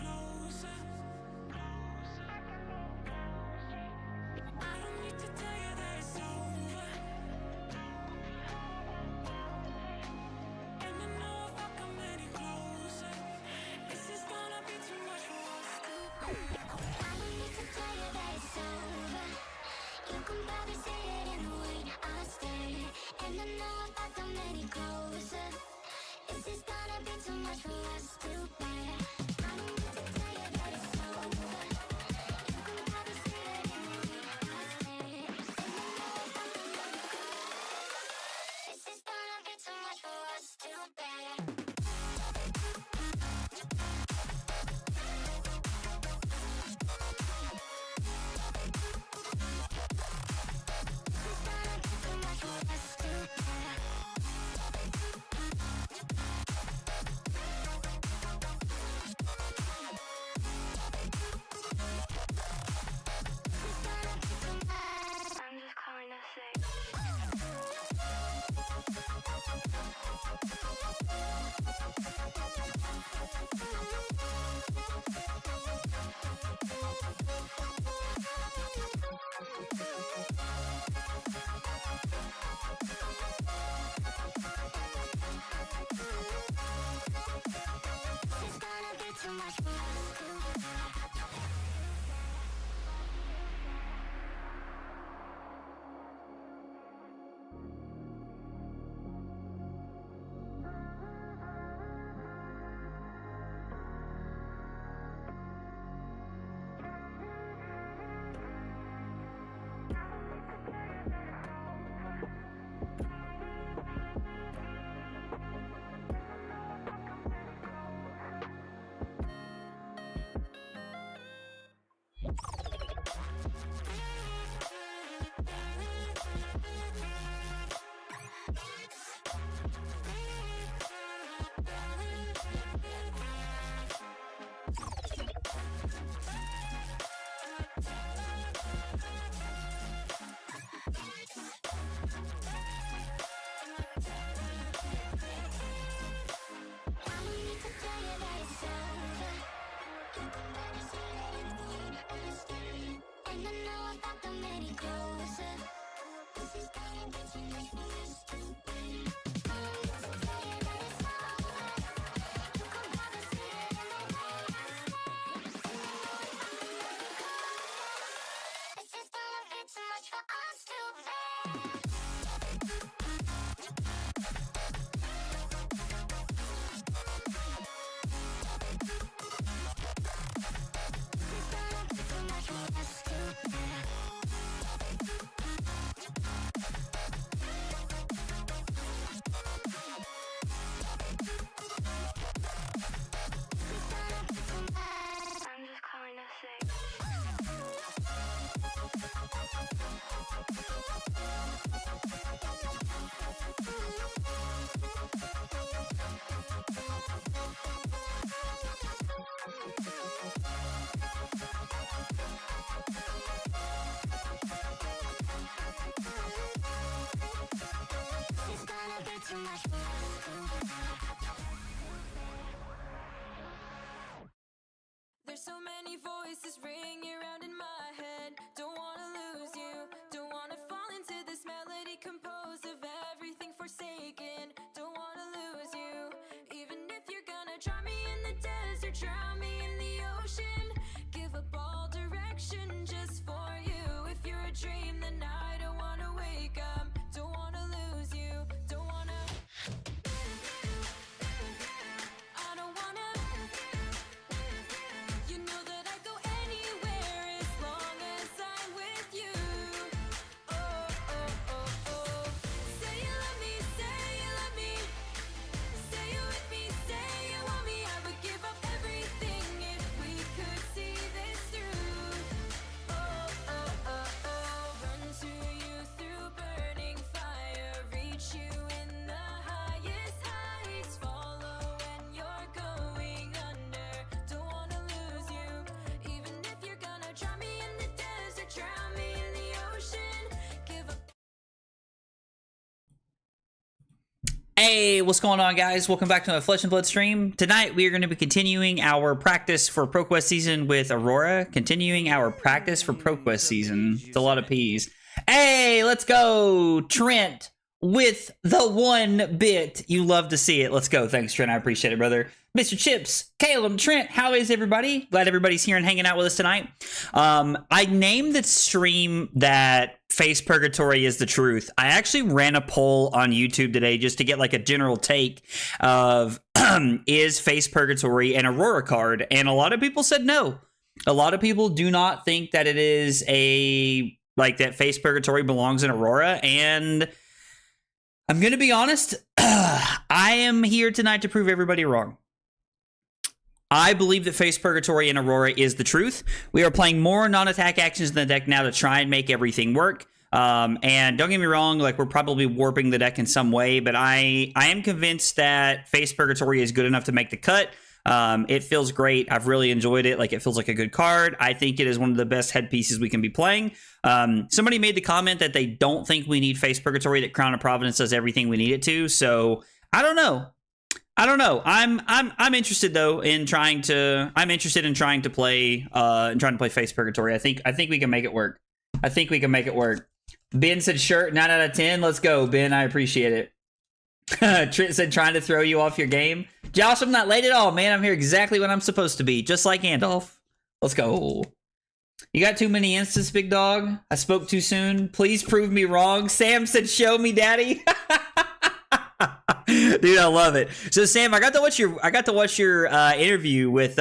closer. I don't need to tell you that it's over. And I know if I come any closer, this is gonna be too much for us to bear. I don't need to tell you that it's over. You can probably see it in the way I stare. And I know if I come any closer, this is gonna be too much for us to bear. I don't need to tell you that it's over. You can probably see it in the way I stare. And I know if I come any closer, this is gonna be too much for us to bear. I'm just calling to say it's gonna be too much for us to There's so many voices ringing around in my head. Don't wanna lose you, don't wanna fall into this melody composed of everything forsaken. Don't wanna lose you, even if you're gonna drown me in the desert, drown me in the ocean. Give up all direction just for you. If you're a dream, then I don't wanna wake up. Don't wanna lose you, don't wanna. I don't wanna. You know that I go anywhere as long as I'm with you. Oh, oh, oh, oh. Say you love me, say you love me. Say you with me, say you want me. I would give up everything if we could see this through. Oh, oh, oh, oh. Run to Hey, what's going on, guys? Welcome back to a Flesh and Blood stream. Tonight, we are going to be continuing our practice for ProQuest season with Aurora. Continuing our practice for ProQuest season. It's a lot of P's. Hey, let's go, Trent, with the 1 bit. You love to see it. Let's go. Thanks, Trent. I appreciate it, brother. Mr. Chips, Caleb, Trent, how is everybody? Glad everybody's here and hanging out with us tonight. I named the stream that Face Purgatory is the truth. I actually ran a poll on YouTube today just to get like a general take of is Face Purgatory an Aurora card? And a lot of people said no. A lot of people do not think that it is that Face Purgatory belongs in Aurora. And I'm going to be honest, I am here tonight to prove everybody wrong. I believe that Face Purgatory and Aurora is the truth. We are playing more non-attack actions in the deck now to try and make everything work. And don't get me wrong, like we're probably warping the deck in some way, but I am convinced that Face Purgatory is good enough to make the cut. It feels great. I've really enjoyed it. Like it feels like a good card. I think it is one of the best headpieces we can be playing. Somebody made the comment that they don't think we need Face Purgatory, that Crown of Providence does everything we need it to. So I don't know. I'm interested though in trying to. I'm interested in trying to play. Trying to play Face Purgatory. I think we can make it work. I think we can make it work. Ben said shirt 9 out of 10. Let's go, Ben. I appreciate it. Trent said trying to throw you off your game. Josh, I'm not late at all, man. I'm here exactly when I'm supposed to be, just like Andolph. Let's go. You got too many instants, big dog. I spoke too soon. Please prove me wrong. Sam said, "Show me, daddy." Dude, I love it. So Sam, I got to watch your interview with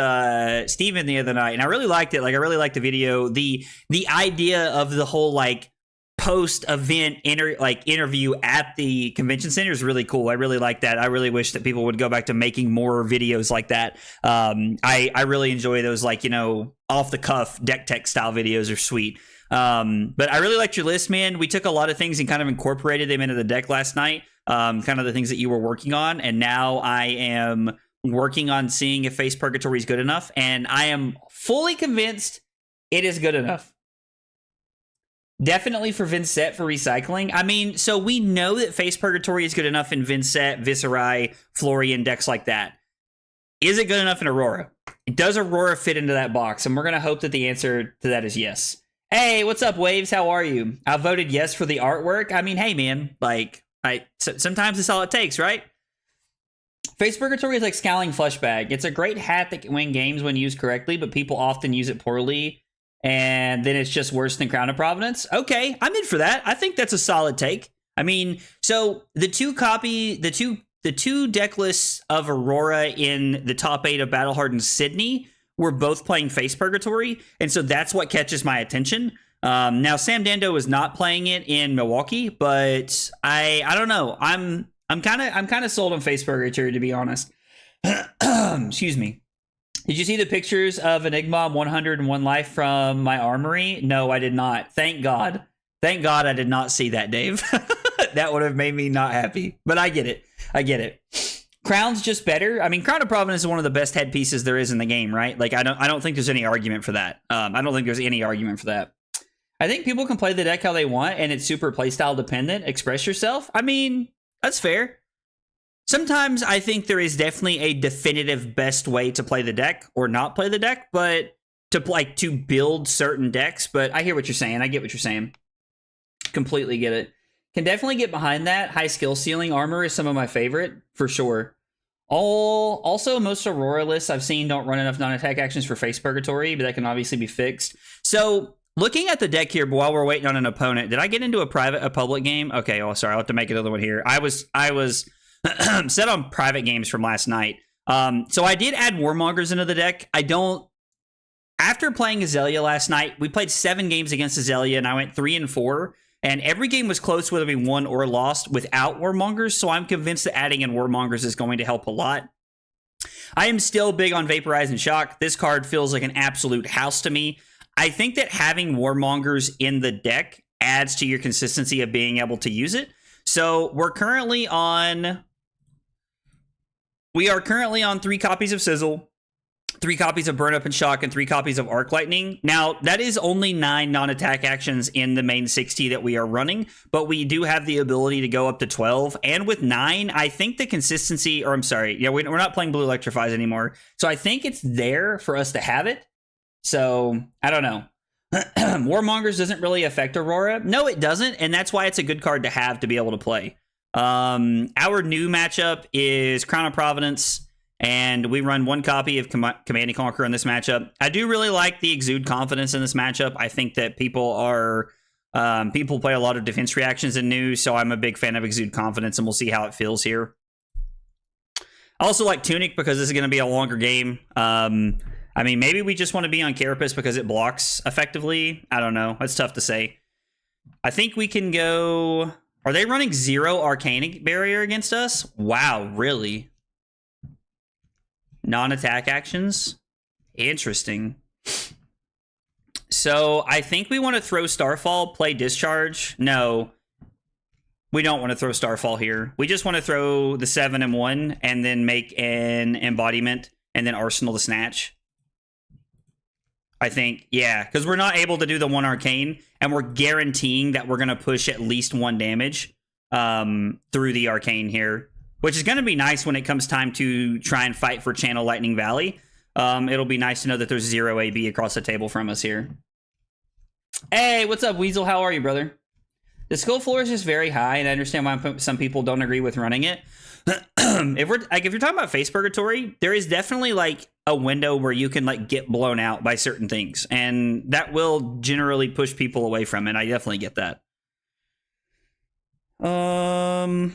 Steven the other night, and I really liked it. Like I really liked the video. The idea of the whole like post-event interview at the convention center is really cool. I really like that. I really wish that people would go back to making more videos like that. I really enjoy those, like, you know, off the cuff deck tech style videos are sweet. But I really liked your list, man. We took a lot of things and kind of incorporated them into the deck last night. Kind of the things that you were working on, and now I am working on seeing if Face Purgatory is good enough, and I am fully convinced it is good enough. Definitely for Vincent for recycling. I mean, so we know that Face Purgatory is good enough in Vincent, Viserai, Florian decks like that. Is it good enough in Aurora? Does Aurora fit into that box? And we're going to hope that the answer to that is yes. Hey, what's up, Waves? How are you? I voted yes for the artwork. I mean, hey, man, like, sometimes it's all it takes, right? Face Purgatory is like Scowling Fleshbag. It's a great hat that can win games when used correctly, but people often use it poorly, and then it's just worse than Crown of Providence. Okay, I'm in for that. I think that's a solid take. I mean, so the two deck lists of Aurora in the top 8 of Battle Hardened Sydney were both playing Face Purgatory, and so that's what catches my attention. Now Sam Dando is not playing it in Milwaukee, but I don't know. I'm kind of sold on Face Purgatory, to be honest. Excuse me. Did you see the pictures of Enigma 101 Life from my armory? No, I did not. Thank God. Thank God I did not see that, Dave. That would have made me not happy. But I get it. Crown's just better. I mean, Crown of Providence is one of the best headpieces there is in the game, right? Like I don't think there's any argument for that. I think people can play the deck how they want, and it's super playstyle dependent. Express yourself. I mean, that's fair. Sometimes I think there is definitely a definitive best way to play the deck or not play the deck, but to build certain decks. But I hear what you're saying. I get what you're saying. Completely get it. Can definitely get behind that. High skill ceiling armor is some of my favorite for sure. Also, most Aurora lists I've seen don't run enough non-attack actions for Face Purgatory, but that can obviously be fixed. So looking at the deck here, while we're waiting on an opponent, did I get into a public game? Okay, oh, sorry, I'll have to make another one here. I was set on private games from last night. So I did add Warmongers into the deck. After playing Azalea last night, we played 7 games against Azalea, and I went 3-4. And every game was close, whether we won or lost, without Warmongers. So I'm convinced that adding in Warmongers is going to help a lot. I am still big on Vaporize and Shock. This card feels like an absolute house to me. I think that having Warmongers in the deck adds to your consistency of being able to use it. So we are currently on 3 copies of Sizzle, 3 copies of Burn Up and Shock, and 3 copies of Arc Lightning. Now, that is only 9 non-attack actions in the main 60 that we are running, but we do have the ability to go up to 12. And with 9, I think the consistency, or I'm sorry, yeah, we're not playing Blue Electrifies anymore. So I think it's there for us to have it. So, I don't know. Warmongers doesn't really affect Aurora. No, it doesn't, and that's why it's a good card to have to be able to play. Our new matchup is Crown of Providence, and we run 1 copy of Command and Conquer in this matchup. I do really like the Exude Confidence in this matchup. I think that people play a lot of defense reactions in new, so I'm a big fan of Exude Confidence, and we'll see how it feels here. I also like Tunic because this is going to be a longer game. I mean, maybe we just want to be on Carapace because it blocks effectively. I don't know. That's tough to say. I think we can go... Are they running 0 Arcane Barrier against us? Wow, really? Non-attack actions? Interesting. So, I think we want to throw Starfall, play Discharge. No. We don't want to throw Starfall here. We just want to throw the 7 and 1 and then make an Embodiment and then Arsenal to Snatch. I think, yeah, because we're not able to do the 1 Arcane, and we're guaranteeing that we're going to push at least 1 damage through the Arcane here, which is going to be nice when it comes time to try and fight for Channel Lightning Valley. It'll be nice to know that there's 0 AB across the table from us here. Hey, what's up, Weasel? How are you, brother? The skill floor is just very high, and I understand why some people don't agree with running it. If you're talking about Face Purgatory, there is definitely like a window where you can like get blown out by certain things, and that will generally push people away from it. I definitely get that. I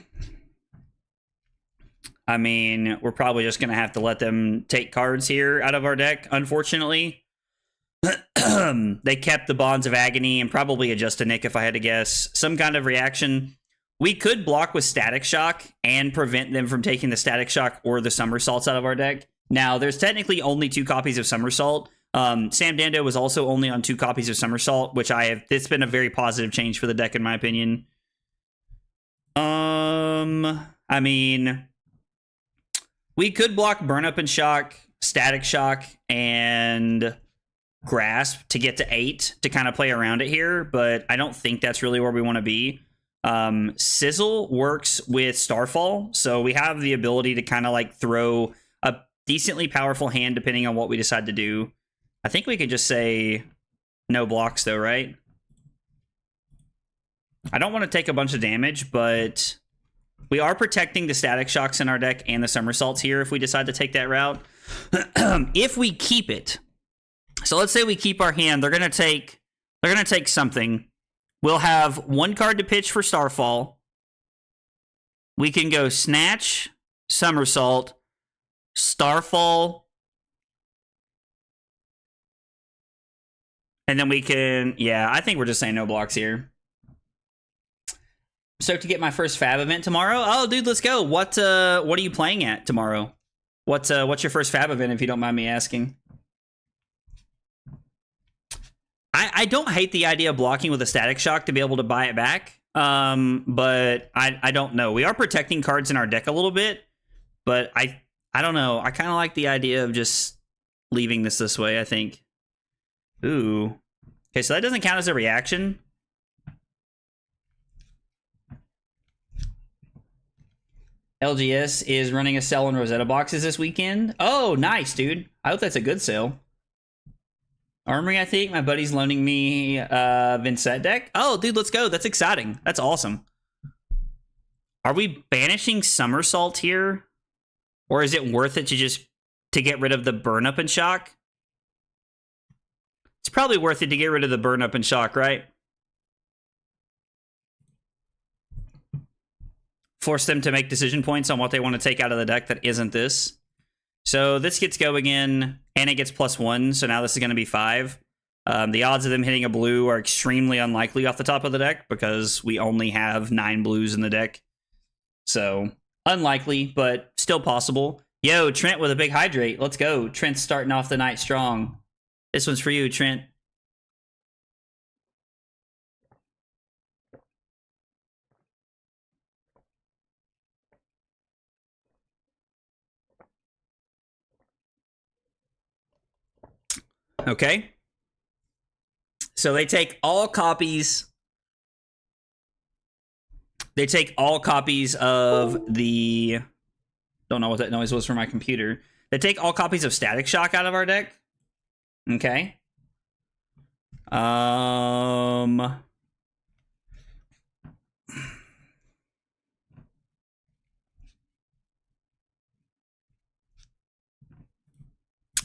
mean, we're probably just gonna have to let them take cards here out of our deck, unfortunately. They kept the Bonds of Agony and probably a Just a Nick, if I had to guess. Some kind of reaction. We could block with Static Shock and prevent them from taking the Static Shock or the Somersaults out of our deck. Now, there's technically only 2 copies of Somersault. Sam Dando was also only on 2 copies of Somersault, which it's been a very positive change for the deck, in my opinion. I mean, we could block Burn Up and Shock, Static Shock, and Grasp to get to 8 to kind of play around it here, but I don't think that's really where we want to be. Sizzle works with Starfall, so we have the ability to kind of like throw a decently powerful hand depending on what we decide to do. I think we could just say no blocks though, right? I don't want to take a bunch of damage, but we are protecting the Static Shocks in our deck and the Somersaults here if we decide to take that route. If we keep it, so let's say we keep our hand, they're gonna take something. We'll have 1 card to pitch for Starfall. We can go Snatch, Somersault, Starfall, and then we can, yeah, I think we're just saying no blocks here. Stoked to get my first Fab event tomorrow. Oh, dude, let's go. What are you playing at tomorrow? What's your first Fab event, if you don't mind me asking? I don't hate the idea of blocking with a Static Shock to be able to buy it back, but I don't know. We are protecting cards in our deck a little bit, but I don't know. I kind of like the idea of just leaving this way, I think. Ooh. Okay, so that doesn't count as a reaction. LGS is running a sale on Rosetta boxes this weekend. Oh, nice, dude. I hope that's a good sale. Armory, I think. My buddy's loaning me Vincent deck. Oh, dude, let's go. That's exciting. That's awesome. Are we banishing Somersault here? Or is it worth it to get rid of the Burn Up and Shock? It's probably worth it to get rid of the Burn Up and Shock, right? Force them to make decision points on what they want to take out of the deck that isn't this. So this gets go again, and it gets +1, so now this is going to be 5. The odds of them hitting a blue are extremely unlikely off the top of the deck, because we only have 9 blues in the deck. So, unlikely, but still possible. Yo, Trent with a big hydrate. Let's go. Trent's starting off the night strong. This one's for you, Trent. Okay. So they take all copies. They take all copies of the... Don't know what that noise was from my computer. They take all copies of Static Shock out of our deck. Okay. I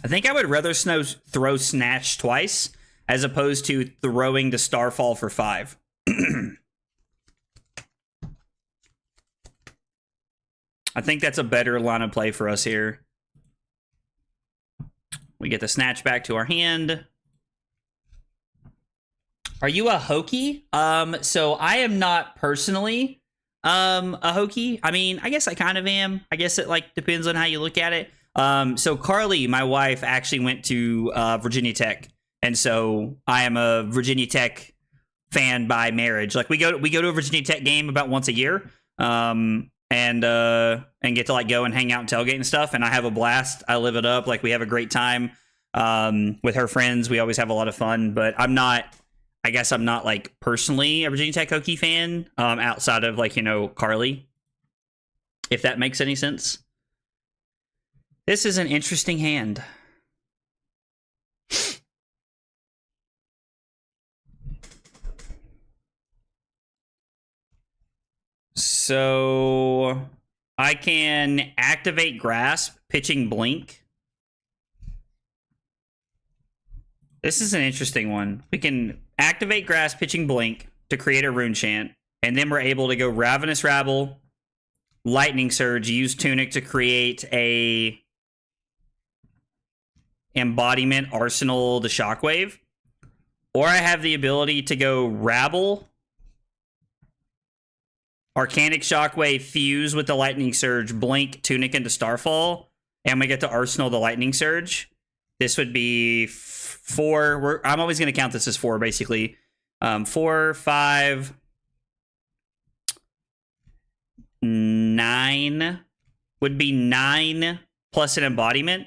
think I would rather throw Snatch twice as opposed to throwing the Starfall for 5. I think that's a better line of play for us here. We get the Snatch back to our hand. Are you a Hokey? So I am not personally a Hokey. I mean, I guess I kind of am. I guess it like depends on how you look at it. So Carly, my wife, actually went to Virginia Tech, and so I am a Virginia Tech fan by marriage. Like we go to a Virginia Tech game about once a year. And get to like go and hang out and tailgate and stuff, and I have a blast. I live it up. Like we have a great time with her friends. We always have a lot of fun, but I guess I'm not like personally a Virginia Tech Hokie fan outside of like, you know, Carly, if that makes any sense. This is an interesting hand. So I can activate Grasp, pitching Blink. This is an interesting one. We can activate Grasp, pitching Blink to create a rune chant, and then we're able to go Ravenous Rabble, Lightning Surge, use Tunic to create a Embodiment, Arsenal, the Shockwave. Or I have the ability to go Rabble, Arcanic Shockwave, fuse with the Lightning Surge, Blink, Tunic into Starfall, and we get to Arsenal the Lightning Surge. This would be 4. I'm always going to count this as 4, basically. 4, 5, 9 would be 9 plus an Embodiment,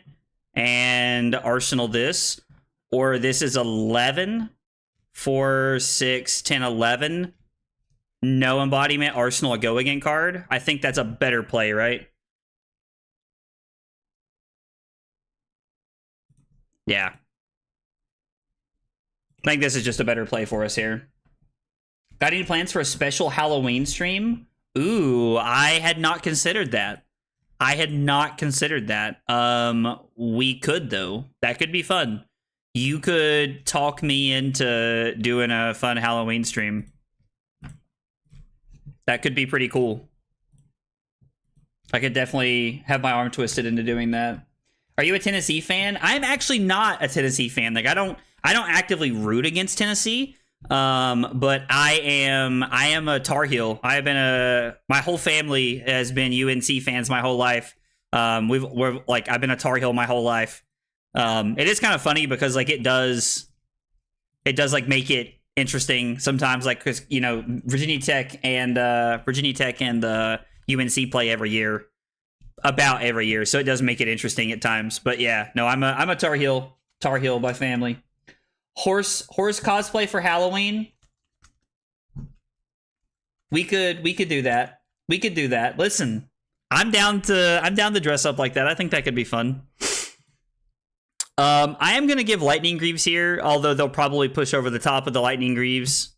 and Arsenal this. Or this is 11, 4, 6, 10, 11. No Embodiment, Arsenal, a Go Again card. I think that's a better play, right? Yeah. I think this is just a better play for us here. Got any plans for a special Halloween stream? Ooh, I had not considered that. We could, though. That could be fun. You could talk me into doing a fun Halloween stream. That could be pretty cool. I could definitely have my arm twisted into doing that. Are you a Tennessee fan? I'm actually not a Tennessee fan. Like I don't actively root against Tennessee. But I am a Tar Heel. My whole family has been UNC fans my whole life. I've been a Tar Heel my whole life. It is kind of funny because like it does like make it interesting sometimes, like because you know Virginia Tech and UNC play every year, so it does make it interesting at times. But yeah, no, I'm a Tar Heel by family. Horse cosplay for Halloween. We could do that. Listen, I'm down to dress up like that. I think that could be fun. I am going to give Lightning Greaves here, although they'll probably push over the top of the Lightning Greaves.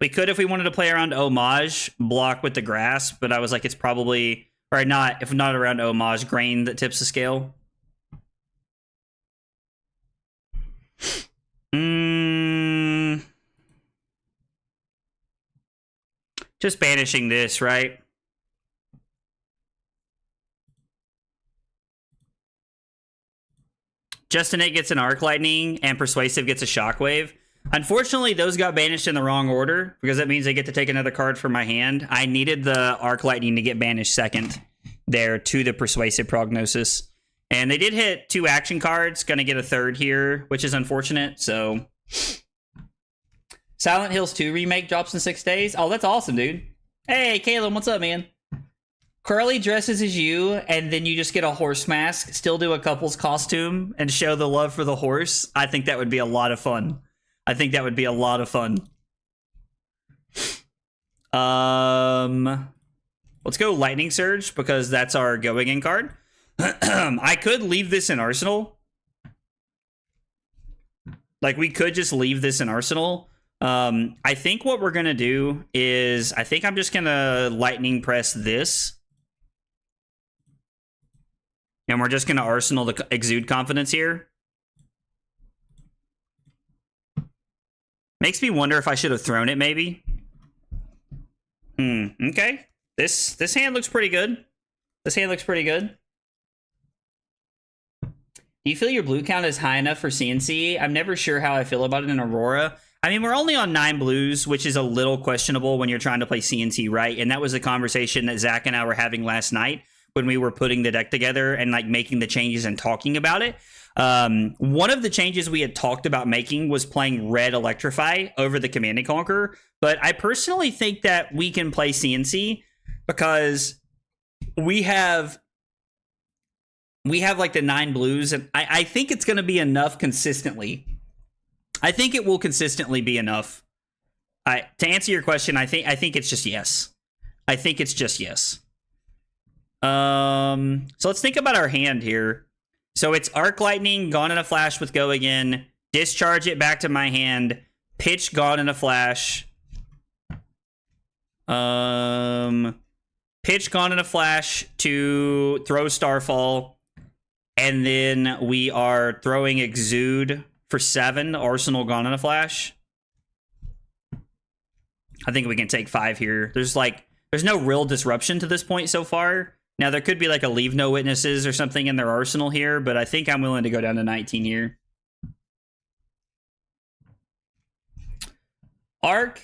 We could, if we wanted to play around Homage, block with the Grasp, but I was like, it's probably, or not, if not around Homage, Grain that tips the scale. Just banishing this, right? Justinate gets an Arc Lightning, and Persuasive gets a Shockwave. Unfortunately, those got banished in the wrong order, because that means they get to take another card from my hand. I needed the Arc Lightning to get banished second there to the Persuasive Prognosis. And they did hit 2 action cards, gonna get a third here, which is unfortunate, so... Silent Hills 2 remake drops in 6 days. Oh, that's awesome, dude. Hey, Caleb, what's up, man? Carly dresses as you, and then you just get a horse mask, still do a couple's costume, and show the love for the horse. I think that would be a lot of fun. I think that would be a lot of fun. Let's go Lightning Surge, because that's our go again card. I could leave this in Arsenal. Like, we could just leave this in Arsenal. I think what we're going to do is, I think I'm just going to Lightning Press this. And we're just going to Arsenal the Exude Confidence here. Makes me wonder if I should have thrown it, maybe. Okay. This hand looks pretty good. This hand looks pretty good. Do you feel your blue count is high enough for CNC? I'm never sure how I feel about it in Aurora. I mean, we're only on 9 blues, which is a little questionable when you're trying to play CNC right. And that was a conversation that Zach and I were having last night when we were putting the deck together and like making the changes and talking about it. One of the changes we had talked about making was playing red Electrify over the Command and Conquer. But I personally think that we can play CNC because we have like the 9 blues, and I think it's going to be enough consistently. I think it will consistently be enough. To answer your question, I think it's just yes. I think it's just yes. So let's think about our hand here. So it's Arc Lightning, Gone in a Flash with Go Again, discharge it back to my hand, pitch Gone in a Flash, pitch Gone in a Flash to throw Starfall, and then we are throwing Exude for 7, Arsenal Gone in a Flash. I think we can take 5 here. There's no real disruption to this point so far. Now, there could be like a Leave No Witnesses or something in their arsenal here, but I think I'm willing to go down to 19 here. Arc,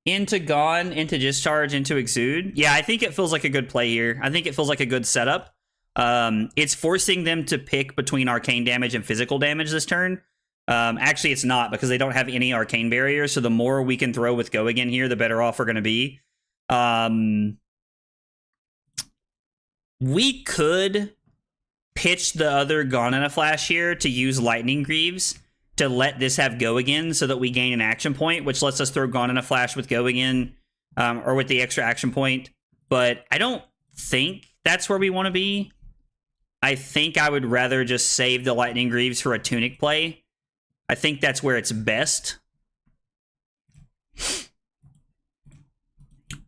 into Gone, into Discharge, into Exude. Yeah, I think it feels like a good play here. I think it feels like a good setup. It's forcing them to pick between arcane damage and physical damage this turn. Actually, it's not, because they don't have any arcane barriers, so the more we can throw with Go Again here, the better off we're going to be. We could pitch the other Gone in a Flash here to use Lightning Greaves to let this have Go Again so that we gain an action point, which lets us throw Gone in a Flash with Go Again, or with the extra action point. But I don't think that's where we want to be. I think I would rather just save the Lightning Greaves for a Tunic play. I think that's where it's best.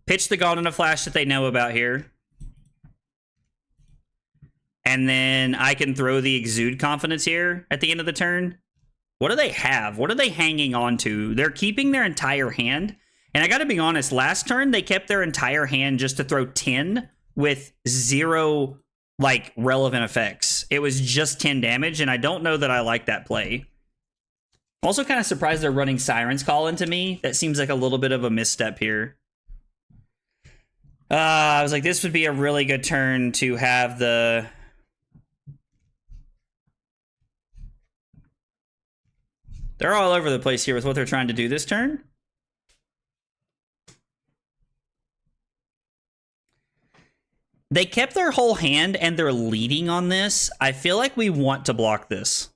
Pitch the Gone in a Flash that they know about here. And then I can throw the Exude Confidence here at the end of the turn. What do they have? What are they hanging on to? They're keeping their entire hand. And I gotta be honest, last turn they kept their entire hand just to throw 10 with 0, like, relevant effects. It was just 10 damage, and I don't know that I like that play. Also kind of surprised they're running Siren's Call into me. That seems like a little bit of a misstep here. I was like, this would be a really good turn to have the... They're all over the place here with what they're trying to do this turn. They kept their whole hand and they're leading on this. I feel like we want to block this.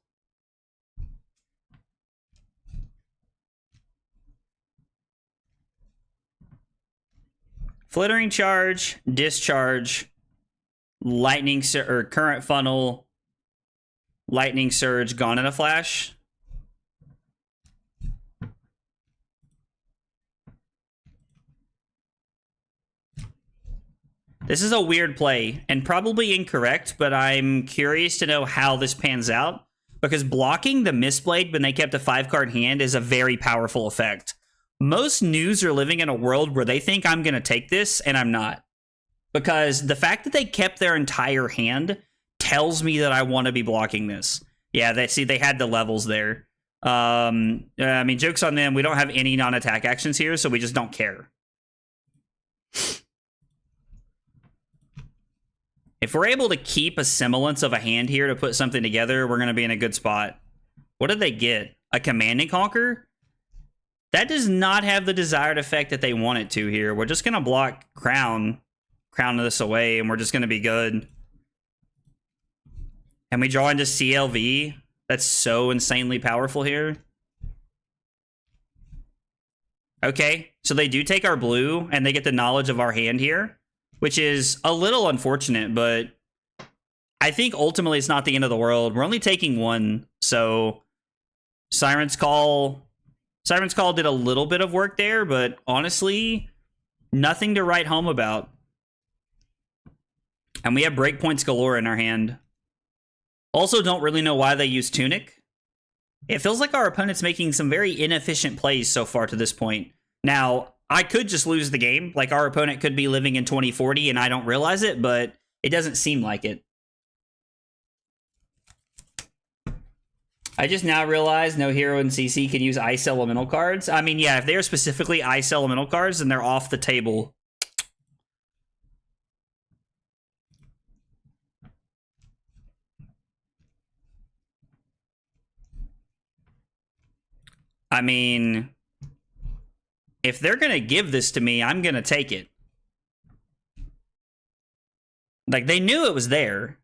Flittering Charge, Discharge, Lightning or Current Funnel, Lightning Surge, Gone in a Flash. This is a weird play, and probably incorrect, but I'm curious to know how this pans out, because blocking the Mistblade when they kept a 5-card hand is a very powerful effect. Most news are living in a world where they think I'm going to take this, and I'm not. Because the fact that they kept their entire hand tells me that I want to be blocking this. Yeah, they had the levels there. I mean, joke's on them. We don't have any non-attack actions here, so we just don't care. If we're able to keep a semblance of a hand here to put something together, we're going to be in a good spot. What did they get? A Command and Conquer? That does not have the desired effect that they want it to here. We're just going to block Crown crown this away, and we're just going to be good. And we draw into CLV. That's so insanely powerful here. Okay, so they do take our blue, and they get the knowledge of our hand here, which is a little unfortunate, but I think ultimately it's not the end of the world. We're only taking one, so Siren's Call did a little bit of work there, but honestly, nothing to write home about. And we have breakpoints galore in our hand. Also, don't really know why they use Tunic. It feels like our opponent's making some very inefficient plays so far to this point. Now, I could just lose the game. Like, our opponent could be living in 2040 and I don't realize it, but it doesn't seem like it. I just now realized no hero in CC can use Ice Elemental cards. I mean, yeah, if they're specifically Ice Elemental cards, then they're off the table. I mean, if they're going to give this to me, I'm going to take it. Like, they knew it was there.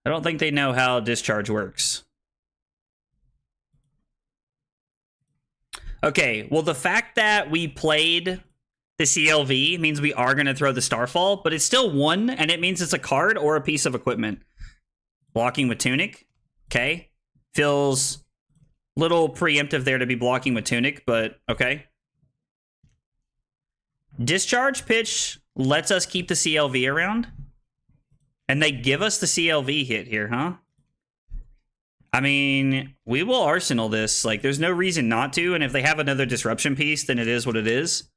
I don't think they know how discharge works. Okay, well, the fact that we played the CLV means we are going to throw the Starfall, but it's still one, and it means it's a card or a piece of equipment. Blocking with Tunic. Okay. Feels a little preemptive there to be blocking with Tunic, but okay. Discharge Pitch lets us keep the CLV around. And they give us the CLV hit here, huh? I mean, we will Arsenal this. Like, there's no reason not to. And if they have another disruption piece, then it is what it is.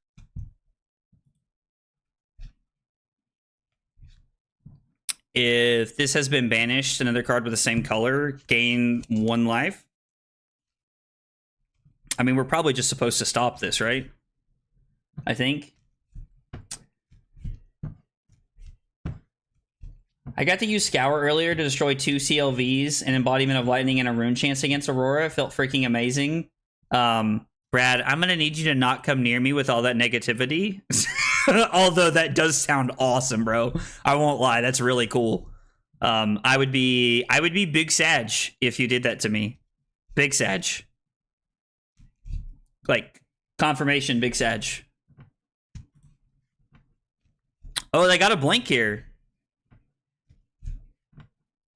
If this has been banished, another card with the same color, gain 1 life. I mean, we're probably just supposed to stop this, right? I think. I got to use Scour earlier to destroy 2 CLVs, an Embodiment of Lightning, and a Rune Chance against Aurora. Felt freaking amazing. Brad, I'm going to need you to not come near me with all that negativity. Although that does sound awesome, bro. I won't lie. That's really cool. I would be big Sag if you did that to me. Big Sag. Like, confirmation, big Sag. Oh, they got a blink here.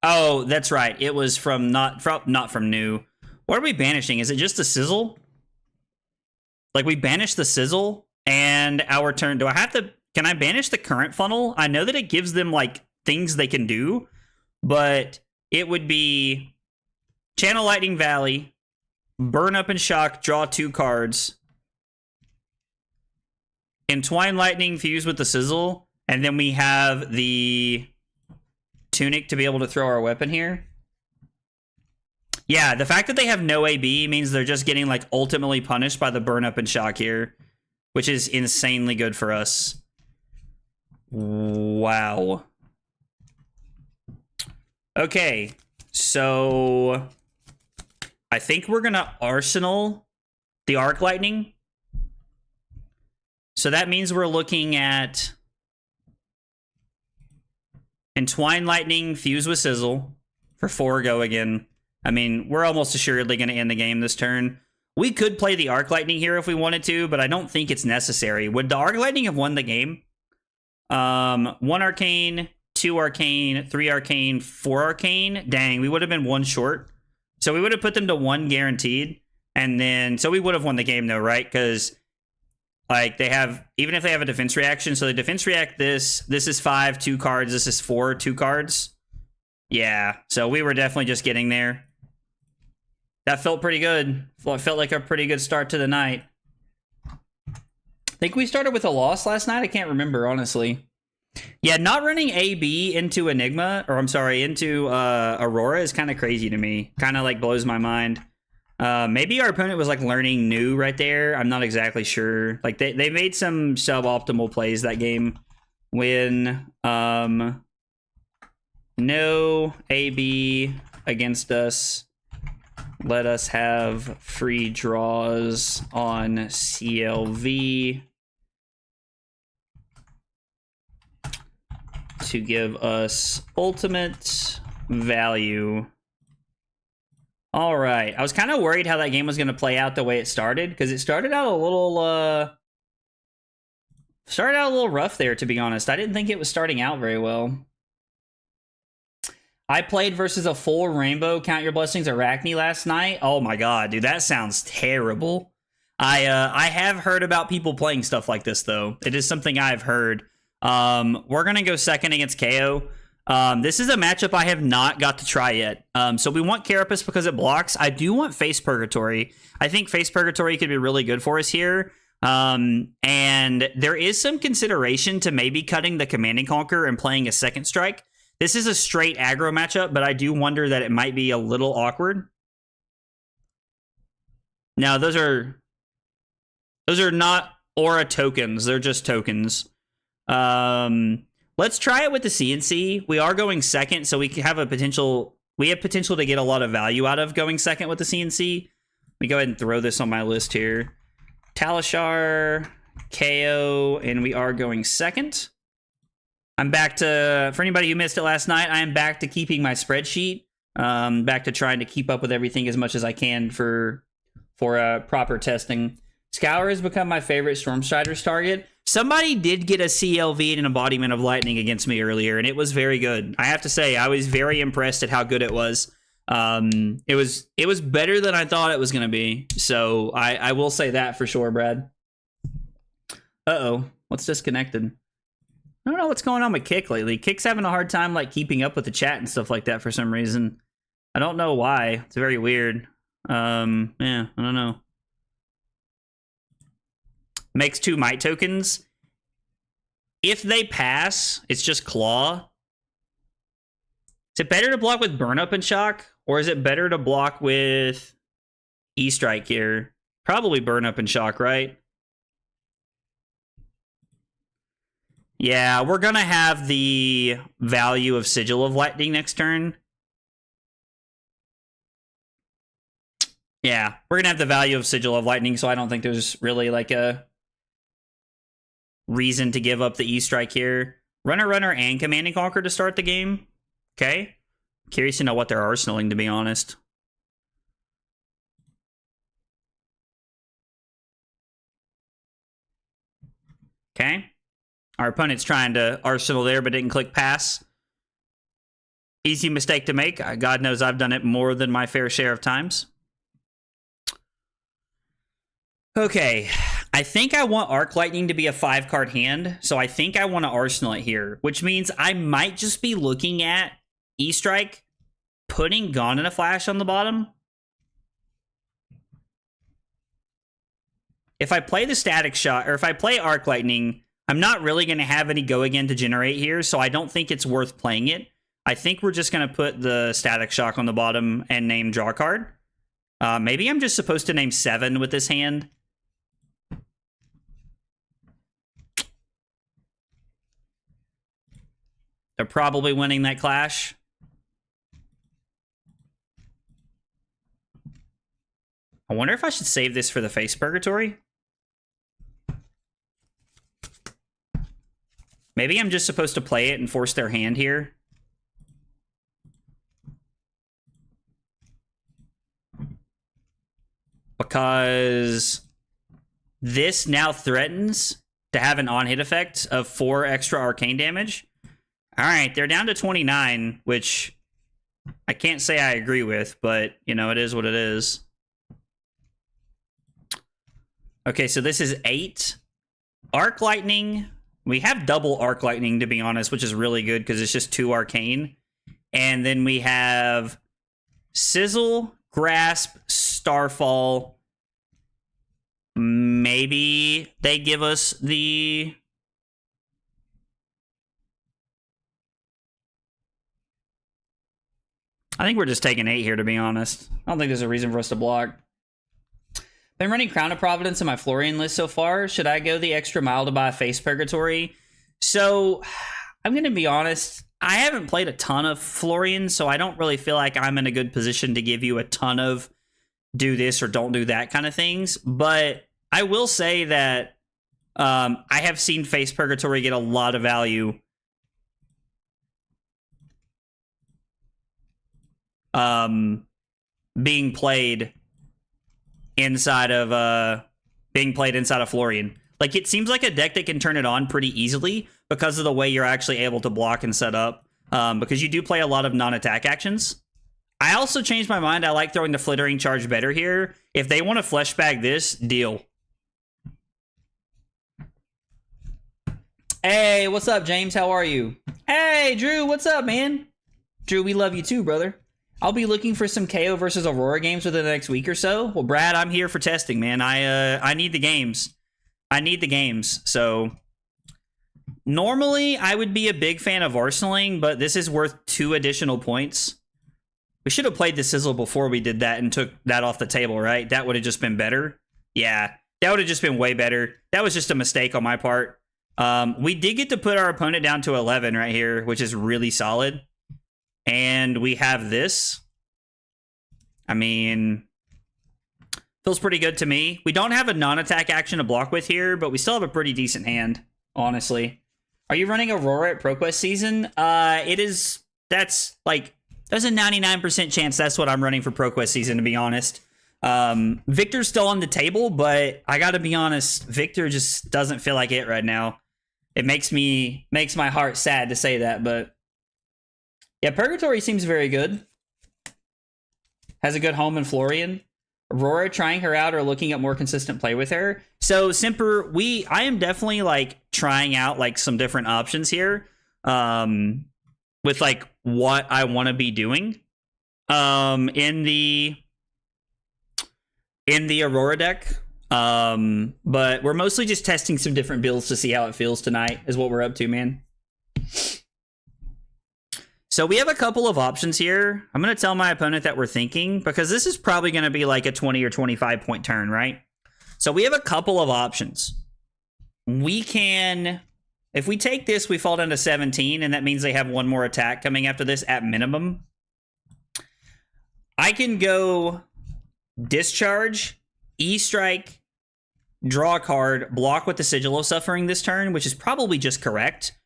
Oh, that's right. It was from not from new. What are we banishing? Is it just the sizzle? Like, we banished the sizzle and our turn. Do I have to? Can I banish the current funnel? I know that it gives them like things they can do, but it would be Channel Lightning Valley, Burn Up and Shock, draw 2 cards, Entwine Lightning, fuse with the sizzle, and then we have the Tunic to be able to throw our weapon here. Yeah, the fact that they have no AB means they're just getting like ultimately punished by the Burn Up and Shock here, which is insanely good for us. Wow. Okay, so I think we're gonna Arsenal the Arc Lightning. So that means we're looking at Entwine Lightning, fuse with Sizzle for 4 go again. I mean, we're almost assuredly going to end the game this turn. We could play the Arc Lightning here if we wanted to, but I don't think it's necessary. Would the Arc Lightning have won the game? 1 Arcane, 2 Arcane, 3 Arcane, 4 Arcane. Dang, we would have been 1 short. So we would have put them to 1 guaranteed. And then, so we would have won the game though, right? Because like they have, even if they have a defense reaction, so they defense react this is 5, 2 cards, this is 4, 2 cards. Yeah, so we were definitely just getting there. That felt pretty good. It felt like a pretty good start to the night. I think we started with a loss last night. I can't remember, honestly. Yeah, not running AB into Enigma, or I'm sorry, into Aurora is kind of crazy to me. Kind of like blows my mind. Maybe our opponent was like learning new right there. I'm not exactly sure. Like they made some suboptimal plays that game when no AB against us. Let us have free draws on CLV to give us ultimate value. All right. I was kind of worried how that game was going to play out the way it started, because it started out a little rough there, to be honest. I didn't think it was starting out very well. I played versus a full rainbow Count Your Blessings Arachne last night. Oh my god, dude, that sounds terrible. I have heard about people playing stuff like this, though. It is something I've heard. We're gonna go second against KO. This is a matchup I have not got to try yet. So we want Carapace because it blocks. I do want Face Purgatory. I think Face Purgatory could be really good for us here. And there is some consideration to maybe cutting the Command and Conquer and playing a second strike. This is a straight aggro matchup, but I do wonder that it might be a little awkward. Now, those are not aura tokens. They're just tokens. Let's try it with the CNC. We are going second, so we have potential to get a lot of value out of going second with the CNC. Let me go ahead and throw this on my list here. Talishar, KO, and we are going second. I'm back to, for anybody who missed it last night, I am back to keeping my spreadsheet. Back to trying to keep up with everything as much as I can for proper testing. Scour has become my favorite Stormstrider's target. Somebody did get a CLV and an embodiment of lightning against me earlier, and it was very good. I have to say, I was very impressed at how good it was. It was better than I thought it was going to be. So I will say that for sure, Brad. Uh-oh, what's disconnected? I don't know what's going on with Kick lately. Kick's having a hard time like keeping up with the chat and stuff like that for some reason. I don't know why. It's very weird. Yeah, I don't know. Makes 2 might tokens. If they pass, it's just claw. Is it better to block with burn up and shock, or is it better to block with E-strike here? Probably burn up and shock, right? Yeah, we're gonna have the value of Sigil of Lightning next turn. Yeah, we're gonna have the value of Sigil of Lightning, so I don't think there's really like a reason to give up the E-strike here. Runner, and Command and Conquer to start the game. Okay. Curious to know what they're arsenaling, to be honest. Okay. Our opponent's trying to arsenal there, but didn't click pass. Easy mistake to make. God knows I've done it more than my fair share of times. Okay. I think I want Arc Lightning to be a 5-card hand, so I think I want to arsenal it here, which means I might just be looking at E-strike, putting Gone in a Flash on the bottom. If I play the Static Shot, or if I play Arc Lightning, I'm not really going to have any go again to generate here, so I don't think it's worth playing it. I think we're just going to put the Static Shock on the bottom and name draw card. Maybe I'm just supposed to name 7 with this hand. They're probably winning that clash. I wonder if I should save this for the Face Purgatory. Maybe I'm just supposed to play it and force their hand here. Because this now threatens to have an on-hit effect of 4 extra arcane damage. All right, they're down to 29, which I can't say I agree with, but, you know, it is what it is. Okay, so this is 8. Arc Lightning. We have double Arc Lightning, to be honest, which is really good because it's just 2 arcane. And then we have Sizzle, Grasp, Starfall. Maybe they give us the... I think we're just taking 8 here, to be honest. I don't think there's a reason for us to block. Been running Crown of Providence in my Florian list so far. Should I go the extra mile to buy Face Purgatory? So, I'm going to be honest. I haven't played a ton of Florian, so I don't really feel like I'm in a good position to give you a ton of do this or don't do that kind of things. But I will say that I have seen Face Purgatory get a lot of value being played inside of Florian. Like, it seems like a deck that can turn it on pretty easily because of the way you're actually able to block and set up. Because you do play a lot of non-attack actions. I also changed my mind. I like throwing the Flittering Charge better here. If they want to flesh bag this, deal. Hey, what's up, James? How are you? Hey, Drew, what's up, man? Drew, we love you too, brother. I'll be looking for some KO versus Aurora games within the next week or so. Well, Brad, I'm here for testing, man. I need the games. I need the games. So normally I would be a big fan of arsenaling, but this is worth 2 additional points. We should have played the Sizzle before we did that and took that off the table, right? That would have just been better. Yeah, that would have just been way better. That was just a mistake on my part. We did get to put our opponent down to 11 right here, which is really solid. And we have this. I mean, feels pretty good to me. We don't have a non-attack action to block with here, but we still have a pretty decent hand, honestly. Are you running Aurora at ProQuest season? There's a 99% chance that's what I'm running for ProQuest season, to be honest. Victor's still on the table, but I gotta be honest, Victor just doesn't feel like it right now. It makes my heart sad to say that, but yeah, Purgatory seems very good. Has a good home in Florian. Aurora, trying her out or looking at more consistent play with her. So Simper, I am definitely like trying out like some different options here. With like what I want to be doing. In the Aurora deck. But we're mostly just testing some different builds to see how it feels tonight, is what we're up to, man. So we have a couple of options here. I'm going to tell my opponent that we're thinking, because this is probably going to be like a 20 or 25 point turn, right? So we have a couple of options. We can, if we take this, we fall down to 17, and that means they have one more attack coming after this at minimum. I can go Discharge, E-Strike, draw a card, block with the Sigil of Suffering this turn, which is probably just correct.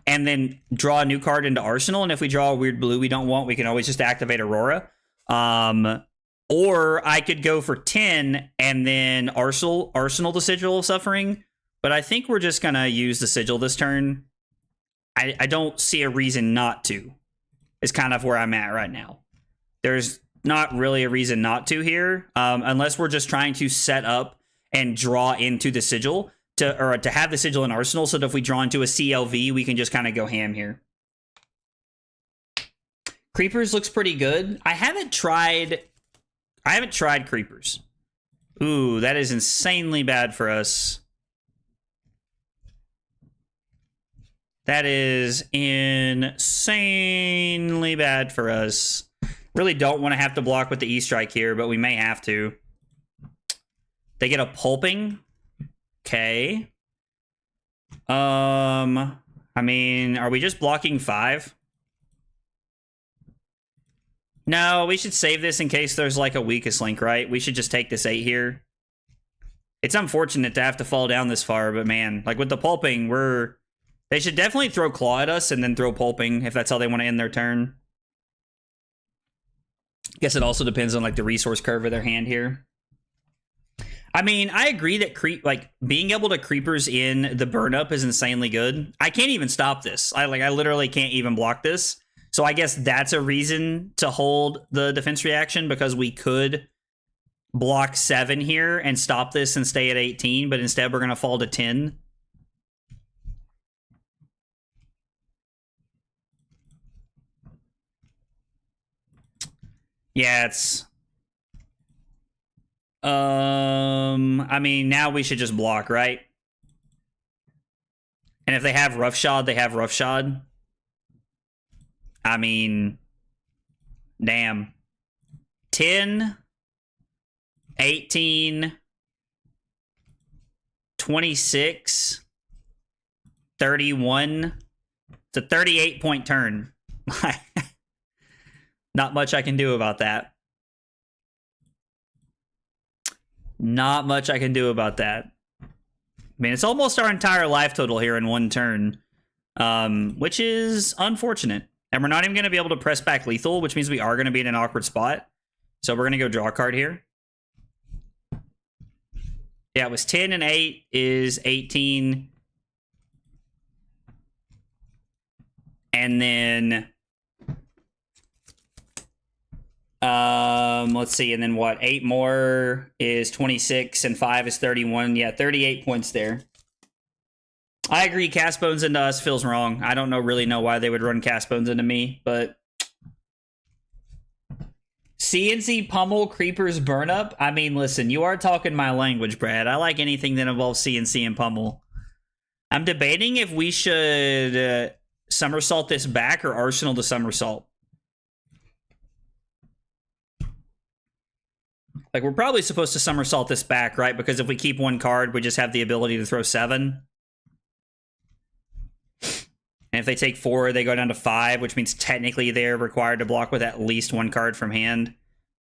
And then draw a new card into Arsenal. And if we draw a weird blue we don't want, we can always just activate Aurora. Or I could go for 10 and then Arsenal the Sigil of Suffering. But I think we're just going to use the Sigil this turn. I don't see a reason not to. Is kind of where I'm at right now. There's not really a reason not to here. Unless we're just trying to set up and draw into the Sigil. To have the Sigil in Arsenal, so that if we draw into a CLV, we can just kind of go ham here. Creepers looks pretty good. I haven't tried Creepers. Ooh, that is insanely bad for us. That is insanely bad for us. Really don't want to have to block with the E-Strike here, but we may have to. They get a Pulping. Okay. I mean, are we just blocking 5? No, we should save this in case there's like a weakest link, right? We should just take this 8 here. It's unfortunate to have to fall down this far, but man, like with the Pulping, they should definitely throw Claw at us and then throw Pulping if that's how they want to end their turn. Guess it also depends on like the resource curve of their hand here. I mean, I agree that being able to Creepers in the burn up is insanely good. I can't even stop this. I literally can't even block this. So I guess that's a reason to hold the defense reaction, because we could block 7 here and stop this and stay at 18, but instead we're going to fall to 10. Yeah, it's... I mean, now we should just block, right? And if they have Roughshod, they have Roughshod. I mean, damn. 10, 18, 26, 31. It's a 38-point turn. Not much I can do about that. Not much I can do about that. I mean, it's almost our entire life total here in one turn, which is unfortunate. And we're not even going to be able to press back lethal, which means we are going to be in an awkward spot. So we're going to go draw a card here. Yeah, it was 10 and 8 is 18. And then, let's see. And then what? 8 more is 26 and 5 is 31. Yeah, 38 points there. I agree. Cast Bones into us feels wrong. I don't really know why they would run Cast Bones into me, but CNC Pummel Creepers Burn Up. I mean, listen, you are talking my language, Brad. I like anything that involves CNC and Pummel. I'm debating if we should somersault this back or Arsenal to somersault. Like, we're probably supposed to somersault this back, right? Because if we keep one card, we just have the ability to throw 7. And if they take 4, they go down to 5, which means technically they're required to block with at least 1 card from hand.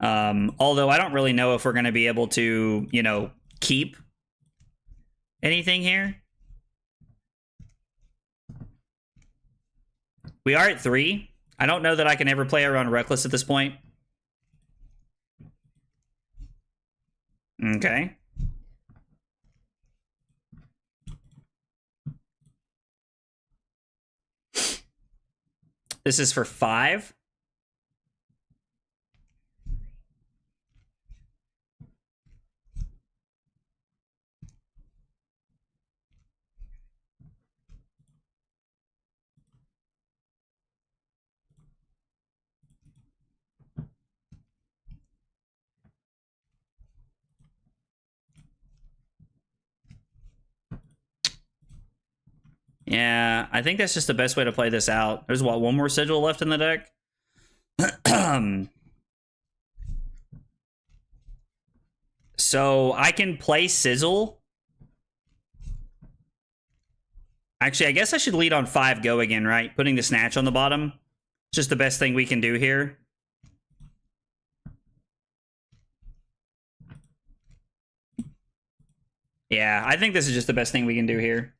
Although I don't really know if we're going to be able to, you know, keep anything here. We are at 3. I don't know that I can ever play around Reckless at this point. Okay. This is for 5. Yeah, I think that's just the best way to play this out. There's, what, 1 more sigil left in the deck? So I can play Sizzle. Actually, I guess I should lead on 5 go again, right? Putting the Snatch on the bottom. It's just the best thing we can do here. Yeah, I think this is just the best thing we can do here.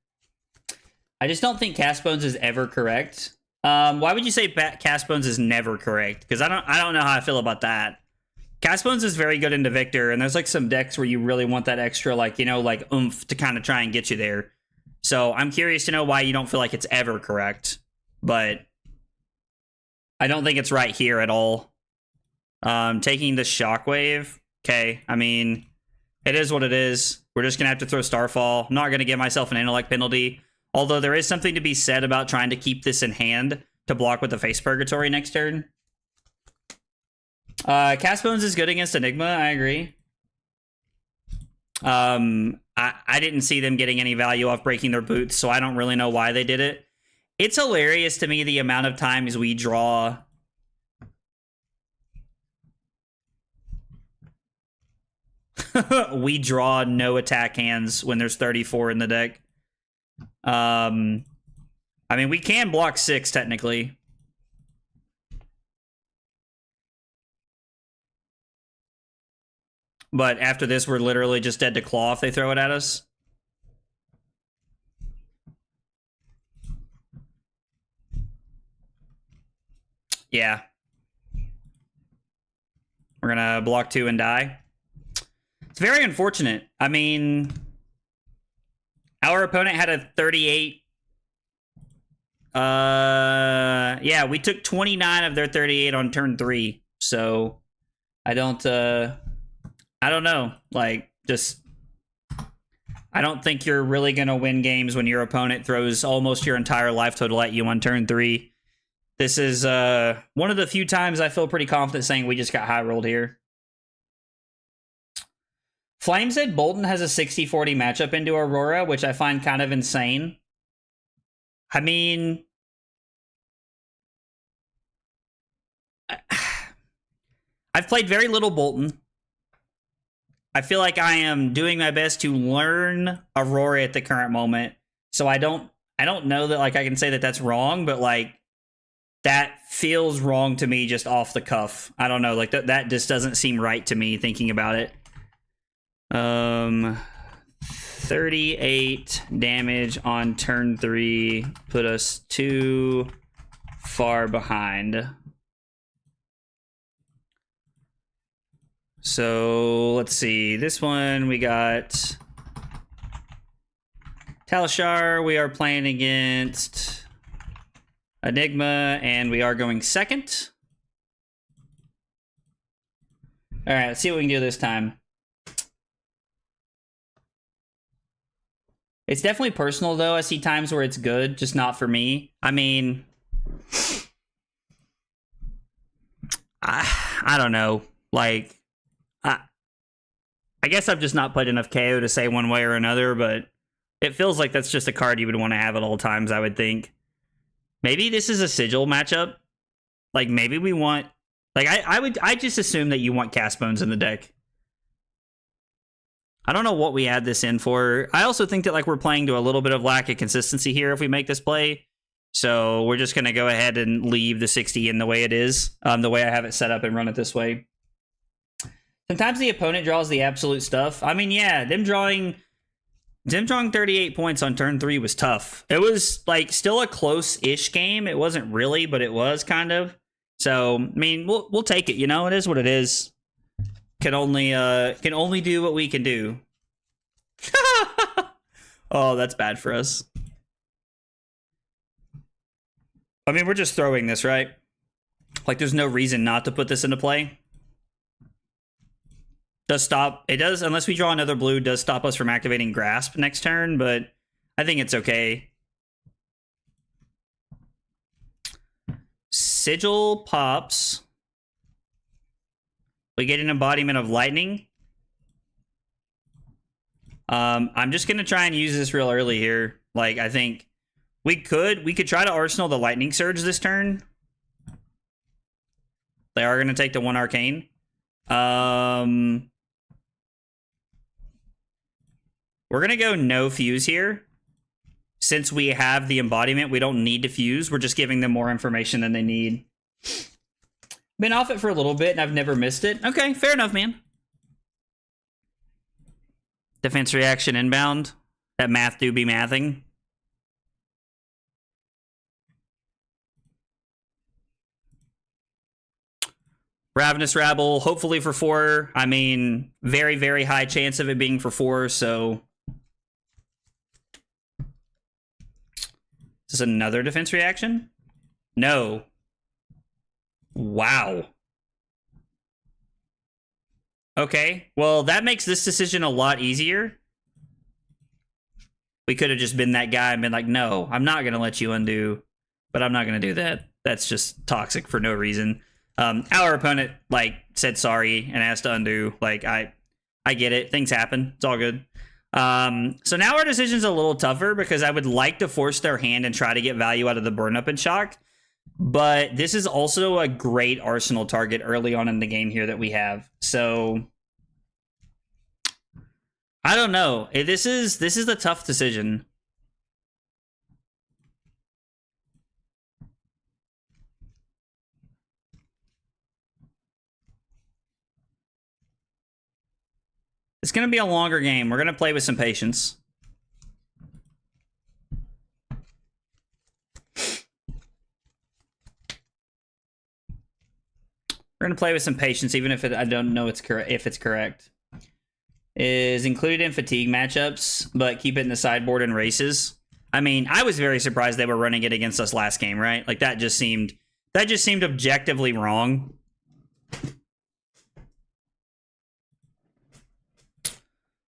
I just don't think Cast Bones is ever correct. Why would you say Cast Bones is never correct? Because I don't know how I feel about that. Cast Bones is very good into Victor, and there's like some decks where you really want that extra, like, you know, like oomph to kind of try and get you there. So I'm curious to know why you don't feel like it's ever correct. But I don't think it's right here at all. Taking the Shockwave. Okay, I mean, it is what it is. We're just going to have to throw Starfall. I'm not going to give myself an intellect penalty. Although there is something to be said about trying to keep this in hand to block with the face Purgatory next turn. Cast Bones is good against Enigma, I agree. I didn't see them getting any value off breaking their boots, so I don't really know why they did it. It's hilarious to me the amount of times we draw... we draw no attack hands when there's 34 in the deck. I mean, we can block 6 technically. But after this, we're literally just dead to claw if they throw it at us. Yeah. We're gonna block 2 and die. It's very unfortunate. I mean... Our opponent had a 38. Yeah, we took 29 of their 38 on turn 3. So I don't know. Like, just I don't think you're really gonna win games when your opponent throws almost your entire life total at you on turn 3. This is one of the few times I feel pretty confident saying we just got high rolled here. Flame said Bolton has a 60-40 matchup into Aurora, which I find kind of insane. I mean... I've played very little Bolton. I feel like I am doing my best to learn Aurora at the current moment. So I don't know that like I can say that that's wrong, but like that feels wrong to me just off the cuff. I don't know, like that just doesn't seem right to me thinking about it. 38 damage on turn 3 put us too far behind. So let's see. This one we got Talishar. We are playing against Enigma, and we are going second. All right, let's see what we can do this time. It's definitely personal, though. I see times where it's good, just not for me. I mean, I don't know. Like, I guess I've just not played enough KO to say one way or another, but it feels like that's just a card you would want to have at all times, I would think. Maybe this is a Sigil matchup. Like, maybe we want... Like, I just assume that you want Cast Bones in the deck. I don't know what we add this in for. I also think that, like, we're playing to a little bit of lack of consistency here if we make this play. So we're just going to go ahead and leave the 60 in the way it is, the way I have it set up, and run it this way. Sometimes the opponent draws the absolute stuff. I mean, yeah, them drawing 38 points on turn 3 was tough. It was, like, still a close-ish game. It wasn't really, but it was kind of. So, I mean, we'll take it, you know? It is what it is. Can only do what we can do. Oh, that's bad for us. I mean, we're just throwing this, right? Like, there's no reason not to put this into play. Does stop... It does, unless we draw another blue, does stop us from activating Grasp next turn, but I think it's okay. Sigil pops. We get an embodiment of lightning. I'm just gonna try and use this real early here. Like, I think we could try to Arsenal the Lightning Surge this turn. They are gonna take the 1 arcane. We're gonna go no fuse here. Since we have the embodiment, we don't need to fuse. We're just giving them more information than they need. Been off it for a little bit, and I've never missed it. Okay, fair enough, man. Defense reaction inbound. That math do be mathing. Ravenous Rabble, hopefully for 4. I mean, very, very high chance of it being for 4, so... Is this another defense reaction? No. Wow. Okay, well, that makes this decision a lot easier. We could have just been that guy and been like, no, I'm not going to let you undo. But I'm not going to do that. That's just toxic for no reason. Our opponent, like, said sorry and asked to undo. Like, I get it. Things happen. It's all good. So now our decision's a little tougher because I would like to force their hand and try to get value out of the burn up and shock. But this is also a great Arsenal target early on in the game here that we have. So I don't know. This is a tough decision. It's going to be a longer game. We're going to play with some patience. We're going to play with some patience, even if I don't know if it's correct. Is included in fatigue matchups, but keep it in the sideboard in races. I mean, I was very surprised they were running it against us last game, right? Like, that just seemed objectively wrong.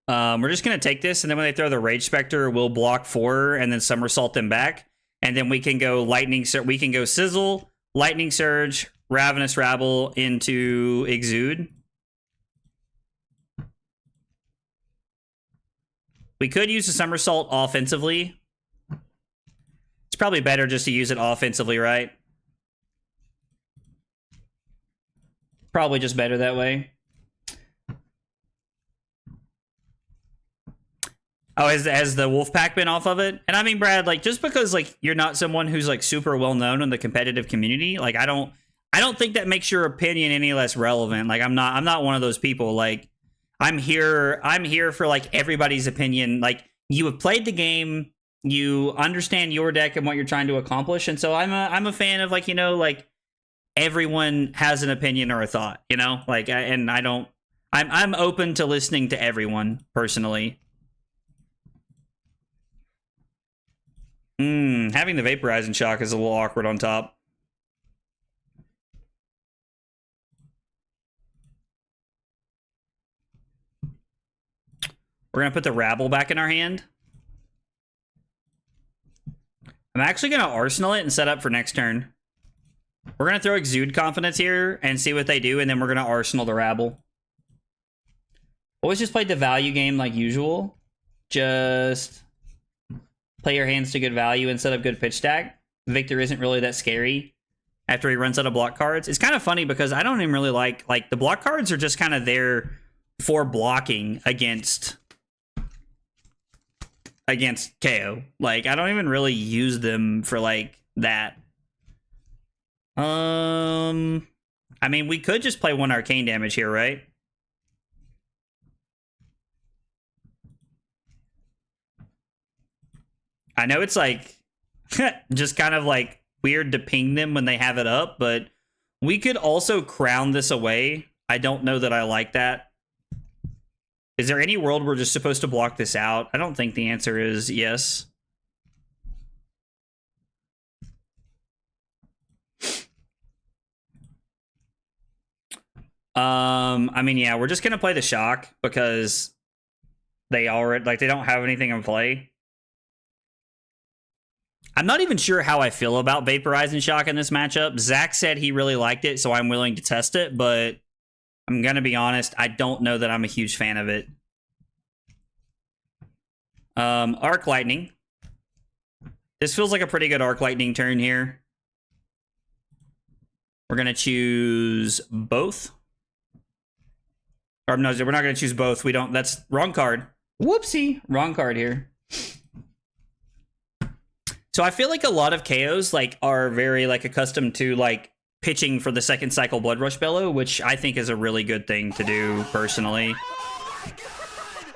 We're just going to take this, and then when they throw the Rage Spectre, we'll block 4 and then somersault them back. And then we can go we can go Sizzle, Lightning Surge, Ravenous Rabble into Exude. We could use the somersault offensively. It's probably better just to use it offensively, right? Probably just better that way. Oh, has the Wolfpack been off of it? And I mean, Brad, like, just because, like, you're not someone who's, like, super well known in the competitive community, like, I don't think that makes your opinion any less relevant. Like, I'm not one of those people. Like, I'm here for like everybody's opinion. Like, you have played the game, you understand your deck and what you're trying to accomplish, and so I'm a fan of, like, you know, like, everyone has an opinion or a thought, you know, like, I'm open to listening to everyone personally. Having the vaporizing shock is a little awkward on top. We're gonna put the rabble back in our hand. I'm actually gonna arsenal it and set up for next turn. We're gonna throw Exude Confidence here and see what they do, and then we're gonna arsenal the rabble. Always just played the value game like usual. Just play your hands to good value and set up good pitch stack. Victor isn't really that scary after he runs out of block cards. It's kind of funny because I don't even really like the block cards are just kind of there for blocking against KO. Like, I don't even really use them for like that. I mean, we could just play 1 arcane damage here, right? I know it's like just kind of like weird to ping them when they have it up, but we could also crown this away. I don't know that I like that. Is there any world we're just supposed to block this out? I don't think the answer is yes. I mean, yeah, we're just gonna play the shock because they already, like, they don't have anything in play. I'm not even sure how I feel about Vaporizing Shock in this matchup. Zach said he really liked it, so I'm willing to test it, but I'm gonna be honest, I don't know that I'm a huge fan of it. Arc Lightning. This feels like a pretty good Arc Lightning turn here. We're gonna choose both. Or no, we're not gonna choose both. We don't, that's wrong card. Whoopsie, wrong card here. So I feel like a lot of KOs like are very like accustomed to like pitching for the second cycle Blood Rush Bellow, which I think is a really good thing to do personally.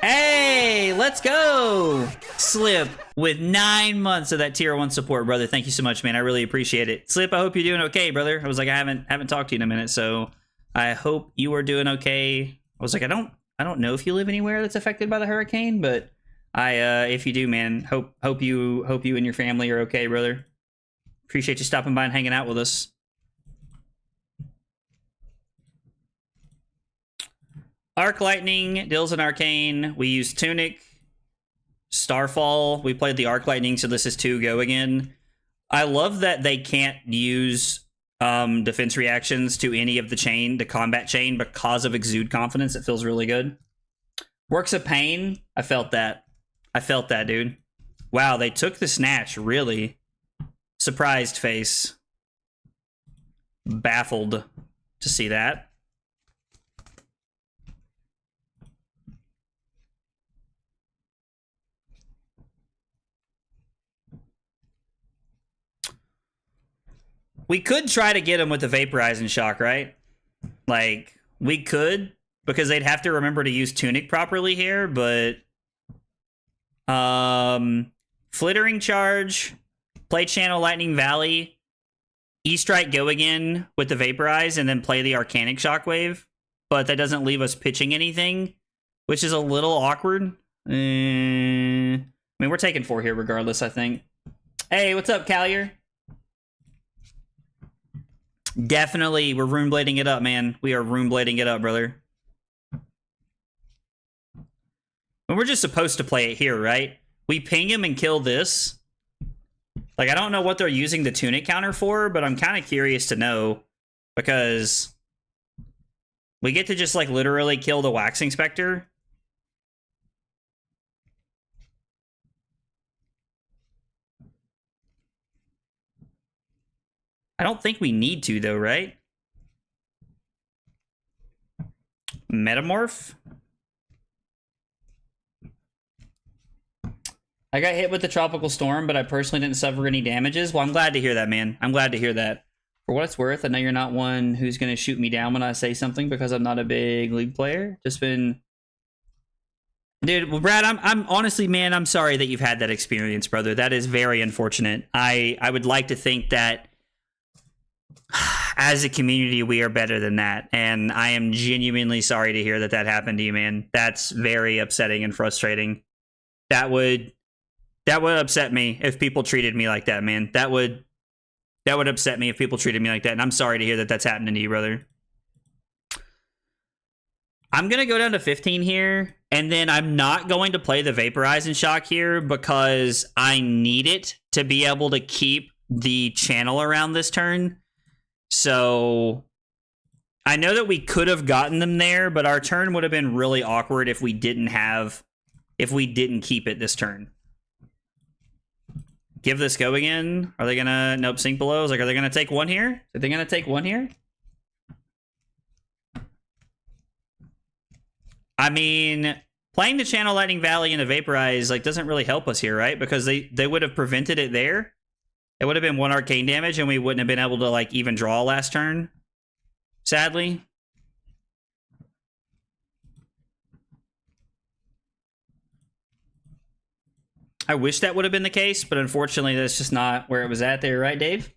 Hey, let's go! Slip with 9 months of that tier 1 support, brother. Thank you so much, man. I really appreciate it. Slip, I hope you're doing okay, brother. I was like, I haven't talked to you in a minute, so I hope you are doing okay. I was like, I don't know if you live anywhere that's affected by the hurricane, but if you do, man, hope you and your family are okay, brother. Appreciate you stopping by and hanging out with us. Arc Lightning deals an arcane. We use Tunic, Starfall. We played the Arc Lightning, so this is 2 go again. I love that they can't use defense reactions to any of the combat chain because of Exude Confidence. It feels really good. Works of Pain. I felt that, dude. Wow, they took the snatch, really. Surprised face. Baffled to see that. We could try to get him with the Vaporizing Shock, right? Like, we could, because they'd have to remember to use Tunic properly here, but Flittering Charge, play Channel Lightning Valley, E-Strike go again with the Vaporize, and then play the Arcanic Shockwave, but that doesn't leave us pitching anything, which is a little awkward. I mean, we're taking 4 here regardless, I think. Hey, what's up, Callier? Definitely, we're room blading it up, man. We are room blading it up, brother. And we're just supposed to play it here, right? We ping him and kill this. Like, I don't know what they're using the Tunic counter for, but I'm kind of curious to know, because we get to just, like, literally kill the Waxing Spectre. I don't think we need to, though, right? Metamorph. I got hit with the tropical storm, but I personally didn't suffer any damages. Well, I'm glad to hear that, man. I'm glad to hear that. For what it's worth, I know you're not one who's going to shoot me down when I say something because I'm not a big League player. Just been Dude, well, Brad, I'm honestly, man, I'm sorry that you've had that experience, brother. That is very unfortunate. I would like to think that as a community, we are better than that. And I am genuinely sorry to hear that that happened to you, man. That's very upsetting and frustrating. That would upset me if people treated me like that, man. That would upset me if people treated me like that. And I'm sorry to hear that that's happening to you, brother. I'm going to go down to 15 here, and then I'm not going to play the Vaporize and Shock here because I need it to be able to keep the channel around this turn. So I know that we could have gotten them there, but our turn would have been really awkward if we didn't keep it this turn. Give this go again. Are they going to... Nope, sink below. Like, are they going to take one here? Are they going to take one here? I mean, playing the Channel Lightning Valley and the Vaporize like doesn't really help us here, right? Because they would have prevented it there. It would have been 1 arcane damage, and we wouldn't have been able to like even draw last turn. Sadly. I wish that would have been the case, but unfortunately, that's just not where it was at there, right, Dave?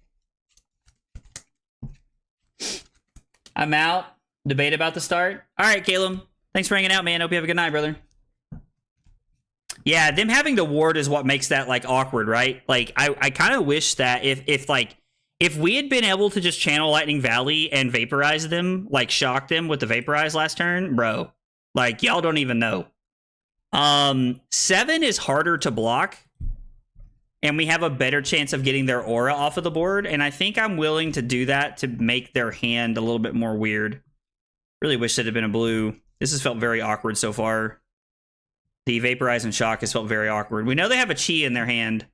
I'm out. Debate about the start. All right, Caleb. Thanks for hanging out, man. Hope you have a good night, brother. Yeah, them having to ward is what makes that, like, awkward, right? Like, I kind of wish that if we had been able to just channel Lightning Valley and vaporize them, like, shock them with the Vaporize last turn, bro, like, y'all don't even know. 7 is harder to block, and we have a better chance of getting their aura off of the board, and I think I'm willing to do that to make their hand a little bit more weird. Really wish it had been a blue. This has felt very awkward so far. The Vaporize and Shock has felt very awkward. We know they have a Chi in their hand.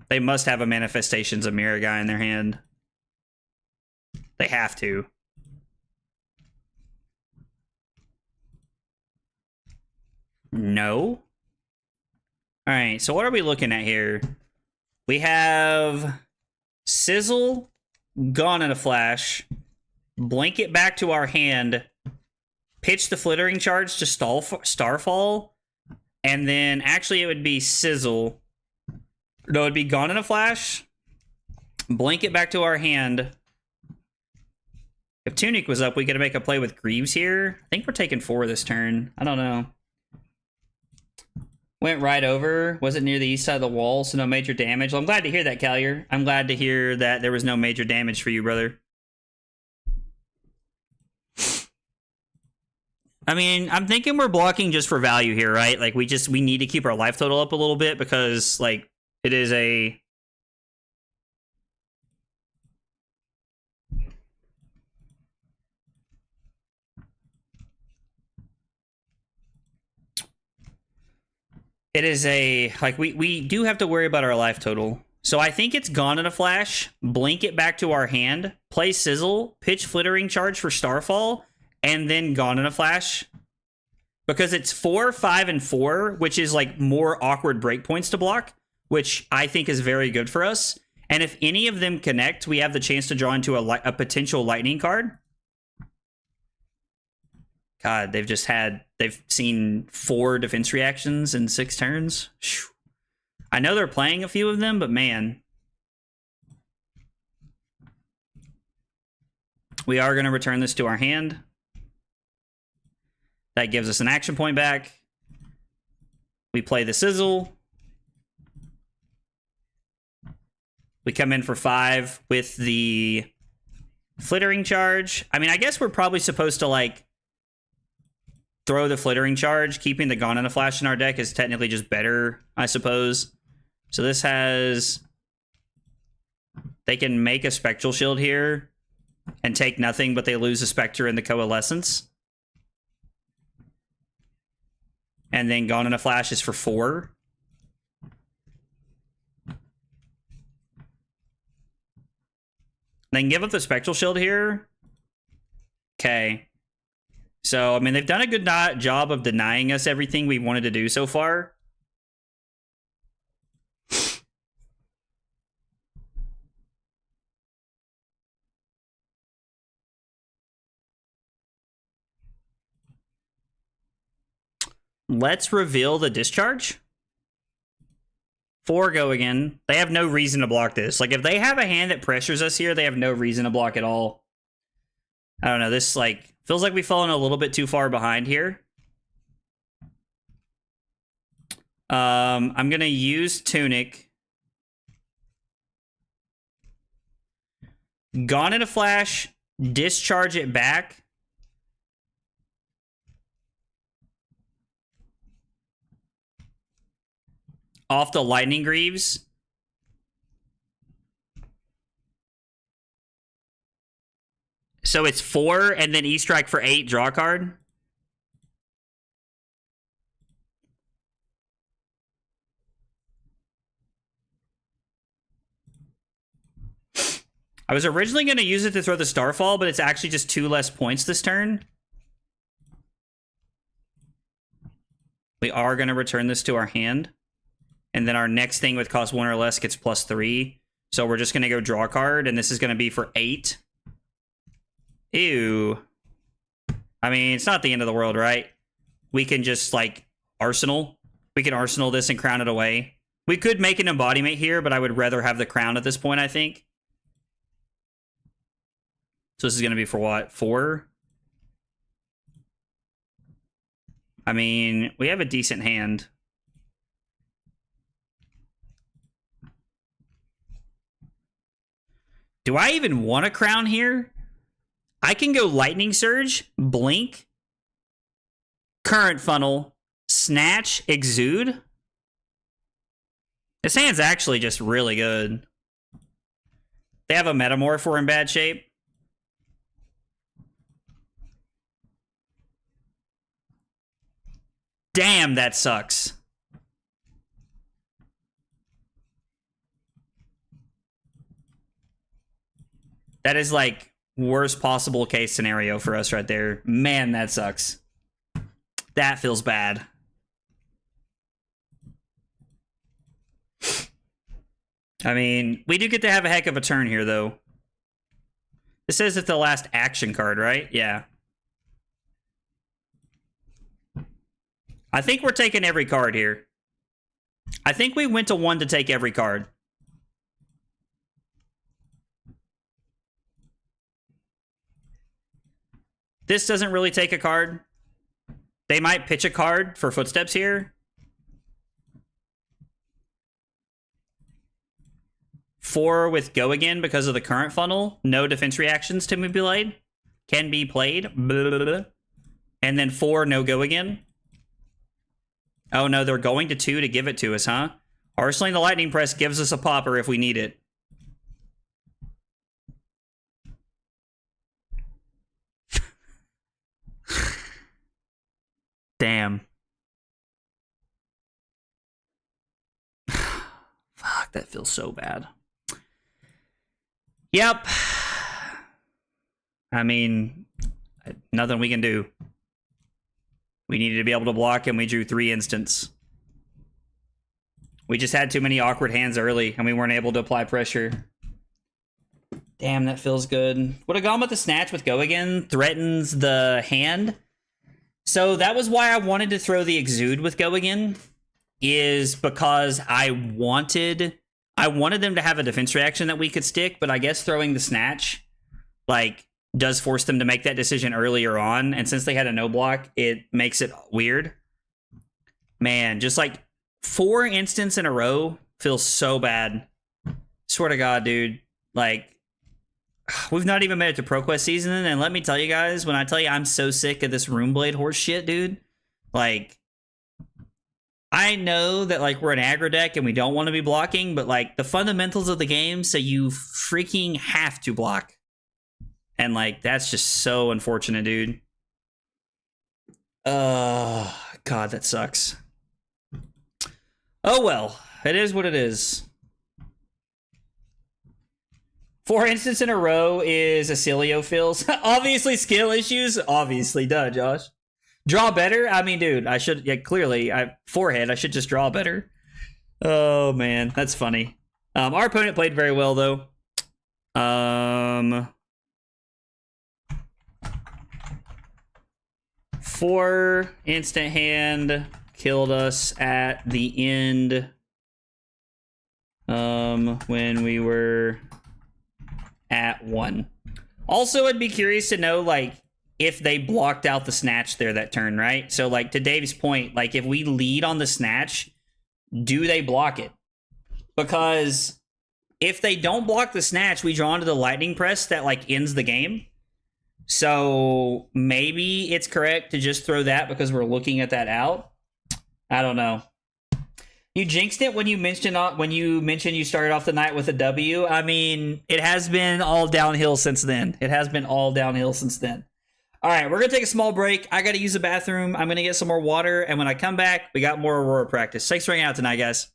They must have a Manifestations of Mirror guy in their hand. They have to. No. Alright, so what are we looking at here? We have Sizzle, Gone in a Flash, blink it back to our hand, pitch the Flittering Charge to Starfall, and then actually it would be Sizzle. No, it'd be Gone in a Flash, blink it back to our hand. If Tunic was up, we could make a play with Greaves here. I think we're taking 4 this turn. I don't know. Went right over. Was it near the east side of the wall, so no major damage? Well, I'm glad to hear that, Callier. I'm glad to hear that there was no major damage for you, brother. I mean, I'm thinking we're blocking just for value here, right? Like, we need to keep our life total up a little bit because, like, it is a... It is a, like, we do have to worry about our life total. So I think it's Gone in a Flash, blink it back to our hand, play Sizzle, pitch Flittering Charge for Starfall, and then Gone in a Flash. Because it's 4, 5, and 4, which is, like, more awkward breakpoints to block, which I think is very good for us. And if any of them connect, we have the chance to draw into a potential Lightning card. God, they've seen 4 defense reactions in 6 turns. Whew. I know they're playing a few of them, but man. We are going to return this to our hand. That gives us an action point back. We play the Sizzle. We come in for 5 with the Flittering Charge. I mean, I guess we're probably supposed to, like, throw the Flittering Charge. Keeping the Gone in a Flash in our deck is technically just better, I suppose. So this has... They can make a Spectral Shield here and take nothing, but they lose a Spectre in the Coalescence. And then Gone in a Flash is for 4. They can give up the Spectral Shield here. Okay. So, I mean, they've done a good job of denying us everything we wanted to do so far. let's reveal the discharge. 4 go again. They have no reason to block this. Like, if they have a hand that pressures us here, they have no reason to block at all. I don't know. This, like, feels like we've fallen a little bit too far behind here. I'm going to use Tunic. Gone in a Flash. Discharge it back. Off the Lightning Greaves. So it's 4 and then E-Strike for 8, draw a card. I was originally going to use it to throw the Starfall, but it's actually just 2 less points this turn. We are going to return this to our hand. And then our next thing with cost 1 or less gets +3. So we're just going to go draw a card, and this is going to be for 8. Ew. I mean, it's not the end of the world, right? We can just, like, Arsenal. We can Arsenal this and crown it away. We could make an embodiment here, but I would rather have the crown at this point, I think. So this is going to be for what? 4? I mean, we have a decent hand. Do I even want a crown here? I can go Lightning Surge, Blink, Current Funnel, Snatch, Exude. This hand's actually just really good. They have a Metamorph. We're in bad shape. Damn, that sucks. That is like worst possible case scenario for us right there. Man, that sucks. That feels bad. I mean, we do get to have a heck of a turn here, though. This says it's the last action card, right? Yeah. I think we're taking every card here. I think we went to 1 to take every card. This doesn't really take a card. They might pitch a card for Footsteps here. 4 with Go Again because of the current funnel. No defense reactions to be played. Can be played. Blah, blah, blah. And then 4, no Go Again. Oh no, they're going to 2 to give it to us, huh? Arsenal the Lightning Press gives us a popper if we need it. Damn. Fuck, that feels so bad. Yep. I mean, nothing we can do. We needed to be able to block, and we drew 3 instants. We just had too many awkward hands early, and we weren't able to apply pressure. Damn, that feels good. Would have gone with the Snatch with Go Again. Threatens the hand. So that was why I wanted to throw the Exude with Go Again. Is because I wanted them to have a defense reaction that we could stick, but I guess throwing the Snatch, like, does force them to make that decision earlier on, and since they had a no block, it makes it weird. Man, just like 4 instants in a row feels so bad. Swear to God, dude. Like, we've not even made it to ProQuest season, and let me tell you guys, when I tell you I'm so sick of this Runeblade horse shit, dude, like, I know that, like, we're an aggro deck and we don't want to be blocking, but, like, the fundamentals of the game say you freaking have to block. And, like, that's just so unfortunate, dude. God, that sucks. Oh, well. It is what it is. 4 instances in a row is Acilio fills. Obviously, skill issues. Obviously, duh, Josh. Draw better? I mean, dude, I should... Yeah, clearly, forehead, I should just draw better. Oh, man. That's funny. Our opponent played very well, though. 4 instant hand killed us at the end when we were at 1. Also, I'd be curious to know, like, if they blocked out the snatch there that turn, right? So, like, to Dave's point, like, if we lead on the snatch, do they block it? Because if they don't block the snatch, we draw into the lightning press that, like, ends the game. So maybe it's correct to just throw that because we're looking at that out. I don't know. You jinxed it when you mentioned you started off the night with a W. I mean, it has been all downhill since then. All right, we're going to take a small break. I got to use the bathroom. I'm going to get some more water. And when I come back, we got more Aurora practice. Thanks for hanging out tonight, guys.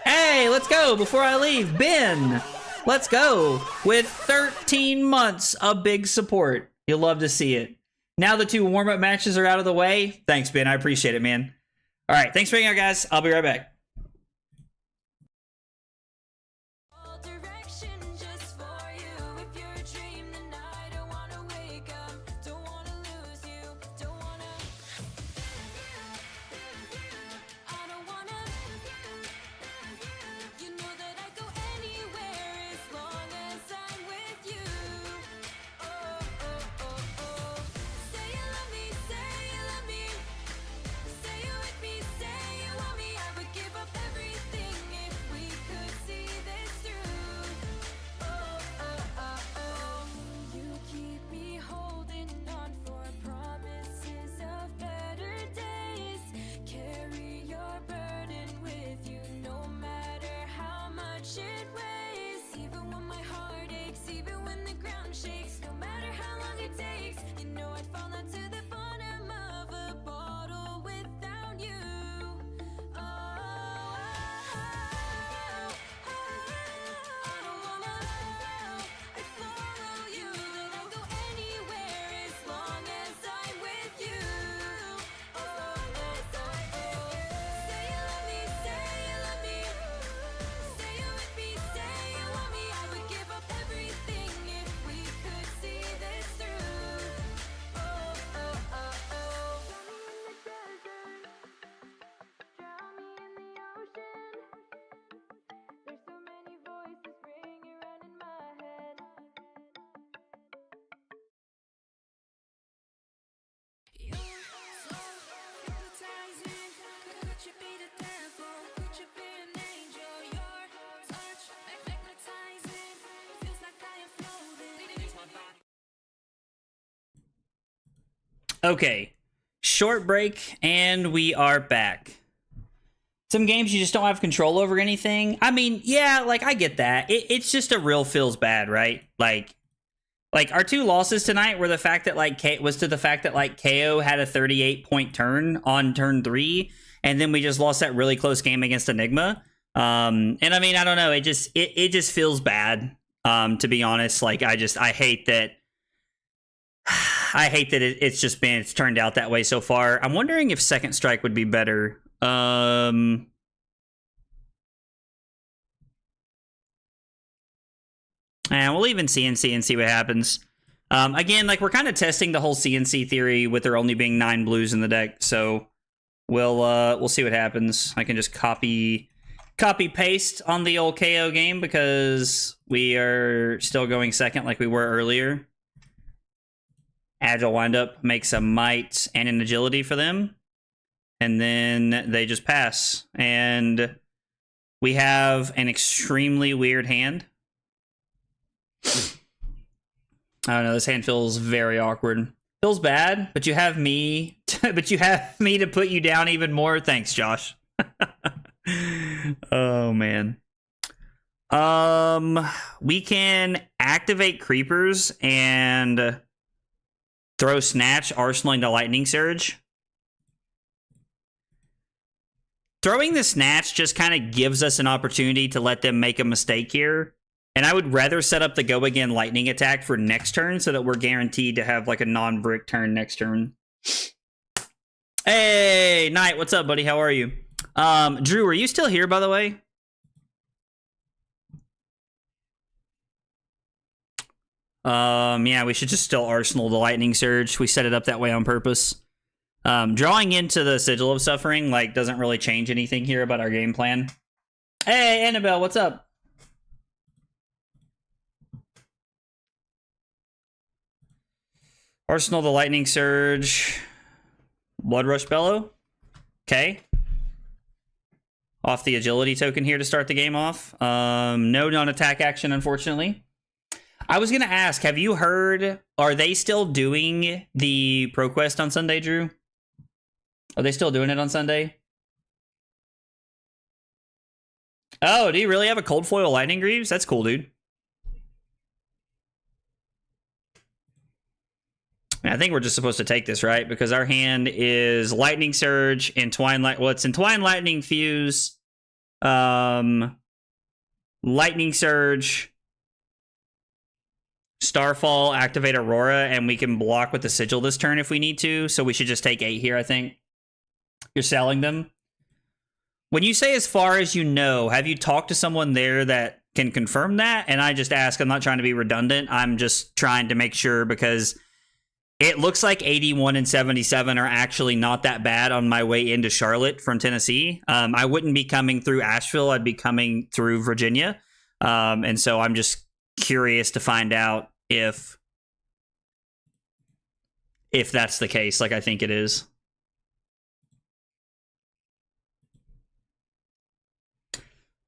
Hey, let's go. Before I leave, Ben, let's go. With 13 months of big support. You'll love to see it. Now the 2 warm-up matches are out of the way. Thanks, Ben. I appreciate it, man. All right, thanks for hanging out, guys. I'll be right back. All direction just for you. If you're a dream, then I don't wanna wake up. Don't wanna lose you. Don't wanna. I don't wanna. You know that I go anywhere as long as I'm with you. Oh, oh, oh, oh. Say you love me, say you love me. Say you with me, say you want me. I would give up everything if we could see this through. Oh, oh, oh, oh. You keep me holding on for promises of better days. Carry your burden with you no matter how much it weighs. Even when my heart aches, even when the ground shakes, no matter how long it takes, you know I'd fall down to the bottom of a bottle without you. Oh, I don't wanna. I follow you. That I'll go anywhere as long as I'm with you. Oh, oh, oh, oh. Say you love me, say you love me. Say you with me, say you want me. I would give up everything if we could see this through. Oh, oh, oh, oh. Drown me in the ocean. There's so many voices ringing around in my head. You're so hypnotizing. Could you be the devil? Could you be an angel? Your touch magnetizing. Feels like I am floating. Okay, short break, and we are back. Some games you just don't have control over anything. I mean, yeah, like, I get that. It's just a real feels bad, right? Like our 2 losses tonight were the fact that, like, KO had a 38-point turn on turn 3, and then we just lost that really close game against Enigma. And I mean, I don't know. It just feels bad. To be honest, like, I hate that. It's turned out that way so far. I'm wondering if Second Strike would be better. And we'll even CNC and see what happens. Again, like, we're kind of testing the whole CNC theory with there only being 9 blues in the deck, so we'll see what happens. I can just copy paste on the old KO game because we are still going second like we were earlier. Agile windup makes a might and an agility for them. And then they just pass. And we have an extremely weird hand. I don't know, this hand feels very awkward. Feels bad, but you have me to put you down even more. Thanks, Josh. Oh man. We can activate creepers and throw Snatch, arsenaling to Lightning Surge. Throwing the Snatch just kind of gives us an opportunity to let them make a mistake here. And I would rather set up the go again lightning attack for next turn so that we're guaranteed to have like a non-brick turn next turn. Hey, Knight, what's up, buddy? How are you? Drew, are you still here, by the way? Yeah, we should just still Arsenal the Lightning Surge. We set it up that way on purpose. Drawing into the Sigil of Suffering, like, doesn't really change anything here about our game plan. Hey, Annabelle, what's up? Arsenal the Lightning Surge. Blood Rush Bellow. Okay. Off the agility token here to start the game off. No non-attack action, unfortunately. I was going to ask, have you heard, are they still doing the ProQuest on Sunday, Drew? Are they still doing it on Sunday? Oh, do you really have a Cold Foil Lightning Greaves? That's cool, dude. I think we're just supposed to take this, right? Because our hand is Lightning Surge, Entwine Light. Well, it's Entwine Lightning Fuse, Lightning Surge, Starfall, activate Aurora, and we can block with the Sigil this turn if we need to. So we should just take 8 here, I think. You're selling them. When you say as far as you know, have you talked to someone there that can confirm that? And I just ask, I'm not trying to be redundant. I'm just trying to make sure because it looks like 81 and 77 are actually not that bad on my way into Charlotte from Tennessee. I wouldn't be coming through Asheville. I'd be coming through Virginia. And so I'm just curious to find out if that's the case, like I think it is.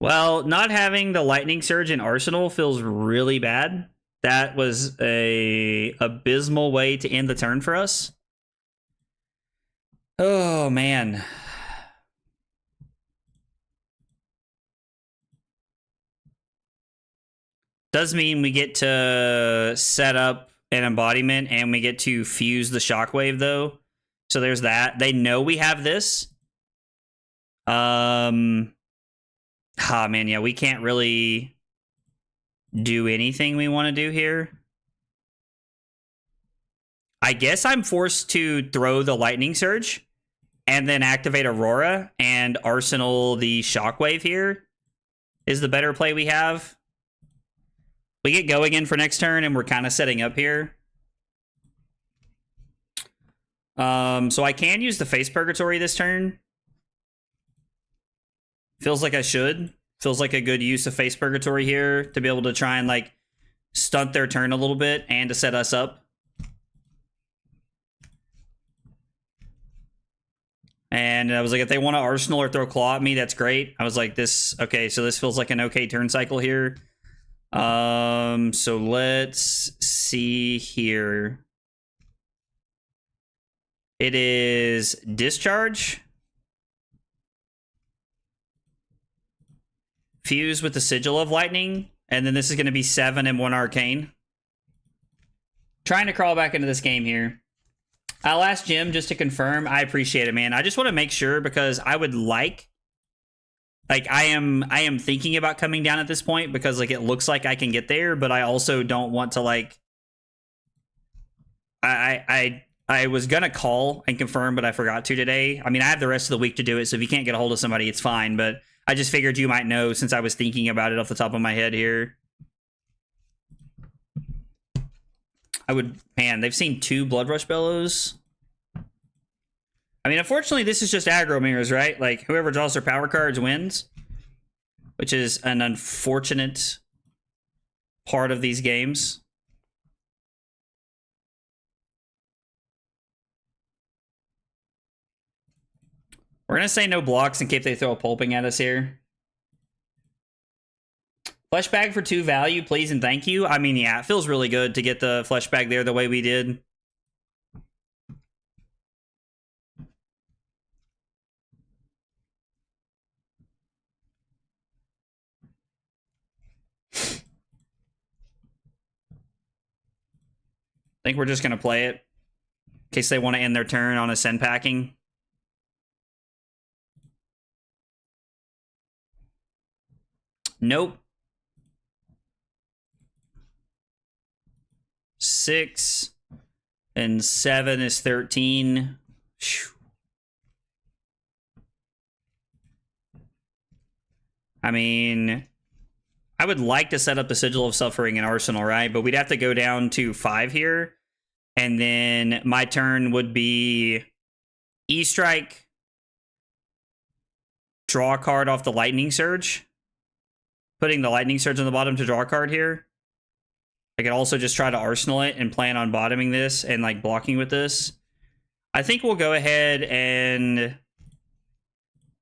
Well, not having the Lightning Surge in Arsenal feels really bad. That was a abysmal way to end the turn for us. Oh, man. Does mean we get to set up an embodiment and we get to fuse the shockwave, though. So there's that. They know we have this. Man, yeah, we can't really do anything we want to do here. I guess I'm forced to throw the Lightning Surge and then activate Aurora and Arsenal the Shockwave here is the better play we have. We get go again for next turn and we're kind of setting up here. So I can use the Face Purgatory this turn. Feels like I should. Feels like a good use of Face Purgatory here to be able to try and like stunt their turn a little bit and to set us up. And I was like, if they want to Arsenal or throw Claw at me, that's great. I was like, okay, so this feels like an okay turn cycle here. So let's see here. It is Discharge. Fuse with the Sigil of Lightning. And then this is going to be 7 and 1 Arcane. Trying to crawl back into this game here. I'll ask Jim just to confirm. I appreciate it, man. I just want to make sure because I would like I am thinking about coming down at this point because like it looks like I can get there, but I also don't want to like I was gonna call and confirm, but I forgot to today. I mean, I have the rest of the week to do it, so if you can't get a hold of somebody, it's fine, but I just figured you might know since I was thinking about it off the top of my head here. Man, they've seen 2 Blood Rush Bellows. I mean, unfortunately, this is just aggro mirrors, right? Like, whoever draws their power cards wins, which is an unfortunate part of these games. We're going to say no blocks in case they throw a pulping at us here. Flesh bag for 2 value, please and thank you. I mean, yeah, it feels really good to get the flesh bag there the way we did. I think we're just going to play it in case they want to end their turn on a send packing. Nope. 6 and 7 is 13. Whew. I mean, I would like to set up the Sigil of Suffering in Arsenal, right? But we'd have to go down to 5 here. And then my turn would be E-Strike, draw a card off the Lightning Surge. Putting the Lightning Surge on the bottom to draw a card here. I could also just try to Arsenal it and plan on bottoming this and like blocking with this. I think we'll go ahead and...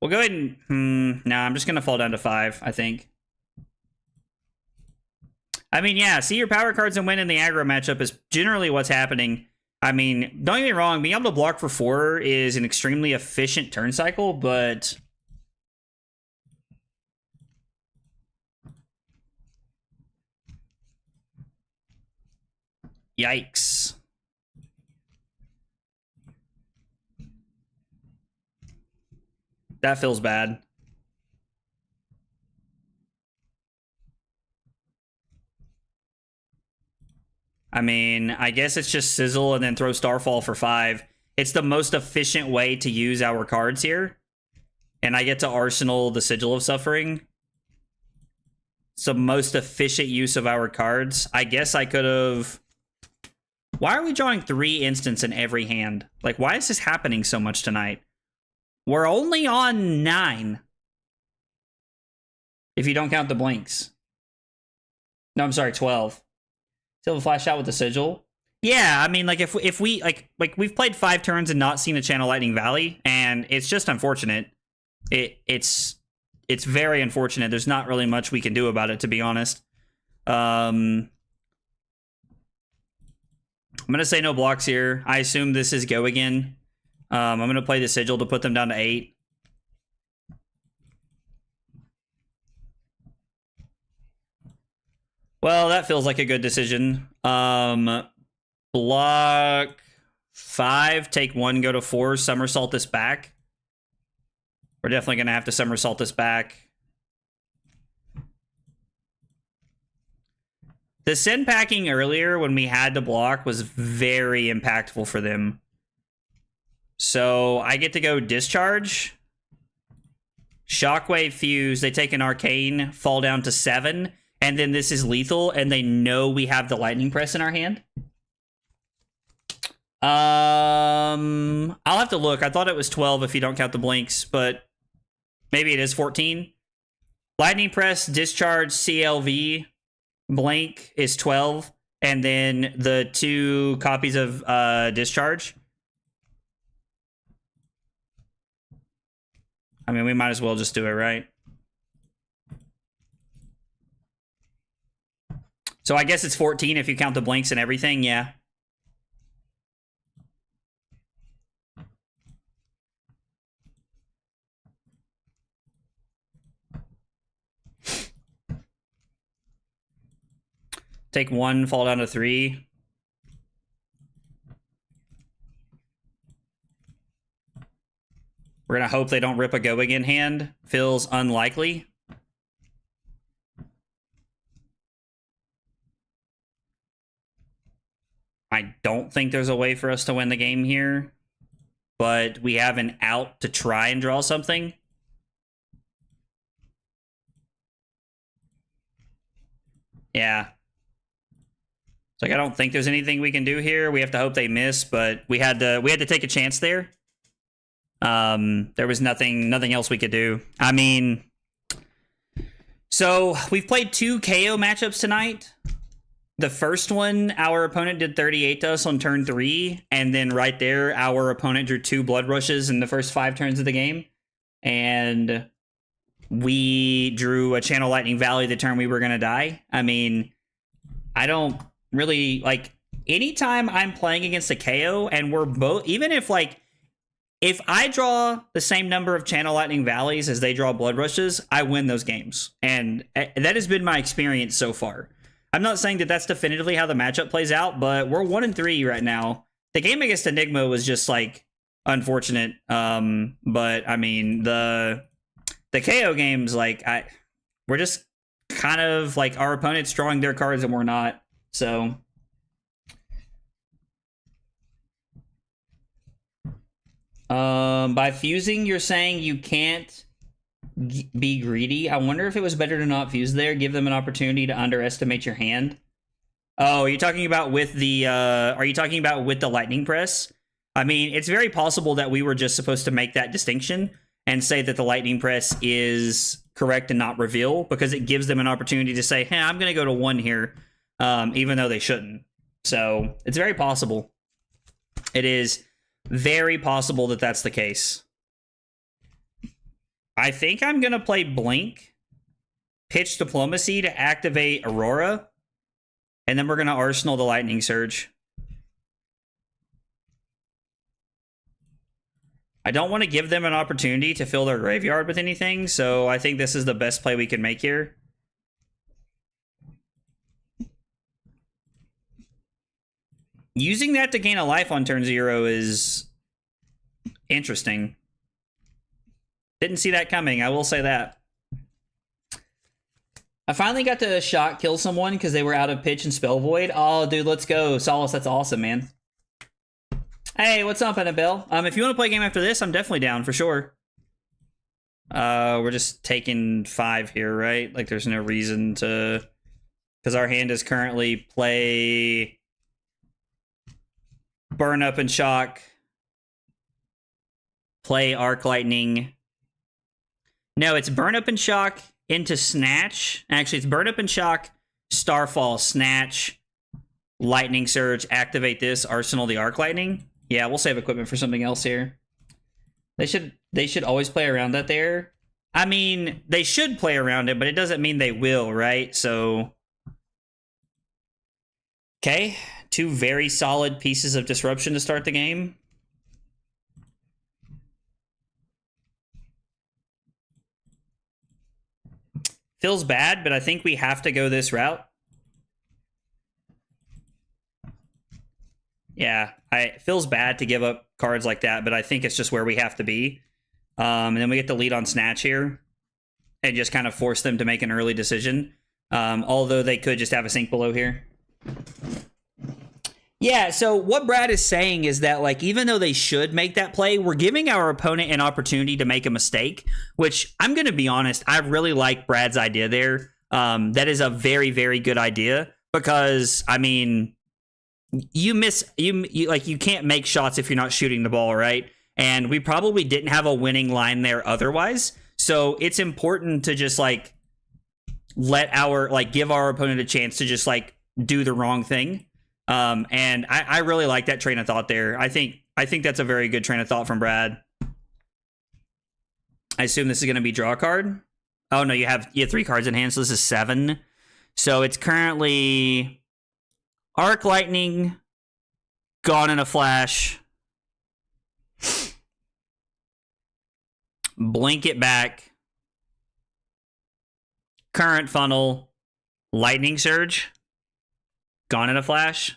We'll go ahead and... Nah, I'm just going to fall down to 5, I think. I mean, yeah, see your power cards and win in the aggro matchup is generally what's happening. I mean, don't get me wrong, being able to block for 4 is an extremely efficient turn cycle, but... Yikes. That feels bad. I mean, I guess it's just Sizzle and then throw Starfall for 5. It's the most efficient way to use our cards here. And I get to Arsenal the Sigil of Suffering. It's the most efficient use of our cards. I guess I could have... Why are we drawing 3 instants in every hand? Like, why is this happening so much tonight? We're only on 9. If you don't count the blinks. No, I'm sorry, 12. Still flash out with the Sigil. Yeah, I mean, like, if we, like we've played 5 turns and not seen a Channel Lightning Valley, and it's just unfortunate. It's very unfortunate. There's not really much we can do about it, to be honest. I'm going to say no blocks here. I assume this is go again. I'm going to play the Sigil to put them down to 8. Well, that feels like a good decision. Block 5, take 1, go to 4, somersault this back. We're definitely going to have to somersault this back. The send packing earlier when we had to block was very impactful for them. So I get to go Discharge. Shockwave Fuse, they take an Arcane, fall down to 7. And then this is lethal, and they know we have the Lightning Press in our hand. I'll have to look. I thought it was 12 if you don't count the blinks, but maybe it is 14. Lightning Press, Discharge, CLV, Blink is 12, and then the 2 copies of Discharge. I mean, we might as well just do it, right? So I guess it's 14 if you count the blinks and everything, yeah. Take 1, fall down to 3. We're going to hope they don't rip a go again hand. Feels unlikely. I don't think there's a way for us to win the game here. But we have an out to try and draw something. Yeah. It's like I don't think there's anything we can do here. We have to hope they miss, but we had to take a chance there. There was nothing else we could do. I mean, so we've played 2 KO matchups tonight. The first one, our opponent did 38 to us on turn 3, and then right there, our opponent drew 2 Blood Rushes in the first 5 turns of the game, and we drew a Channel Lightning Valley the turn we were going to die. I mean, I don't really, like, anytime I'm playing against a KO, and we're both, even if, like, if I draw the same number of Channel Lightning Valleys as they draw Blood Rushes, I win those games, and that has been my experience so far. I'm not saying that that's definitively how the matchup plays out, but we're 1-3 right now. The game against Enigma was just like unfortunate. But I mean the KO games, like we're just kind of like our opponent's drawing their cards and we're not. So by fusing, you're saying you can't be greedy. I wonder if it was better to not fuse there, give them an opportunity to underestimate your hand. Oh, are you talking about with the lightning press? I mean, it's very possible that we were just supposed to make that distinction and say that the lightning press is correct and not reveal, because it gives them an opportunity to say, hey, I'm going to go to 1 here, even though they shouldn't. So it's very possible. It is very possible that that's the case. I think I'm going to play Blink, pitch Diplomacy to activate Aurora, and then we're going to Arsenal the Lightning Surge. I don't want to give them an opportunity to fill their graveyard with anything, so I think this is the best play we can make here. Using that to gain a life on turn 0 is interesting. Didn't see that coming, I will say that. I finally got to shot kill someone because they were out of pitch and spell void. Oh, dude, let's go. Solace, that's awesome, man. Hey, what's up, Annabelle? If you want to play a game after this, I'm definitely down for sure. We're just taking 5 here, right? Like, there's no reason to... Because our hand is currently play... Burn Up and Shock. Play Arc Lightning. No, it's Burn Up and Shock into Snatch. Actually, it's Burn Up and Shock, Starfall, Snatch, Lightning Surge, activate this, Arsenal the Arc Lightning. Yeah, we'll save equipment for something else here. They should always play around that there. I mean, they should play around it, but it doesn't mean they will, right? So, okay, 2 very solid pieces of disruption to start the game. Feels bad, but I think we have to go this route. Yeah, it feels bad to give up cards like that, but I think it's just where we have to be. And then we get the lead on Snatch here and just kind of force them to make an early decision. Although they could just have a sink below here. Yeah, so what Brad is saying is that, like, even though they should make that play, we're giving our opponent an opportunity to make a mistake, which I'm going to be honest, I really like Brad's idea there. That is a very, very good idea because, I mean, you can't make shots if you're not shooting the ball, right? And we probably didn't have a winning line there otherwise. So it's important to just, like, give our opponent a chance to just, like, do the wrong thing. And I really like that train of thought there. I think that's a very good train of thought from Brad. I assume this is going to be draw a card. Oh no, you have 3 cards in hand, so this is 7. So it's currently Arc Lightning, Gone in a Flash, Blink it back, Current Funnel, Lightning Surge, Gone in a Flash.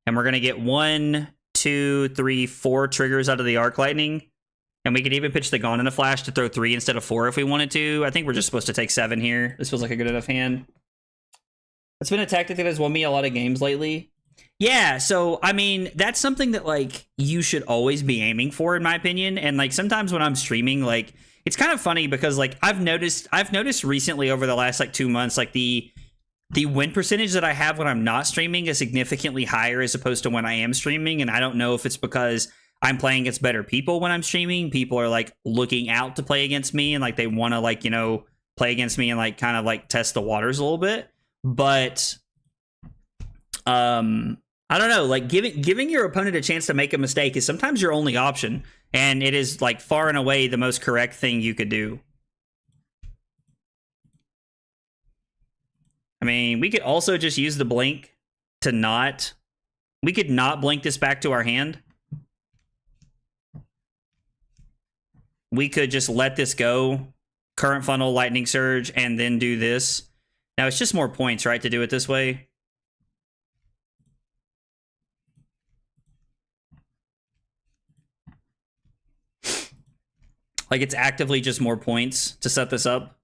And we're going to get 1, 2, 3, 4 triggers out of the Arc Lightning. And we could even pitch the Gone in a Flash to throw 3 instead of 4 if we wanted to. I think we're just supposed to take 7 here. This feels like a good enough hand. It's been a tactic that has won me a lot of games lately. Yeah, so, I mean, that's something that, like, you should always be aiming for, in my opinion. And, like, sometimes when I'm streaming, like, it's kind of funny because, like, I've noticed recently over the last, like, 2 months, like, the win percentage that I have when I'm not streaming is significantly higher as opposed to when I am streaming. And I don't know if it's because I'm playing against better people when I'm streaming. People are, like, looking out to play against me and, like, they want to, like, you know, play against me and, like, kind of, like, test the waters a little bit. But I don't know, like, giving your opponent a chance to make a mistake is sometimes your only option, and it is, like, far and away the most correct thing you could do. I mean, we could also just use the blink to not... We could not blink this back to our hand. We could just let this go, Current Funnel, Lightning Surge, and then do this. Now, it's just more points, right, to do it this way. Like, it's actively just more points to set this up.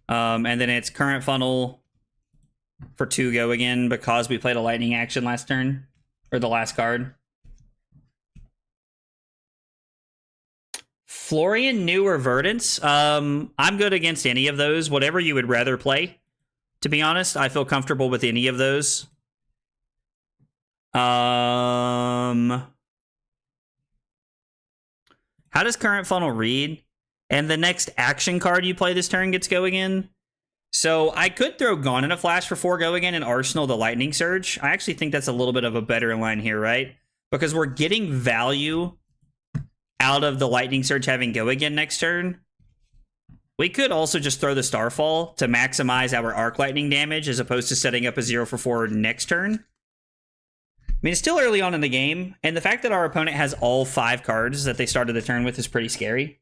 And then it's Current Funnel for 2 go again because we played a lightning action last turn. Or the last card. Florian, New, or Verdance. I'm good against any of those. Whatever you would rather play. To be honest, I feel comfortable with any of those. How does current funnel read? And the next action card you play this turn gets go again. So I could throw Gone in a Flash for 4 go again and Arsenal the Lightning Surge. I actually think that's a little bit of a better line here, right? Because we're getting value out of the Lightning Surge having go again next turn. We could also just throw the Starfall to maximize our Arc Lightning damage as opposed to setting up a 0 for 4 next turn. I mean, it's still early on in the game, and the fact that our opponent has all 5 cards that they started the turn with is pretty scary.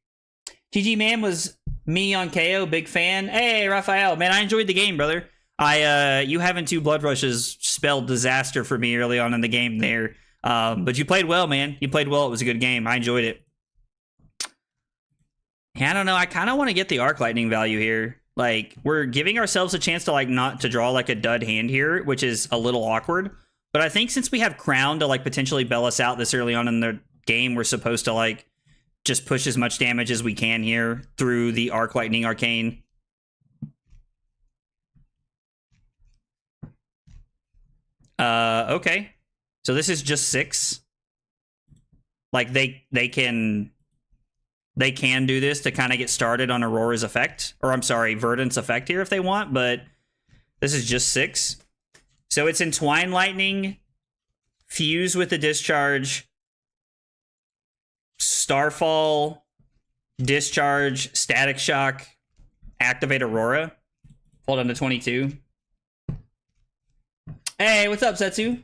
GG Man was me on KO, big fan. Hey, Raphael, man, I enjoyed the game, brother. You having 2 Blood Rushes spelled disaster for me early on in the game there. But you played well, man. You played well. It was a good game. I enjoyed it. Yeah, I don't know. I kind of want to get the Arc Lightning value here. Like, we're giving ourselves a chance to, like, not to draw, like, a dud hand here, which is a little awkward. But I think since we have Crown to, like, potentially bail us out this early on in the game, we're supposed to, like, just push as much damage as we can here through the Arc Lightning Arcane. Okay. So this is just 6. Like, they can do this to kind of get started on Aurora's effect. Or, I'm sorry, Verdant's effect here if they want, but this is just 6. So it's Entwine Lightning, Fuse with the Discharge, Starfall, Discharge, Static Shock, activate Aurora. Hold on to 22. Hey, what's up, Setsu?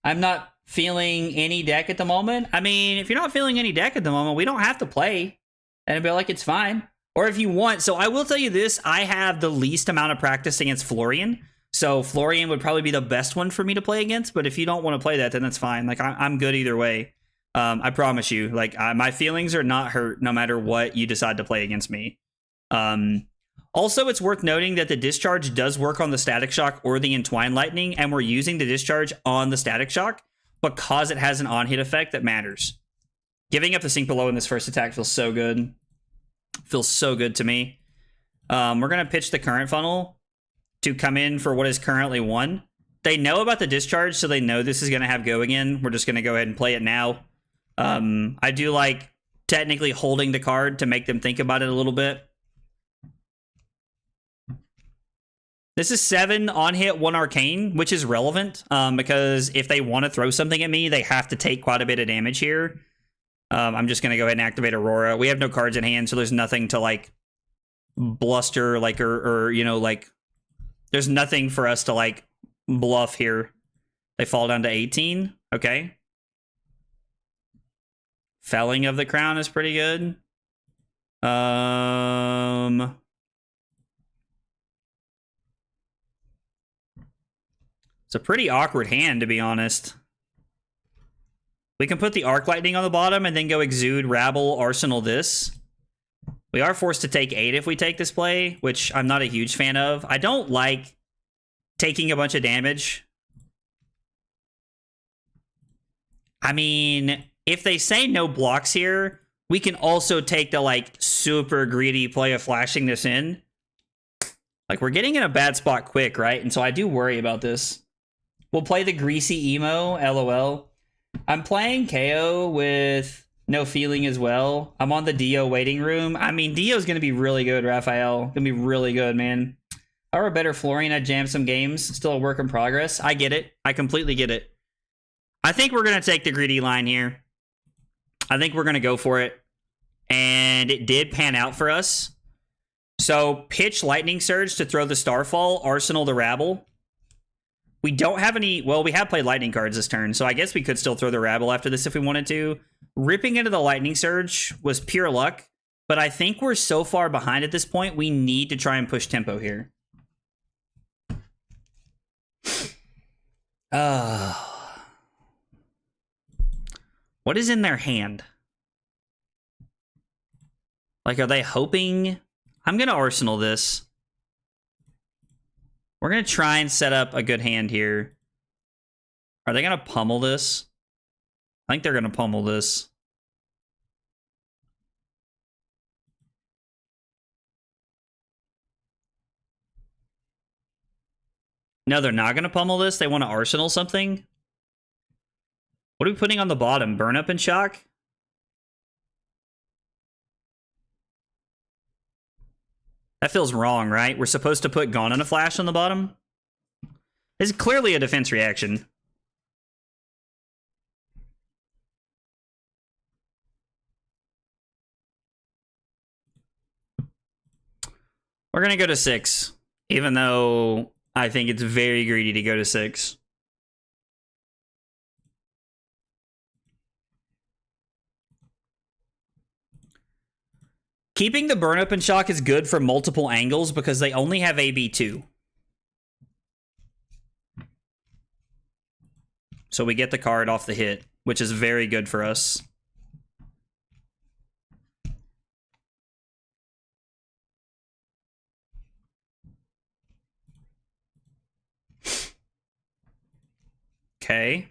I'm not feeling any deck at the moment. I mean, if you're not feeling any deck at the moment, we don't have to play. And it'd be like, it's fine. Or if you want, so I will tell you this, I have the least amount of practice against Florian. So Florian would probably be the best one for me to play against. But if you don't want to play that, then that's fine. Like, I'm good either way. I promise you, like, my feelings are not hurt no matter what you decide to play against me. Also, it's worth noting that the Discharge does work on the Static Shock or the Entwine Lightning, and we're using the Discharge on the Static Shock because it has an on-hit effect that matters. Giving up the Sink Below in this first attack feels so good. Feels so good to me. We're going to pitch the current funnel to come in for what is currently 1. They know about the Discharge, so they know this is going to have go again. We're just going to go ahead and play it now. I do like technically holding the card to make them think about it a little bit. This is 7 on hit, 1 arcane, which is relevant because if they want to throw something at me, they have to take quite a bit of damage here. I'm just going to go ahead and activate Aurora. We have no cards in hand, so there's nothing to, like, bluster, like, or you know, like, there's nothing for us to, like, bluff here. They fall down to 18. Okay. Felling of the Crown is pretty good. It's a pretty awkward hand, to be honest. We can put the Arc Lightning on the bottom and then go Exude, Rabble, Arsenal this. We are forced to take 8 if we take this play, which I'm not a huge fan of. I don't like taking a bunch of damage. I mean, if they say no blocks here, we can also take the, like, super greedy play of flashing this in. Like, we're getting in a bad spot quick, right? And so I do worry about this. We'll play the Greasy Emo, LOL. I'm playing KO with No Feeling as well. I'm on the Dio waiting room. I mean, Dio's going to be really good, Raphael. Going to be really good, man. If I were a better Florian, I'd jam some games. Still a work in progress. I get it. I completely get it. I think we're going to take the greedy line here. I think we're going to go for it. And it did pan out for us. So, pitch Lightning Surge to throw the Starfall, Arsenal the Rabble. We don't have any... Well, we have played Lightning cards this turn, so I guess we could still throw the Rabble after this if we wanted to. Ripping into the Lightning Surge was pure luck, but I think we're so far behind at this point, we need to try and push tempo here. What is in their hand? Like, are they hoping... I'm going to Arsenal this. We're going to try and set up a good hand here. Are they going to pummel this? I think they're going to pummel this. No, they're not going to pummel this. They want to arsenal something. What are we putting on the bottom? Burn up and shock? That feels wrong, right? We're supposed to put Gone on a Flash on the bottom? This is clearly a defense reaction. We're going to go to 6, even though I think it's very greedy to go to 6. Keeping the burn up and shock is good for multiple angles because they only have AB2. So we get the card off the hit, which is very good for us. Okay.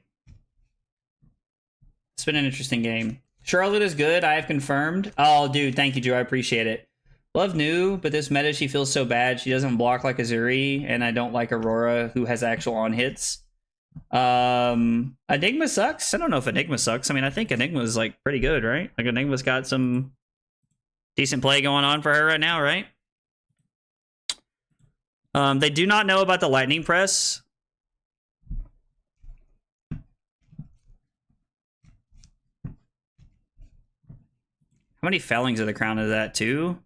It's been an interesting game. Charlotte is good. I have confirmed. Oh, dude, thank you, Joe. I appreciate it. Love new, but this meta, she feels so bad. She doesn't block like Azuri, and I don't like Aurora, who has actual on hits. Enigma sucks. I don't know if Enigma sucks. I mean, I think Enigma is like pretty good, right? Like Enigma's got some decent play going on for her right now, right? They do not know about the lightning press. How many fellings of the crown is that, too?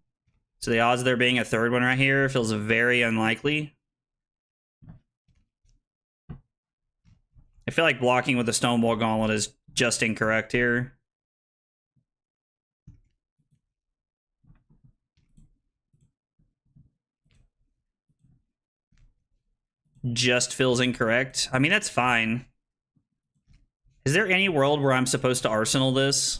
So the odds of there being a third one right here feels very unlikely. I feel like blocking with the Stonewall Gauntlet is just incorrect here. Just feels incorrect. I mean, that's fine. Is there any world where I'm supposed to Arsenal this?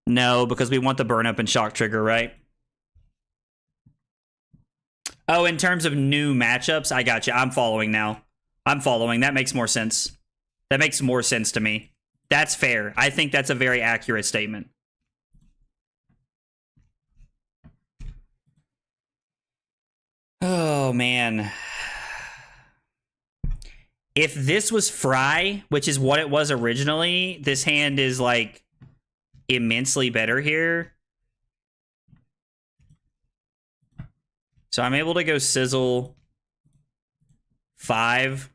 No, because we want the burn up and shock trigger, right? Oh, in terms of new matchups, I got you. I'm following now. I'm following. That makes more sense. That makes more sense to me. That's fair. I think that's a very accurate statement. Oh, man. If this was Fry, which is what it was originally, this hand is like immensely better here. So I'm able to go Sizzle 5,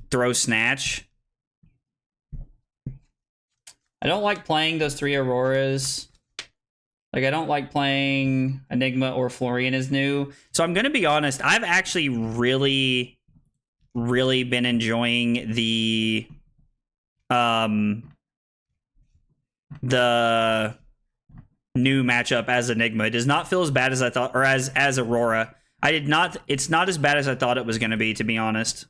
throw Snatch. I don't like playing those 3 Auroras. Like, I don't like playing Enigma or Florian is new. So I'm going to be honest, I've actually really been enjoying the new matchup as Enigma. It does not feel as bad as I thought, or as Aurora. It's not as bad as I thought it was going to be, to be honest.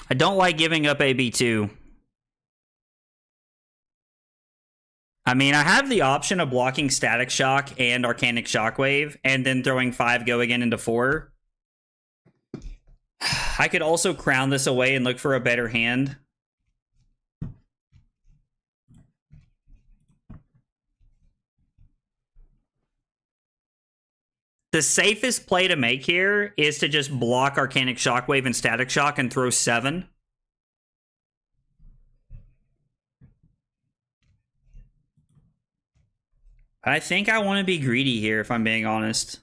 I don't like giving up AB2. I mean, I have the option of blocking Static Shock and Arcanic Shockwave, and then throwing 5 go again into 4. I could also crown this away and look for a better hand. The safest play to make here is to just block Arcanic Shockwave and Static Shock and throw 7. I think I want to be greedy here, if I'm being honest.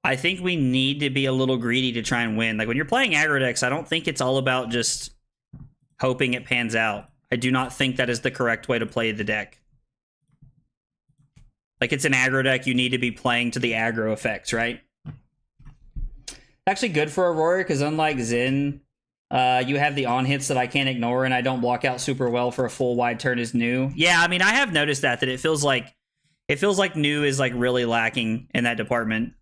I think we need to be a little greedy to try and win. Like, when you're playing aggro decks, I don't think it's all about just hoping it pans out. I do not think that is the correct way to play the deck. Like, it's an aggro deck, you need to be playing to the aggro effects, right? Actually good for Aurora, because unlike Zen, you have the on hits that I can't ignore, and I don't block out super well for a full wide turn as new. Yeah, I mean, I have noticed that it feels like new is like really lacking in that department.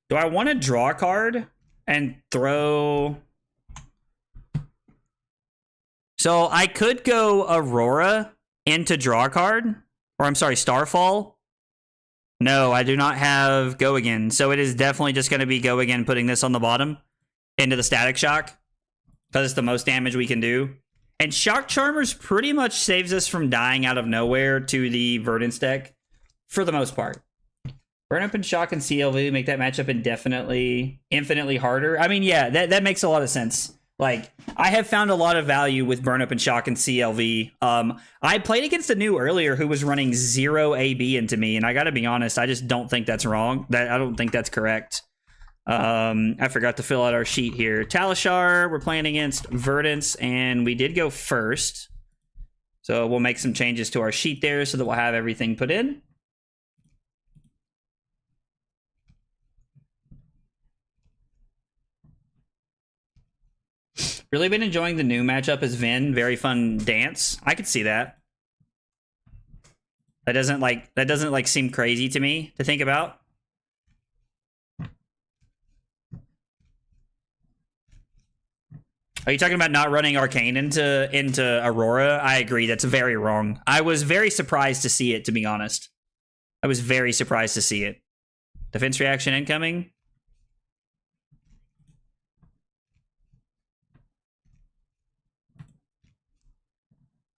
Do I want to draw a card? and throw... So I could go Aurora into draw card. Or I'm sorry, Starfall. No, I do not have Go Again. So it is definitely just going to be Go Again, putting this on the bottom into the Static Shock. Because it's the most damage we can do. And Shock Charmers pretty much saves us from dying out of nowhere to the Verdance deck. For the most part. Burn Up and Shock and CLV make that matchup infinitely harder. I mean, yeah, that makes a lot of sense. Like, I have found a lot of value with Burn Up and Shock and CLV. I played against a new earlier who was running 0 AB into me, and I gotta be honest, I just don't think that's wrong. I don't think that's correct. I forgot to fill out our sheet here. Talishar, we're playing against Verdance, and we did go first. So we'll make some changes to our sheet there so that we'll have everything put in. Really been enjoying the new matchup as Vin. Very fun dance. I could see that. That doesn't seem crazy to me to think about. Are you talking about not running Arcane into Aurora? I agree. That's very wrong. I was very surprised to see it, to be honest. I was very surprised to see it. Defense reaction incoming.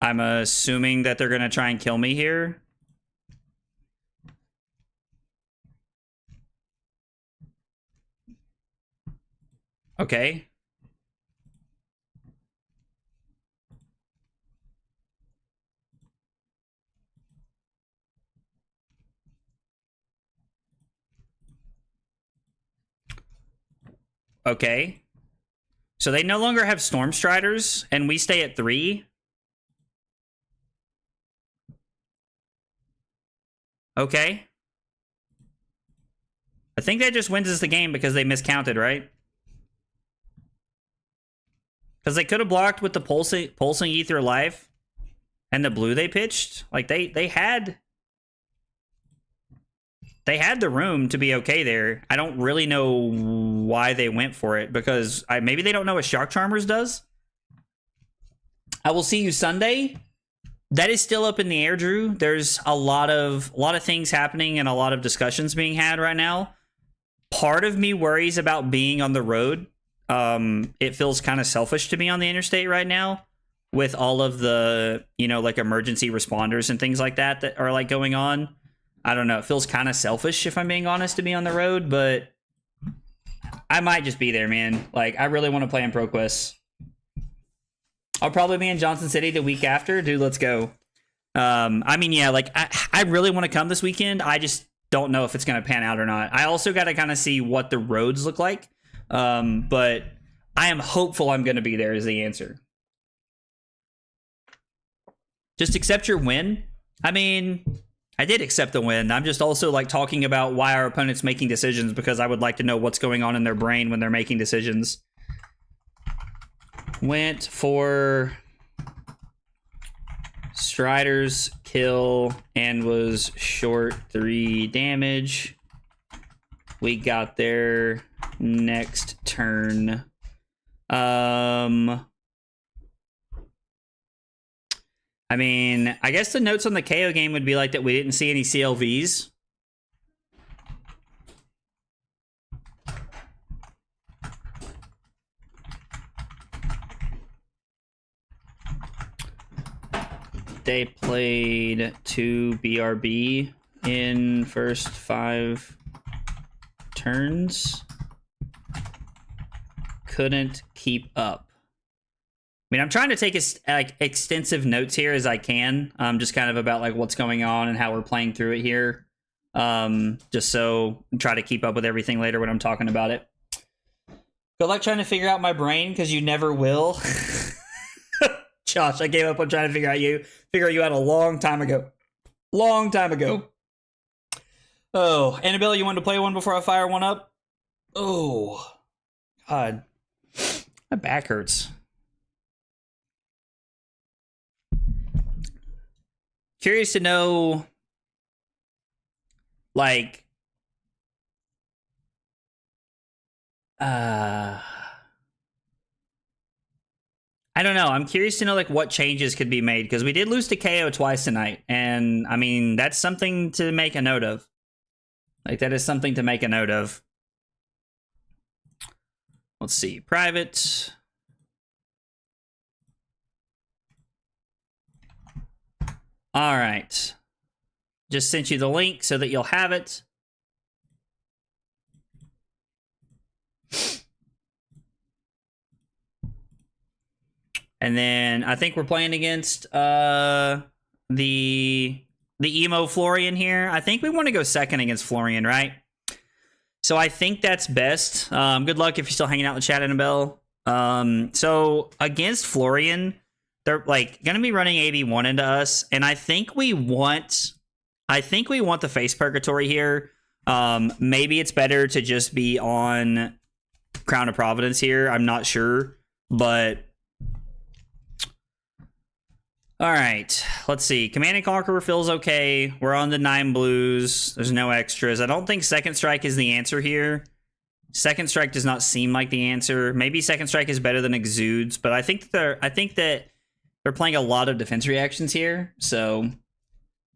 I'm assuming that they're going to try and kill me here. Okay. Okay. So they no longer have Storm Striders, and we stay at 3. Okay. I think that just wins us the game because they miscounted, right? Because they could have blocked with the pulsing Ether Life and the blue they pitched. Like they had the room to be okay there. I don't really know why they went for it, because maybe they don't know what Shock Charmers does. I will see you Sunday. That is still up in the air, Drew. There's a lot of things happening and a lot of discussions being had right now. Part of me worries about being on the road. It feels kind of selfish to be on the interstate right now with all of the, like emergency responders and things like that are like going on. I don't know. It feels kind of selfish, if I'm being honest, to be on the road, but I might just be there, man. Like, I really want to play in ProQuest. I'll probably be in Johnson City the week after. Dude, let's go. I mean, yeah, like, I really want to come this weekend. I just don't know if it's going to pan out or not. I also got to kind of see what the roads look like. But I am hopeful I'm going to be there is the answer. Just accept your win. I mean, I did accept the win. I'm just also like talking about why our opponent's making decisions, because I would like to know what's going on in their brain when they're making decisions. Went for Strider's kill and was short 3 damage. We got there next turn. I mean, I guess the notes on the KO game would be like that we didn't see any CLVs. They played 2 BRB in first 5 turns. Couldn't keep up. I mean, I'm trying to take as extensive notes here as I can, just kind of about like what's going on and how we're playing through it here, just so I try to keep up with everything later when I'm talking about it. Good luck trying to figure out my brain, because you never will. Josh, I gave up on trying to figure you out a long time ago. Long time ago. Oh, Annabelle, you wanted to play one before I fire one up? Oh, God. My back hurts. Curious to know, like, I don't know. I'm curious to know like what changes could be made because we did lose to KO twice tonight, and I mean that's something to make a note of. Like that is something to make a note of. Let's see, private. All right, just sent you the link so that you'll have it. And then I think we're playing against the emo Florian here. I think we want to go second against Florian, right? So I think that's best. Good luck if you're still hanging out in the chat, Annabelle. So against Florian, they're like gonna be running 81 into us, and I think we want the face Purgatory here. Maybe it's better to just be on Crown of Providence here. I'm not sure, but. All right, let's see. Command and Conqueror feels okay. We're on the 9 blues. There's no extras. I don't think Second Strike is the answer here. Second Strike does not seem like the answer. Maybe Second Strike is better than Exudes, but I think that they're playing a lot of defense reactions here. So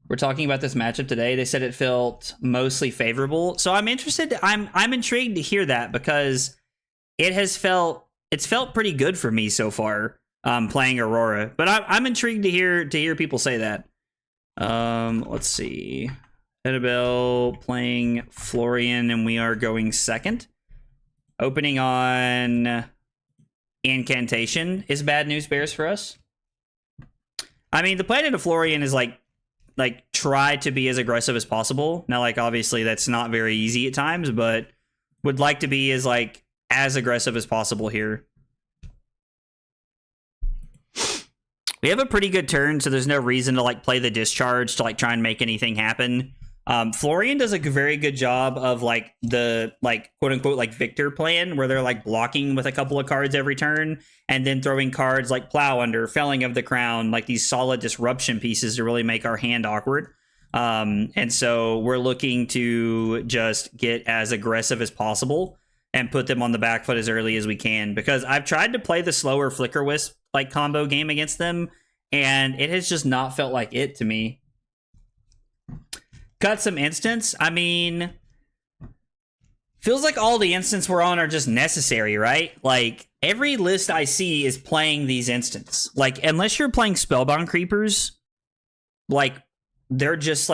we're talking about this matchup today. They said it felt mostly favorable. So I'm interested. I'm intrigued to hear that because it's felt pretty good for me so far. Playing Aurora, but I'm intrigued to hear people say that. Let's see, Annabelle playing Florian, and we are going second. Opening on Incantation is bad news bears for us. I mean, the plan of Florian is like try to be as aggressive as possible. Now, like obviously that's not very easy at times, but would like to be as aggressive as possible here. We have a pretty good turn, so there's no reason to play the discharge to try and make anything happen. Florian does a very good job of the quote unquote Victor plan, where they're blocking with a couple of cards every turn and then throwing cards like Plow Under, Felling of the Crown, these solid disruption pieces to really make our hand awkward. And so we're looking to just get as aggressive as possible and put them on the back foot as early as we can, because I've tried to play the slower Flicker Wisp combo game against them, and it has just not felt like it to me. Cut some instants. I mean, feels like all the instants we're on are just necessary, right? Every list I see is playing these instants. Unless you're playing Spellbound Creepers, they're just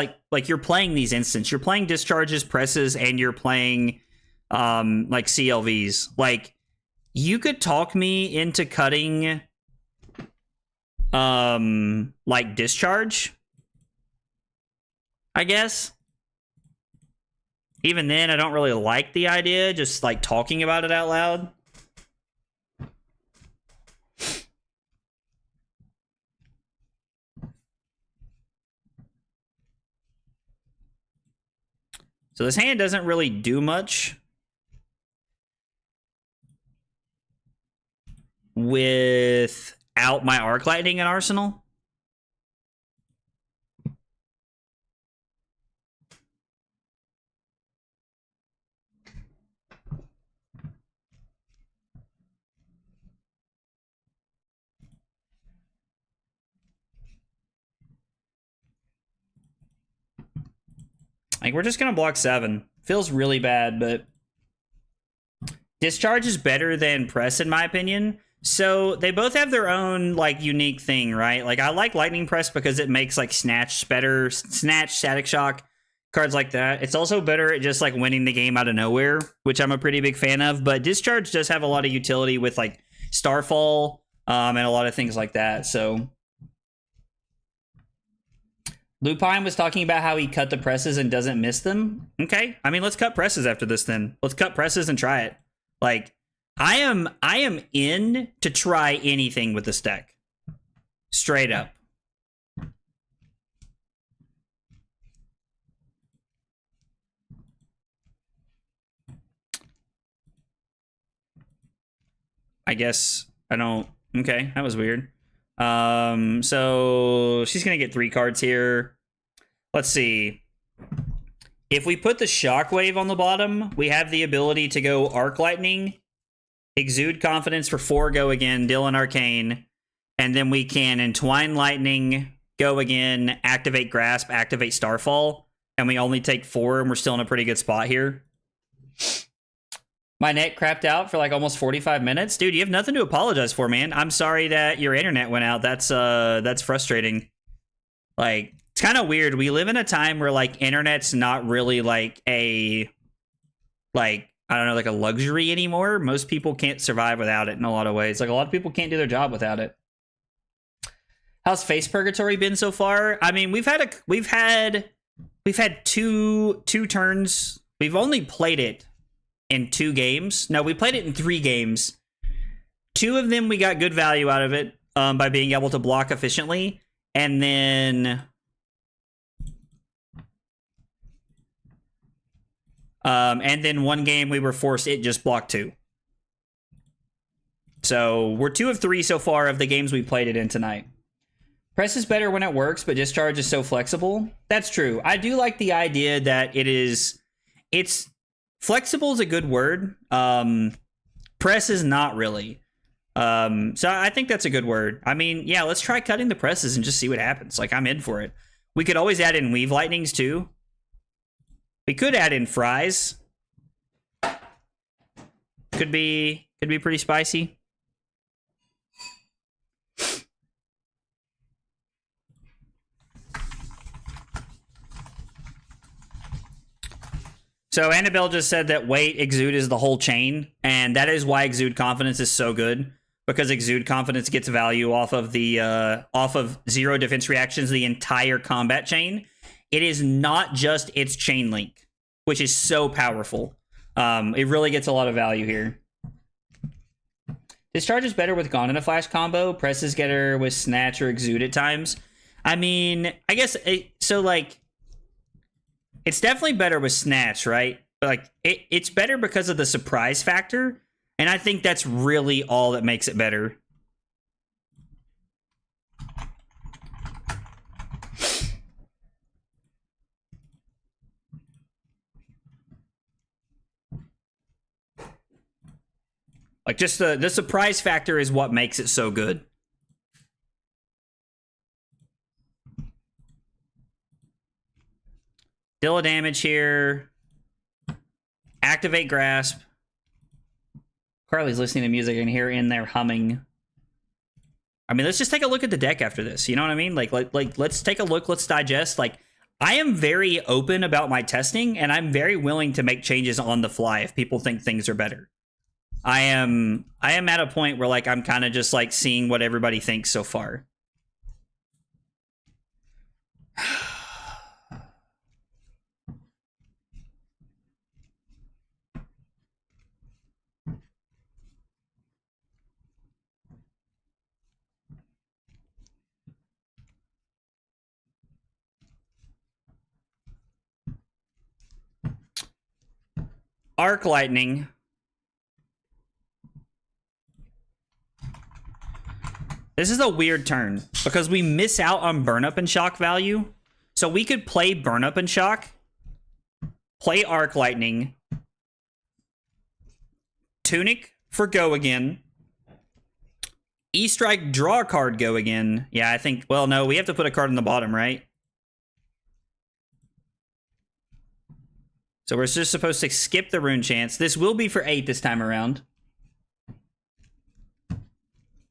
you're playing these instants. You're playing discharges, presses, and you're playing CLVs. You could talk me into cutting discharge, I guess. Even then, I don't really like the idea, just talking about it out loud. So this hand doesn't really do much without my Arc Lightning in Arsenal. We're just gonna block 7. Feels really bad, but discharge is better than press in my opinion. So they both have their own unique thing, right? I like Lightning Press because it makes Snatch better, Snatch, Static Shock, cards like that. It's also better at just winning the game out of nowhere, which I'm a pretty big fan of. But discharge does have a lot of utility with Starfall and a lot of things like that. So Lupine was talking about how he cut the presses and doesn't miss them. Okay, I mean, let's cut presses after this then. Let's cut presses and try it. I am in to try anything with this deck. Straight up. I guess I don't. Okay, that was weird. So she's gonna get 3 cards here. Let's see. If we put the Shockwave on the bottom, we have the ability to go Arc Lightning, Exude Confidence for 4, go again, Dylan Arcane, and then we can Entwine Lightning, go again, activate Grasp, activate Starfall, and we only take 4, and we're still in a pretty good spot here. My net crapped out for like almost 45 minutes. Dude, you have nothing to apologize for, man. I'm sorry that your internet went out. That's frustrating. Like, it's kind of weird. We live in a time where like internet's not really like a I don't know, like a luxury anymore. Most people can't survive without it in a lot of ways. Like a lot of people can't do their job without it. How's Face Purgatory been so far? I mean, we've had two turns. We've only played it in 2 games. No, we played it in 3 games. 2 of them we got good value out of it by being able to block efficiently, and then one game we were forced it just blocked 2. So we're 2 of 3 so far of the games we played it in tonight. Press is better when it works, but discharge is so flexible. That's true. I do like the idea that it's flexible is a good word. Press is not really. So I think that's a good word. I mean, yeah, let's try cutting the presses and just see what happens. Like, I'm in for it. We could always add in Weave Lightnings too. We could add in Fries. Could be pretty spicy. So Annabelle just said that Wait, Exude is the whole chain, and that is why Exude Confidence is so good, because Exude Confidence gets value off of the 0 defense reactions, the entire combat chain. It is not just its chain link, which is so powerful. It really gets a lot of value here. Discharge is better with Gone in a Flash combo. Press is better with Snatch or Exude at times. I mean, I guess so. Like, it's definitely better with Snatch, right? But like, it's better because of the surprise factor, and I think that's really all that makes it better. Like, just the surprise factor is what makes it so good. Deal a damage here. Activate Grasp. Carly's listening to music and here in there humming. I mean, let's just take a look at the deck after this. You know what I mean? Like let's take a look. Let's digest. Like, I am very open about my testing, and I'm very willing to make changes on the fly if people think things are better. I am at a point where like I'm kind of just like seeing what everybody thinks so far. Arc Lightning. This is a weird turn because we miss out on Burn Up and Shock value. So we could play Burn Up and Shock, play Arc Lightning, Tunic for Go Again, E-Strike, draw a card, Go Again. Yeah, I think, well, no, we have to put a card on the bottom, right? So we're just supposed to skip the Rune Chance. This will be for 8 this time around.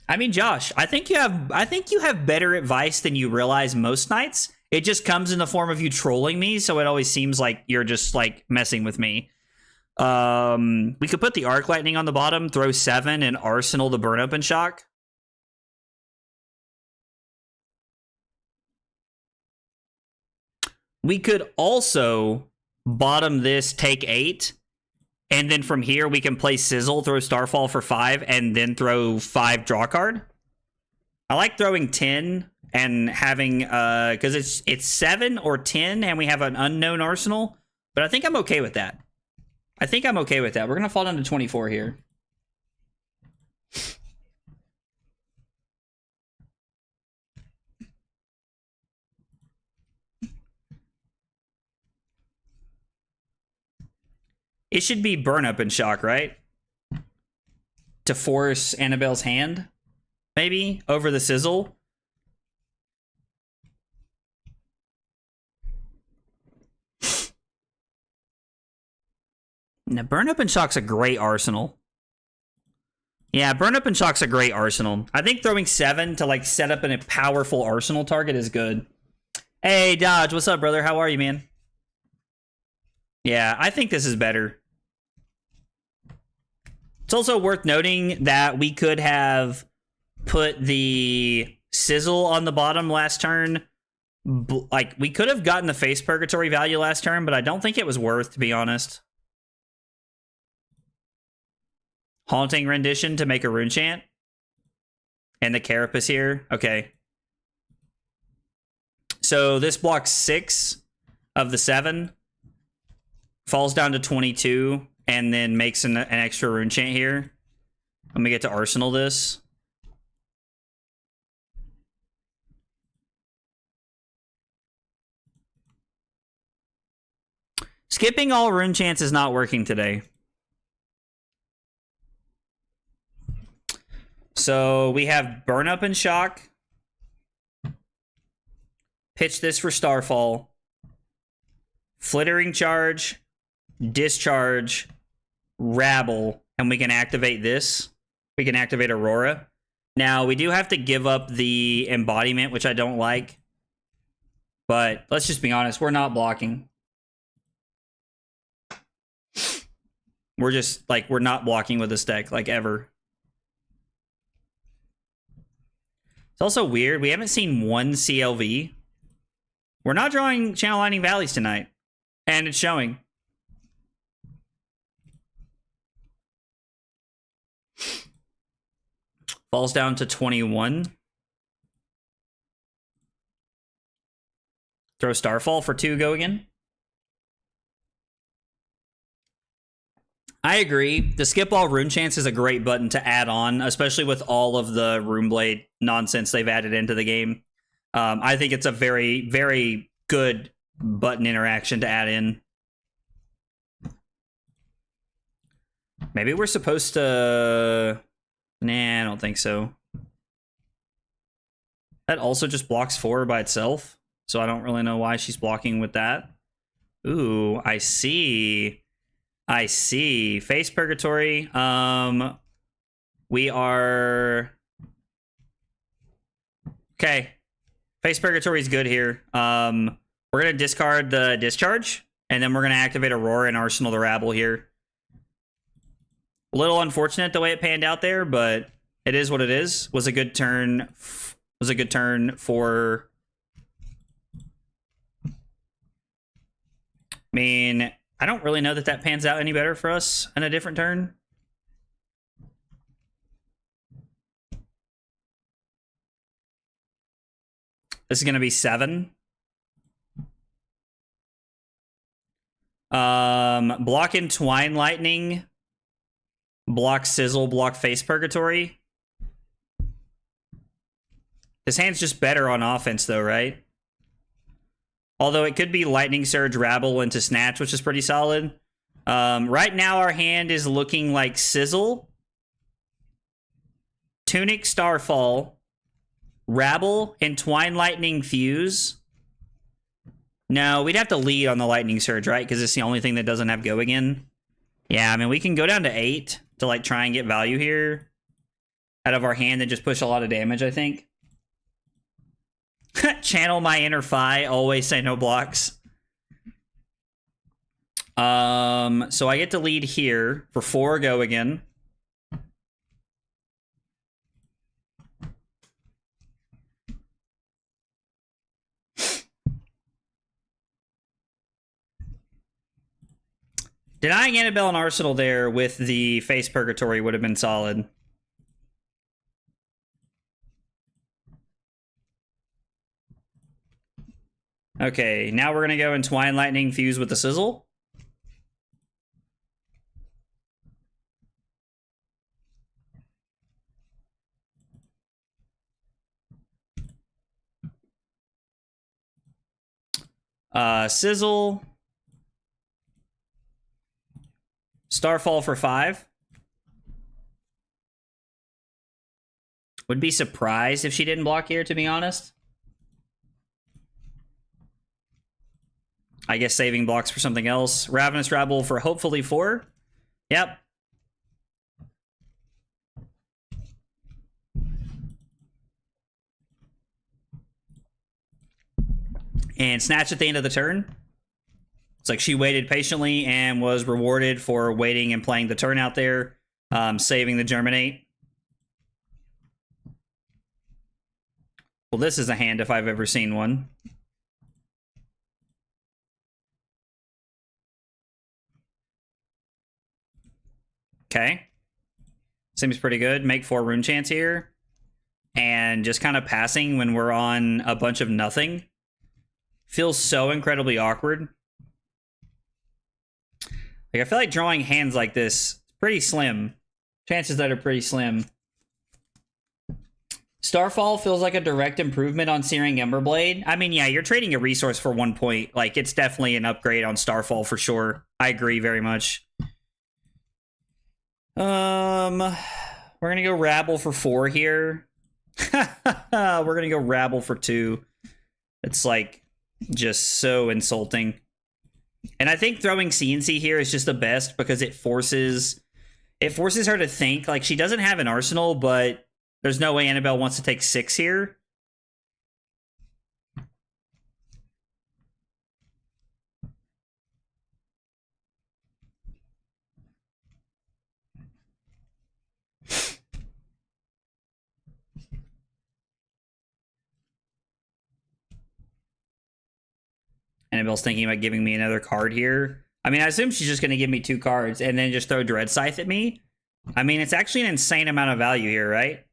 I mean, Josh, I think you have better advice than you realize most nights. It just comes in the form of you trolling me, so it always seems like you're just like messing with me. We could put the Arc Lightning on the bottom, throw 7, and Arsenal the Burn Up and Shock. We could also bottom this, take 8, and then from here we can play Sizzle, throw Starfall for 5, and then throw 5 draw card. I like throwing 10 and having because it's 7 or 10 and we have an unknown arsenal, but I think I'm okay with that. We're gonna fall down to 24 here. It should be Burn Up and Shock, right? To force Annabelle's hand, maybe, over the Sizzle. Now, Burn Up and Shock's a great arsenal. Yeah, Burn Up and Shock's a great arsenal. I think throwing 7 to, like, set up a powerful arsenal target is good. Hey, Dodge, what's up, brother? How are you, man? Yeah, I think this is better. It's also worth noting that we could have put the Sizzle on the bottom last turn. Like, we could have gotten the face Purgatory value last turn, but I don't think it was worth, to be honest. Haunting Rendition to make a rune chant. And the Carapace here. Okay. So this blocks 6 of the 7. Falls down to 22. And then makes an extra rune chant here. Let me get to arsenal this. Skipping all rune chants is not working today. So we have Burn Up and Shock. Pitch this for Starfall. Flittering Charge. Discharge. Rabble. And we can activate this. We can activate Aurora. Now, we do have to give up the embodiment, which I don't like. But let's just be honest. We're not blocking. We're just, like, we're not blocking with this deck, like, ever. It's also weird. We haven't seen one CLV. We're not drawing Channel Lightning Valleys tonight. And it's showing. Falls down to 21. Throw Starfall for 2, go again. I agree. The skip all rune chance is a great button to add on, especially with all of the Runeblade nonsense they've added into the game. I think it's a very, very good button interaction to add in. Maybe we're supposed to... Nah, I don't think so. That also just blocks 4 by itself, so I don't really know why she's blocking with that. Ooh, I see. I see. Face Purgatory. We are... Okay. Face Purgatory is good here. We're going to discard the Discharge, and then we're going to activate Aurora and Arsenal the Rabble here. A little unfortunate the way it panned out there, but it is what it is. Was a good turn. Was a good turn for... I mean... I don't really know that that pans out any better for us in a different turn. This is going to be 7. Block Entwine Lightning. Block Sizzle. Block Face Purgatory. This hand's just better on offense, though, right? Although it could be Lightning Surge, Rabble into Snatch, which is pretty solid. Right now, our hand is looking like Sizzle, Tunic Starfall, Rabble, Entwine Lightning Fuse. No, we'd have to lead on the Lightning Surge, right? Because it's the only thing that doesn't have Go Again. Yeah, I mean, we can go down to 8 to, like, try and get value here out of our hand and just push a lot of damage, I think. Channel my inner Fi, always say no blocks. So I get to lead here for 4 Go Again. Denying Annabelle and Arsenal there with the Face Purgatory would have been solid. Okay, now we're going to go Entwine Lightning Fuse with the Sizzle. Sizzle. Starfall for 5. Would be surprised if she didn't block here, to be honest. I guess saving blocks for something else. Ravenous Rabble for hopefully 4. Yep. And Snatch at the end of the turn. It's like she waited patiently and was rewarded for waiting and playing the turn out there, saving the Germinate. Well, this is a hand if I've ever seen one. Okay. Seems pretty good. Make 4 Rune Chance here. And just kind of passing when we're on a bunch of nothing. Feels so incredibly awkward. Like, I feel like drawing hands like this, pretty slim. Chances that are pretty slim. Starfall feels like a direct improvement on Searing Emberblade. I mean, yeah, you're trading a resource for 1 point. Like, it's definitely an upgrade on Starfall for sure. I agree very much. We're gonna go Rabble for 4 here. We're gonna go Rabble for 2. It's like just so insulting. And I think throwing CNC here is just the best because it forces her to think. Like, she doesn't have an arsenal, but there's no way Annabelle wants to take 6 here. Annabelle's thinking about giving me another card here. I mean, I assume she's just going to give me 2 cards and then just throw Dread Scythe at me. I mean, it's actually an insane amount of value here, right?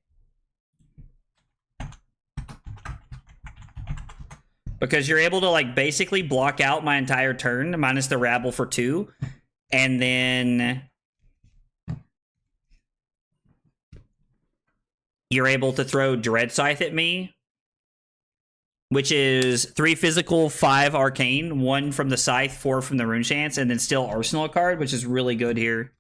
Because you're able to, like, basically block out my entire turn, minus the Rabble for 2. And then you're able to throw Dread Scythe at me, which is 3 physical, 5 arcane, 1 from the Scythe, 4 from the Rune Chance, and then still Arsenal card, which is really good here.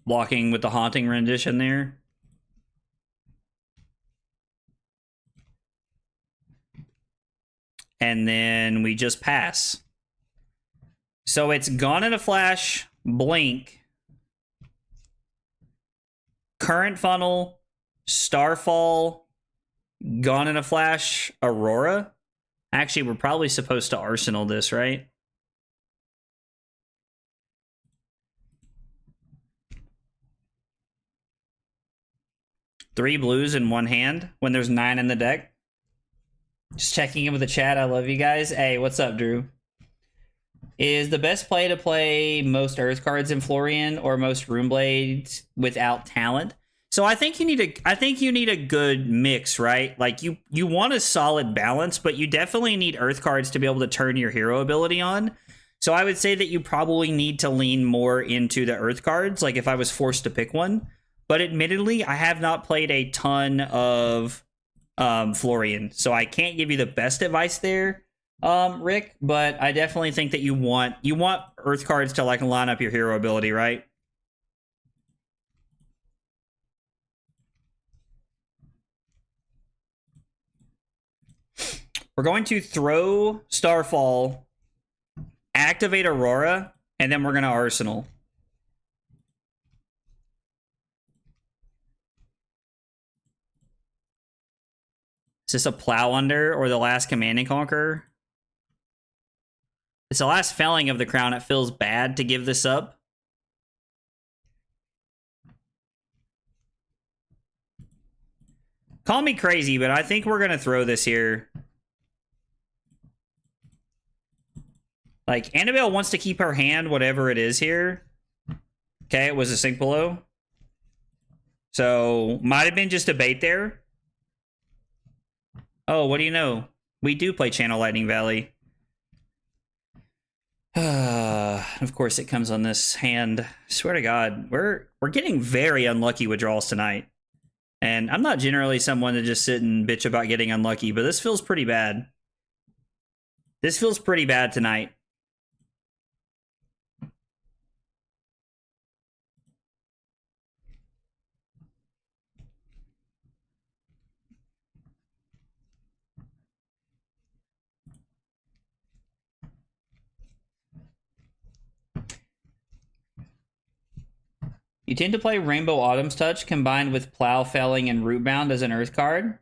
Blocking with the Haunting Rendition there. And then we just pass. So it's Gone in a Flash, Blink, Current Funnel, Starfall, Gone in a Flash, Aurora. Actually, we're probably supposed to Arsenal this, right? Three blues in one hand when there's 9 in the deck. Just checking in with the chat. I love you guys. Hey, what's up, Drew? Is the best play to play most Earth cards in Florian or most Runeblades without talent? So I think you need a good mix, right? Like you want a solid balance, but you definitely need Earth cards to be able to turn your hero ability on. So I would say that you probably need to lean more into the Earth cards, like if I was forced to pick one. But admittedly, I have not played a ton of Florian, so I can't give you the best advice there, Rick. But I definitely think that you want Earth cards to like line up your hero ability, right? We're going to throw Starfall, activate Aurora, and then we're going to Arsenal. Is this a Plow Under or the last Command and Conquer? It's the last Felling of the Crown. It feels bad to give this up. Call me crazy, but I think we're going to throw this here. Like, Annabelle wants to keep her hand, whatever it is here. Okay, it was a Sink Below. So, might have been just a bait there. Oh, what do you know? We do play Channel Lightning Valley. Of course, it comes on this hand. I swear to God, we're getting very unlucky with draws tonight. And I'm not generally someone to just sit and bitch about getting unlucky, but this feels pretty bad. This feels pretty bad tonight. You tend to play Rainbow Autumn's Touch combined with Plow, Felling, and Rootbound as an Earth card.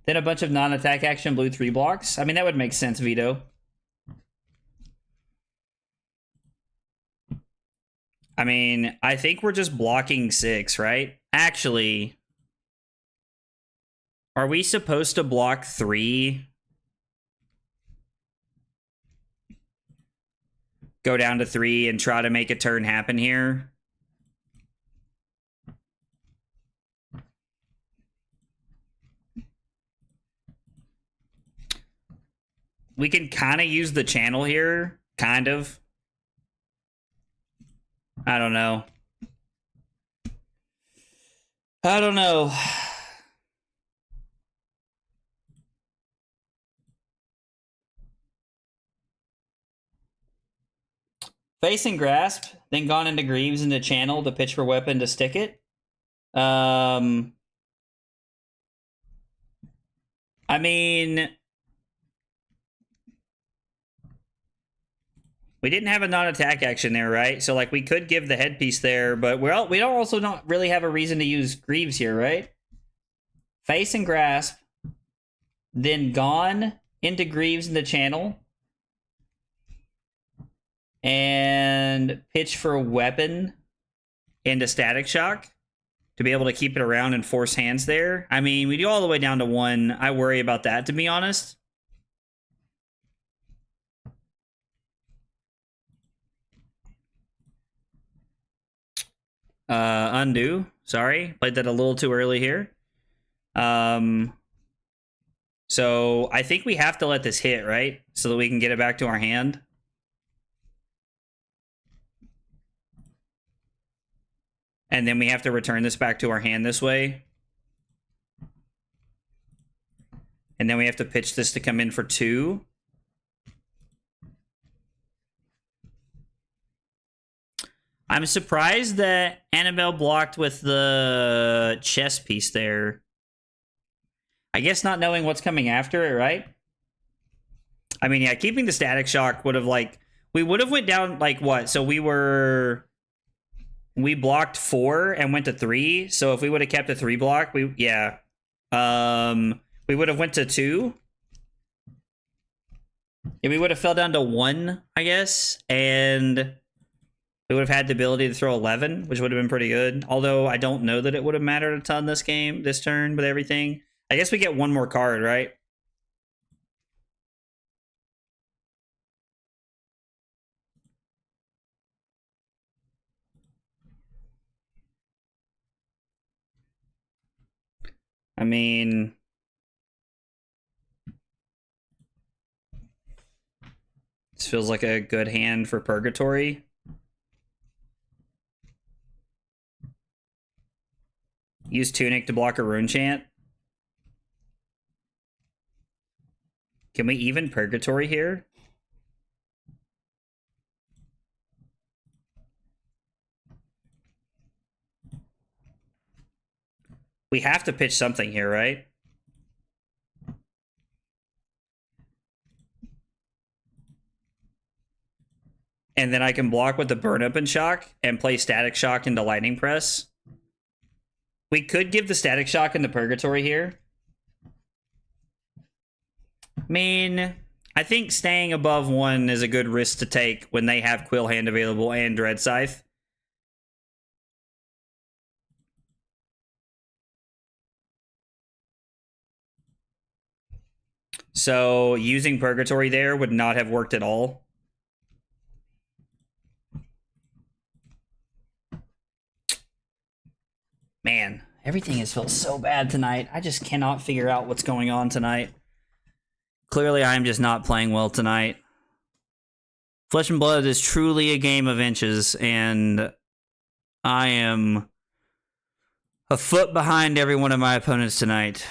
Then a bunch of non-attack action blue 3 blocks. I mean, that would make sense, Vito. I mean, I think we're just blocking 6, right? Actually, are we supposed to block 3? Go down to 3 and try to make a turn happen here? We can kind of use the channel here. Kind of. I don't know. I don't know. Face and Grasp, then gone into Greaves into Channel to pitch for weapon to stick it. I mean, we didn't have a non-attack action there, right? So, like, we could give the headpiece there, but we don't also not really have a reason to use Greaves here, right? Face and Grasp, then gone into Greaves in the Channel, and pitch for a weapon into Static Shock to be able to keep it around and force hands there. I mean, we do all the way down to 1. I worry about that, to be honest. Undo. Sorry, played that a little too early here. So I think we have to let this hit, right? So that we can get it back to our hand. And then we have to return this back to our hand this way. And then we have to pitch this to come in for 2. I'm surprised that Annabelle blocked with the chess piece there. I guess not knowing what's coming after it, right? I mean, yeah, keeping the Static Shock would have, like... We would have went down, like, what? So we blocked 4 and went to 3. So if we would have kept a 3 block, we would have went to 2. Yeah, we would have fell down to 1, I guess. And we would have had the ability to throw 11, which would have been pretty good. Although I don't know that it would have mattered a ton this turn with everything. I guess we get 1 more card, right? I mean... This feels like a good hand for Purgatory. Use Tunic to block a Rune Chant. Can we even Purgatory here? We have to pitch something here, right? And then I can block with the Burn Up and Shock and play Static Shock into Lightning Press. We could give the Static Shock into Purgatory here. I mean, I think staying above 1 is a good risk to take when they have Quill Hand available and Dread Scythe. So using Purgatory there would not have worked at all. Man, everything has felt so bad tonight. I just cannot figure out what's going on tonight. Clearly, I'm just not playing well tonight. Flesh and Blood is truly a game of inches, and I am... A foot behind every one of my opponents tonight.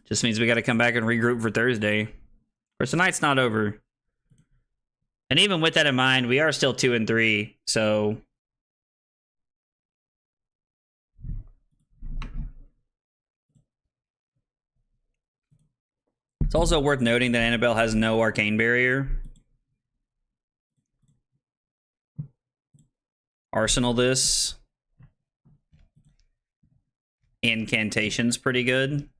Just means we got to come back and regroup for Thursday. Of course, tonight's not over. And even with that in mind, we are still 2-3, so... It's also worth noting that Annabelle has no arcane barrier. Arsenal this. Incantation's pretty good.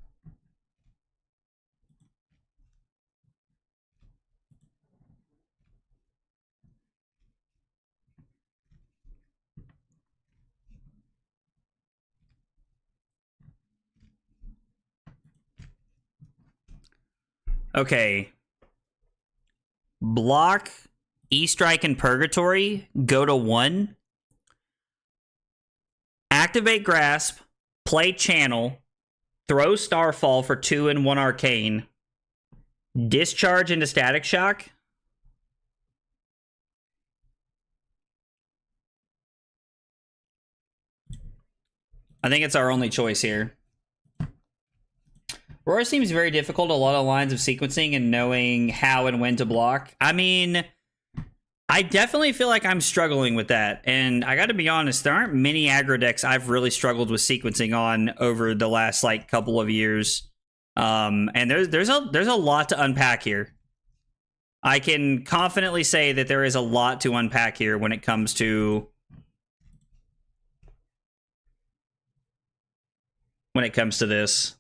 Okay. Block, E-Strike, and Purgatory go to 1. Activate Grasp, play Channel, throw Starfall for 2 and 1 Arcane, discharge into Static Shock. I think it's our only choice here. Aurora seems very difficult, a lot of lines of sequencing and knowing how and when to block. I mean, I definitely feel like I'm struggling with that. And I gotta be honest, there aren't many aggro decks I've really struggled with sequencing on over the last like couple of years. And there's a lot to unpack here. I can confidently say that there is a lot to unpack here when it comes to this.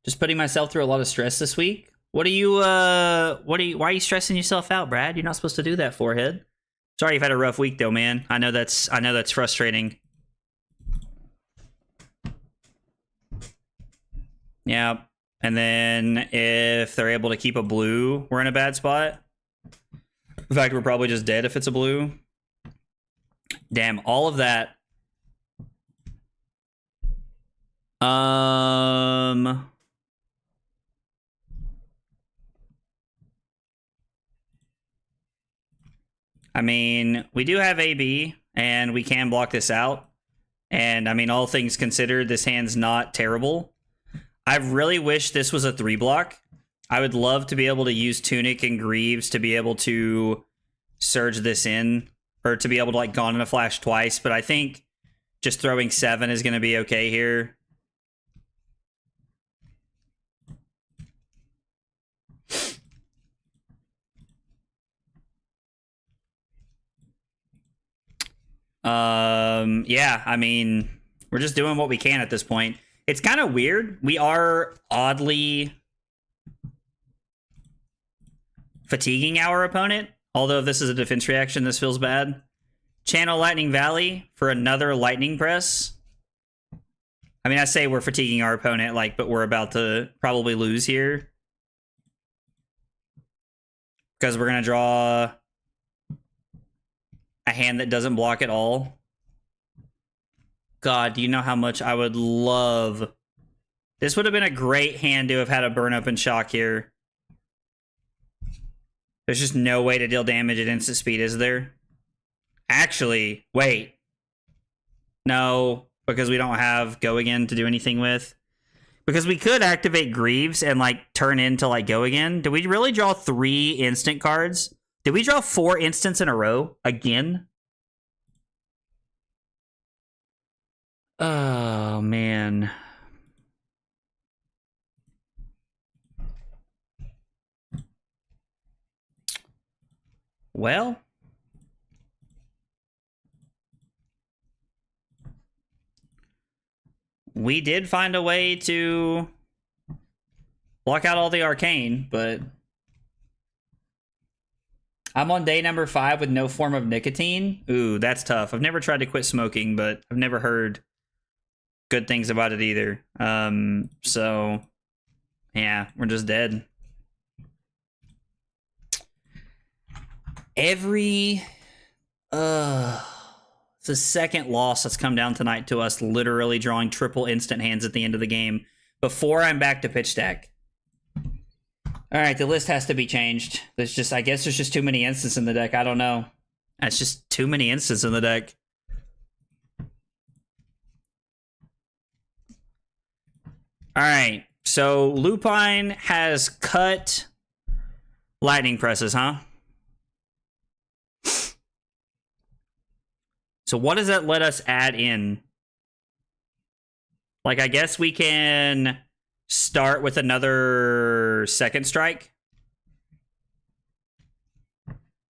Just putting myself through a lot of stress this week. Why are you stressing yourself out, Brad? You're not supposed to do that, forehead. Sorry you've had a rough week though, man. I know that's frustrating. Yeah. And then if they're able to keep a blue, we're in a bad spot. In fact, we're probably just dead if it's a blue. Damn, all of that. I mean, we do have AB, and we can block this out. And, I mean, all things considered, this hand's not terrible. I really wish this was a 3-block. I would love to be able to use Tunic and Greaves to be able to surge this in, or to be able to, like, Gone in a Flash twice. But I think just throwing 7 is going to be okay here. Yeah, I mean, we're just doing what we can at this point. It's kind of weird. We are oddly fatiguing our opponent. Although if this is a defense reaction, this feels bad. Channel Lightning Valley for another Lightning Press. I mean, I say we're fatiguing our opponent, like, but we're about to probably lose here. Because we're going to draw a hand that doesn't block at all. God, do you know how much I would love... This would have been a great hand to have had a burn up and shock here. There's just no way to deal damage at instant speed, is there? Actually, wait. No, because we don't have Go Again to do anything with. Because we could activate Greaves and, like, turn into, like, Go Again. Did we really draw 3 instant cards? Did we draw 4 instants in a row? Again? Oh, man. Well. We did find a way to block out all the arcane, but... I'm on day number 5 with no form of nicotine. Ooh, that's tough. I've never tried to quit smoking, but I've never heard good things about it either. So, yeah, we're just dead. It's the second loss that's come down tonight to us literally drawing triple instant hands at the end of the game before I'm back to pitch stack. All right, the list has to be changed. I guess there's just too many instances in the deck. I don't know. That's just too many instances in the deck. All right, so Lupine has cut lightning presses, huh? So what does that let us add in? Like, I guess we can start with another second strike.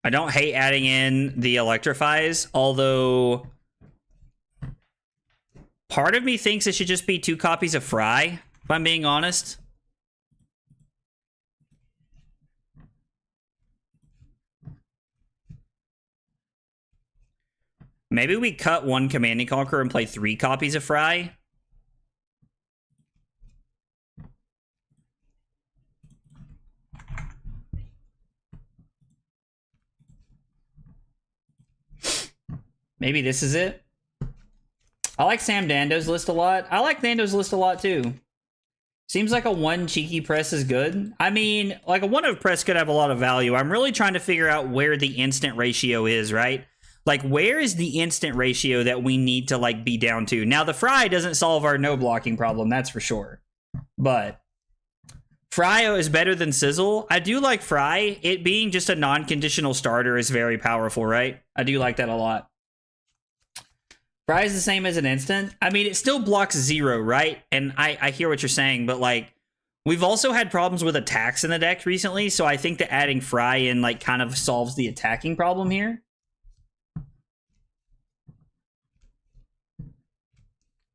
I don't hate adding in the electrifies, although part of me thinks it should just be 2 copies of Fry, if I'm being honest. Maybe we cut 1 Command and Conquer and play 3 copies of Fry. Maybe this is it. I like Sam Dando's list a lot. I like Nando's list a lot too. Seems like a 1 cheeky press is good. I mean, like a 1 of press could have a lot of value. I'm really trying to figure out where the instant ratio is, right? Like, where is the instant ratio that we need to, like, be down to? Now, the Fry doesn't solve our no blocking problem, that's for sure. But Fry is better than Sizzle. I do like Fry. It being just a non-conditional starter is very powerful, right? I do like that a lot. Fry is the same as an instant. I mean, it still blocks 0, right? And I hear what you're saying, but, like, we've also had problems with attacks in the deck recently, so I think that adding Fry in, like, kind of solves the attacking problem here.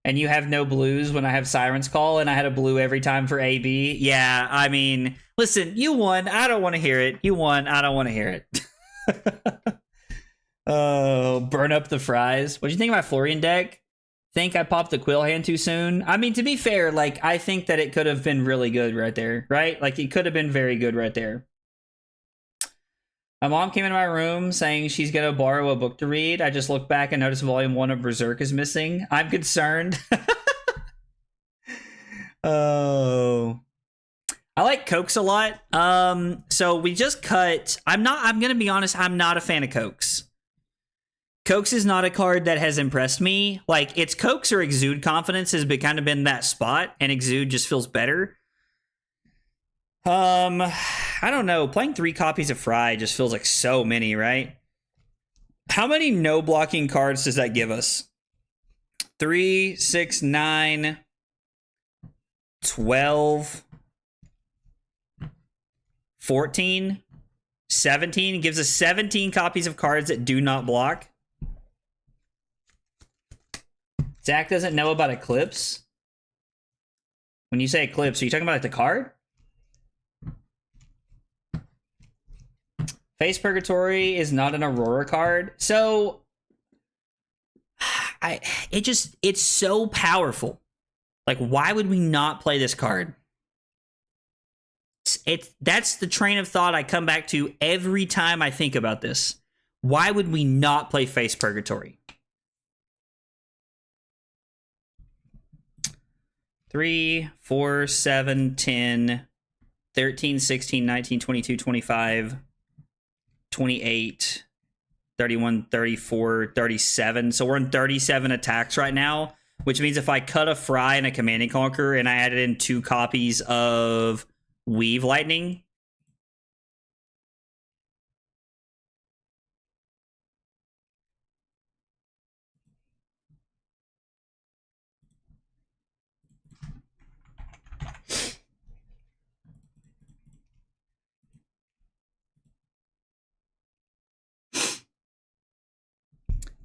And you have no blues when I have Siren's Call, and I had a blue every time for AB. Yeah, I mean, listen, you won. I don't want to hear it. You won. I don't want to hear it. Oh, burn up the fries. What do you think of my Florian deck? Think I popped the Quill hand too soon? I mean, to be fair, like, I think that it could have been really good right there, right? Like, it could have been very good right there. My mom came into my room saying she's going to borrow a book to read. I just looked back and noticed volume 1 of Berserk is missing. I'm concerned. Oh. I like Cokes a lot. So we just cut... I'm going to be honest, I'm not a fan of Cokes. Cokes is not a card that has impressed me. Like, it's Cokes or Exude Confidence has kind of been that spot, and Exude just feels better. I don't know. Playing 3 copies of Fry just feels like so many, right? How many no blocking cards does that give us? 3, 6, 9, 12, 14, 17. It gives us 17 copies of cards that do not block. Zach doesn't know about Eclipse. When you say Eclipse, are you talking about like the card? Face Purgatory is not an Aurora card. So it's so powerful. Like, why would we not play this card? That's the train of thought I come back to every time I think about this. Why would we not play Face Purgatory? 3, 4, 7, 10, 13, 16, 19, 22, 25, 28, 31, 34, 37. So we're in 37 attacks right now, which means if I cut a Fry and a Command and Conquer and I added in 2 copies of Weave Lightning,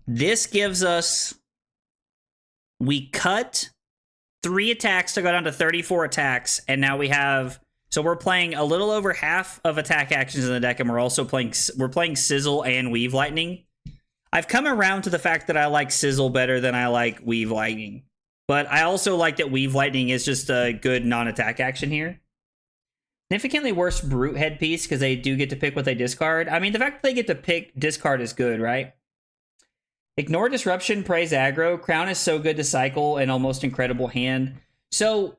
this gives us, we cut 3 attacks to go down to 34 attacks, and now we have, so we're playing a little over half of attack actions in the deck, and we're also playing Sizzle and Weave Lightning. I've come around to the fact that I like Sizzle better than I like Weave Lightning, but I also like that Weave Lightning is just a good non-attack action here. Significantly worse Brute Headpiece, because they do get to pick what they discard. I mean, the fact that they get to pick discard is good, right? Ignore Disruption, praise aggro. Crown is so good to cycle, an almost incredible hand. So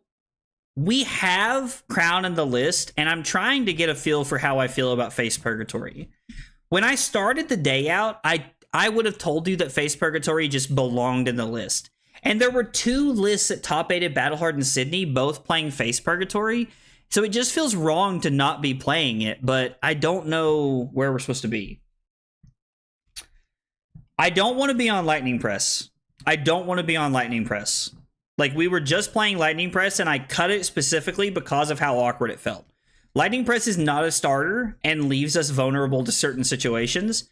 we have Crown in the list, and I'm trying to get a feel for how I feel about Face Purgatory. When I started the day out, I would have told you that Face Purgatory just belonged in the list. And there were 2 lists at top 8 at Battlehardened Sydney, both playing Face Purgatory. So it just feels wrong to not be playing it, but I don't know where we're supposed to be. I don't want to be on Lightning Press. I don't want to be on Lightning Press. Like, we were just playing Lightning Press, and I cut it specifically because of how awkward it felt. Lightning Press is not a starter and leaves us vulnerable to certain situations.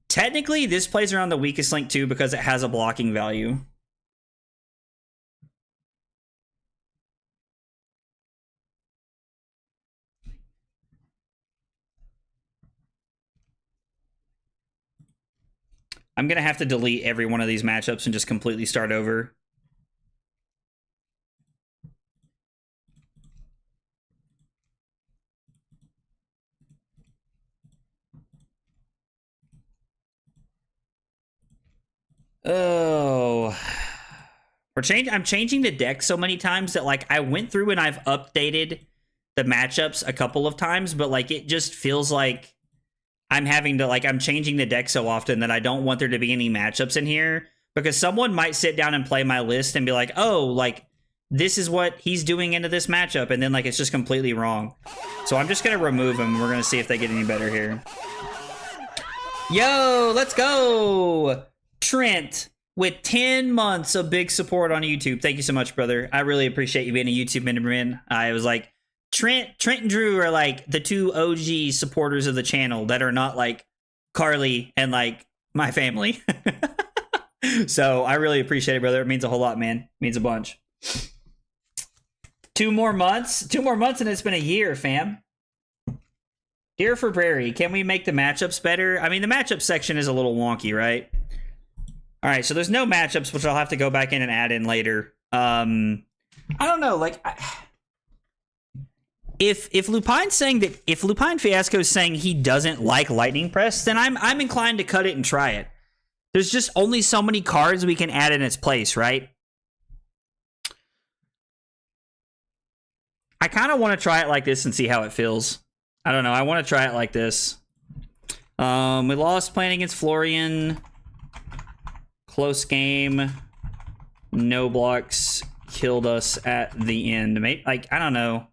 Technically, this plays around the weakest link too because it has a blocking value. I'm going to have to delete every one of these matchups and just completely start over. Oh, I'm changing the deck so many times that like I went through and I've updated the matchups a couple of times, but like it just feels like I'm having to I'm changing the deck so often that I don't want there to be any matchups in here because someone might sit down and play my list and be like, oh, like this is what he's doing into this matchup, and then like it's just completely wrong. So I'm just gonna remove him. We're gonna see if they get any better here. Yo, let's go! Trent with 10 months of big support on YouTube. Thank you so much, brother. I really appreciate you being a YouTube member. I was like, Trent and Drew are like the 2 OG supporters of the channel that are not like Carly and like my family. So I really appreciate it, brother. It means a whole lot, man. It means a bunch. 2 more months and it's been a year, fam. Dear for Prairie, can we make the matchups better? I mean, the matchup section is a little wonky, right? All right, so there's no matchups, which I'll have to go back in and add in later. I don't know, like, if Lupine Fiasco is saying he doesn't like Lightning Press, then I'm inclined to cut it and try it. There's just only so many cards we can add in its place, right? I kind of want to try it like this and see how it feels. I don't know. I want to try it like this. We lost playing against Florian. Close game. No blocks. Killed us at the end. Maybe, like, I don't know.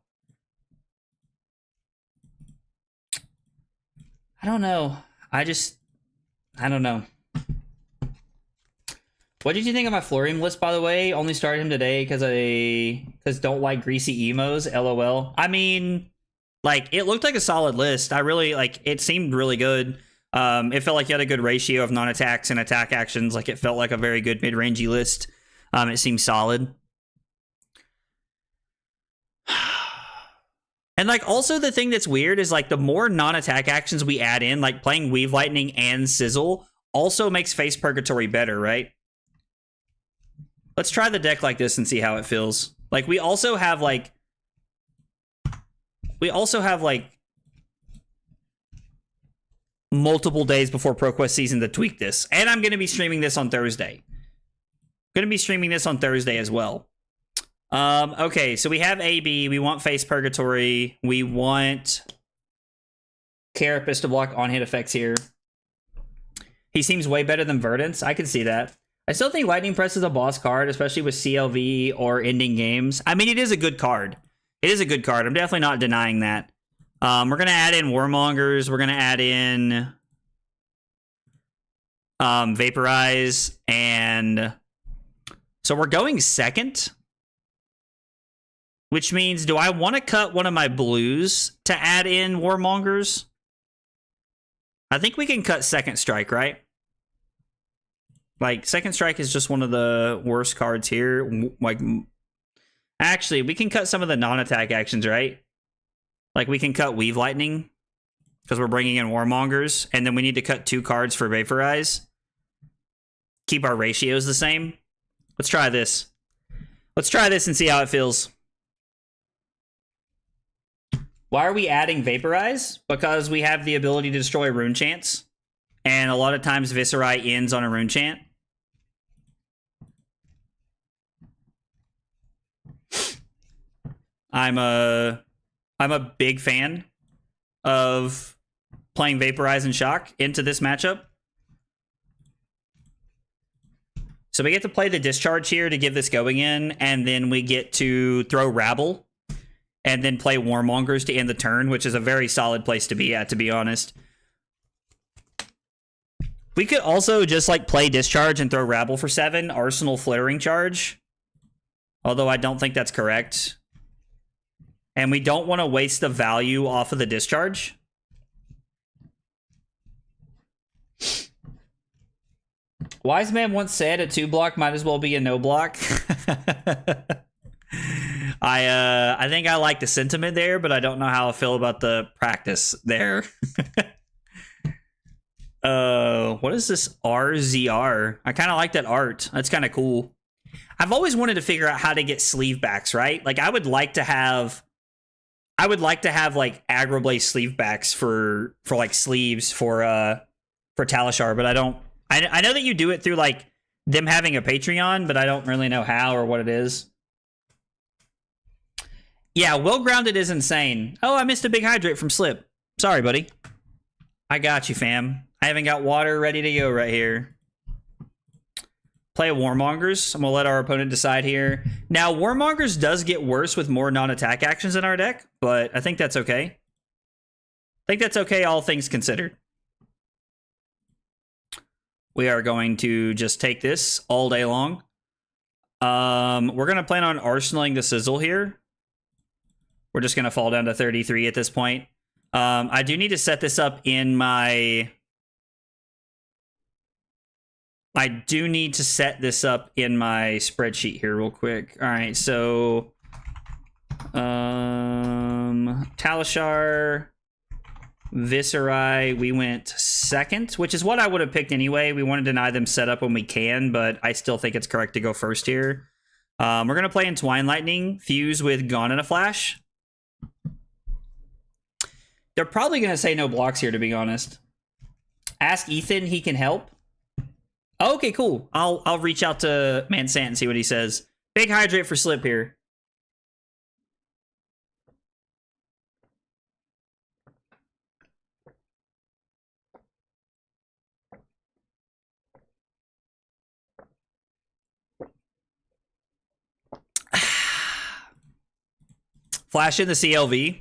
I don't know. I don't know. What did you think of my Florian list, by the way? Only started him today because don't like greasy emos. LOL. I mean, like, it looked like a solid list. I really, like, it seemed really good. It felt like you had a good ratio of non-attacks and attack actions. Like, it felt like a very good mid-rangey list. It seemed solid. And, like, also the thing that's weird is, like, the more non-attack actions we add in, like playing Weave Lightning and Sizzle also makes Face Purgatory better, right? Let's try the deck like this and see how it feels. Like, we also have, like, multiple days before ProQuest season to tweak this. And I'm going to be streaming this on Thursday. As well. Okay, so we have AB. We want Face Purgatory. We want Carapace to block on-hit effects here. He seems way better than Verdance. I can see that. I still think Lightning Press is a boss card, especially with CLV or ending games. I mean, it is a good card. I'm definitely not denying that. We're going to add in Warmongers. We're going to add in Vaporize. And so we're going second. Which means, do I want to cut one of my blues to add in Warmongers? I think we can cut Second Strike, right? Like, Second Strike is just one of the worst cards here. Like, actually, we can cut some of the non-attack actions, right? Like, we can cut Weave Lightning because we're bringing in Warmongers, and then we need to cut 2 cards for Vaporize. Keep our ratios the same. Let's try this. Let's try this and see how it feels. Why are we adding Vaporize? Because we have the ability to destroy Rune Chants, and a lot of times Viscerai ends on a Rune Chant. I'm a big fan of playing Vaporize and Shock into this matchup. So we get to play the Discharge here to get this going in, and then we get to throw Rabble, and then play Warmongers to end the turn, which is a very solid place to be at, to be honest. We could also just like play Discharge and throw Rabble for 7, Arsenal Flaring Charge. Although I don't think that's correct. And we don't want to waste the value off of the Discharge. Wise man once said a 2-block might as well be a no block. I think I like the sentiment there, but I don't know how I feel about the practice there. What is this RZR? I kind of like that art. That's kind of cool. I've always wanted to figure out how to get sleeve backs, right? Like I would like to have like Agroblaze sleeve backs for like sleeves for Talishar, but I don't. I know that you do it through like them having a Patreon, but I don't really know how or what it is. Yeah, Well Grounded is insane. Oh, I missed a big hydrate from Slip. Sorry, buddy. I got you, fam. I haven't got water ready to go right here. Play a Warmongers. I'm going to let our opponent decide here. Now, Warmongers does get worse with more non-attack actions in our deck, but I think that's okay. I think that's okay, all things considered. We are going to just take this all day long. We're going to plan on arsenaling the Sizzle here. We're just going to fall down to 33 at this point. I do need to set this up in my... I do need to set this up in my spreadsheet here real quick. All right, so... Talishar... Viserai, we went second, which is what I would have picked anyway. We want to deny them setup when we can, but I still think it's correct to go first here. We're going to play Entwine Lightning, fuse with Gone in a Flash. They're probably going to say no blocks here, to be honest. Ask Ethan, he can help. Okay, cool. I'll reach out to Mansant and see what he says. Big hydrate for Slip here. Flash in the CLV.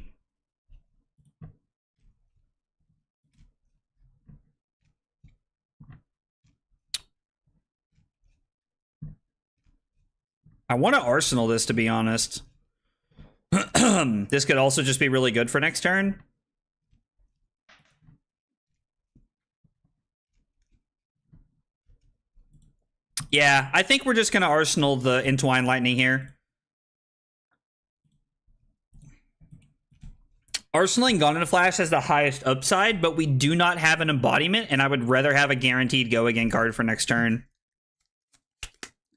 I want to Arsenal this, to be honest. This could also just be really good for next turn. Yeah, I think we're just going to Arsenal the Entwine Lightning here. Arsenaling Gone in a Flash has the highest upside, but we do not have an embodiment, and I would rather have a guaranteed go again card for next turn.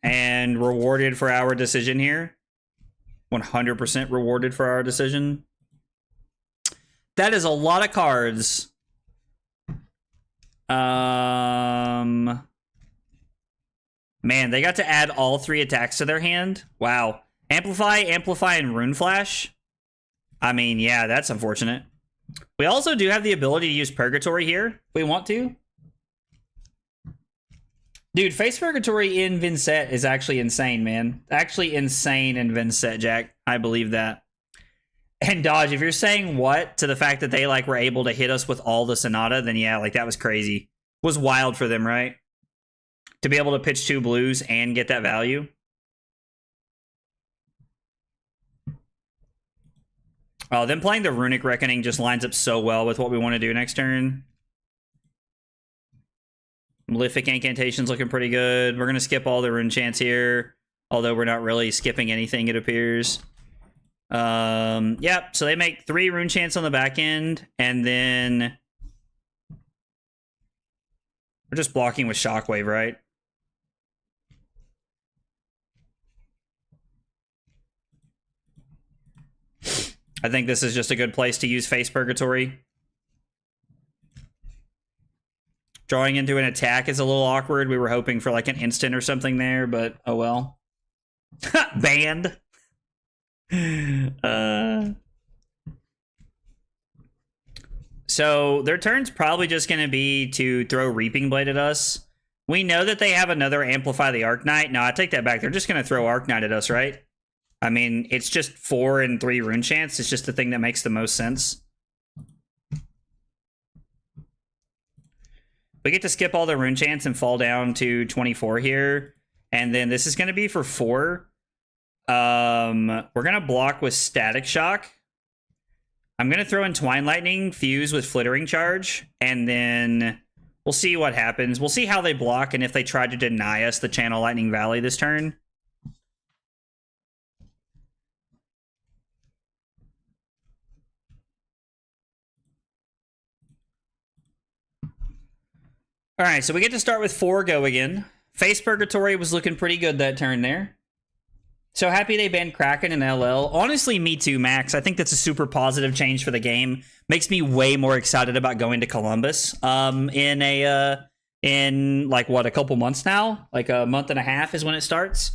And rewarded for our decision here. 100% rewarded for our decision. That is a lot of cards. Man, they got to add all 3 attacks to their hand. Wow. Amplify, and Rune Flash. I mean, yeah, that's unfortunate. We also do have the ability to use Purgatory here, if we want to. Dude, Face Purgatory in Vincent is actually insane, man. Actually insane in Vincent, Jack. I believe that. And Dodge, if you're saying what to the fact that they like were able to hit us with all the Sonata, then yeah, like that was crazy. It was wild for them, right? To be able to pitch 2 blues and get that value. Oh, them playing the Runic Reckoning just lines up so well with what we want to do next turn. Malefic Incantation's looking pretty good. We're going to skip all the Rune Chants here. Although we're not really skipping anything, it appears. Yep, so they make 3 Rune Chants on the back end. And then... we're just blocking with Shockwave, right? I think this is just a good place to use Face Purgatory. Drawing into an attack is a little awkward. We were hoping for like an instant or something there, but oh well. Banned. So their turn's probably just going to be to throw Reaping Blade at us. We know that they have another Amplify the Arknight. No, I take that back. They're just going to throw Arknight at us, right? I mean, it's just 4 and 3 rune chance. It's just the thing that makes the most sense. We get to skip all the rune chance and fall down to 24 here. And then this is going to be for 4. We're going to block with Static Shock. I'm going to throw in Twine Lightning, fuse with Flittering Charge, and then we'll see what happens. We'll see how they block and if they try to deny us the Channel Lightning Valley this turn. All right, so we get to start with 4 go again. Face Purgatory was looking pretty good that turn there. So happy they banned Kraken and LL. Honestly, me too, Max. I think that's a super positive change for the game. Makes me way more excited about going to Columbus in like what, a couple months now? Like a month and a half is when it starts.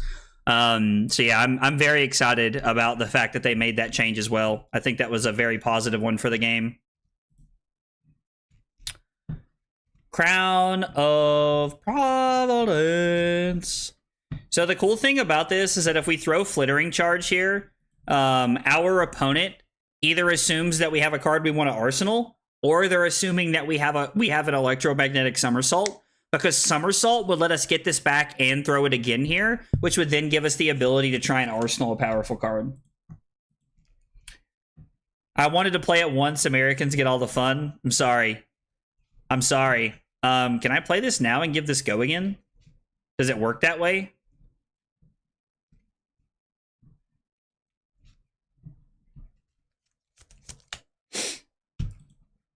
So yeah, I'm very excited about the fact that they made that change as well. I think that was a very positive one for the game. Crown of Providence. So the cool thing about this is that if we throw Flittering Charge here, our opponent either assumes that we have a card we want to arsenal, or they're assuming that we have an Electromagnetic Somersault, because Somersault would let us get this back and throw it again here, which would then give us the ability to try and arsenal a powerful card. I wanted to play it once. Americans get all the fun. I'm sorry. I'm sorry. Can I play this now and give this go again? Does it work that way?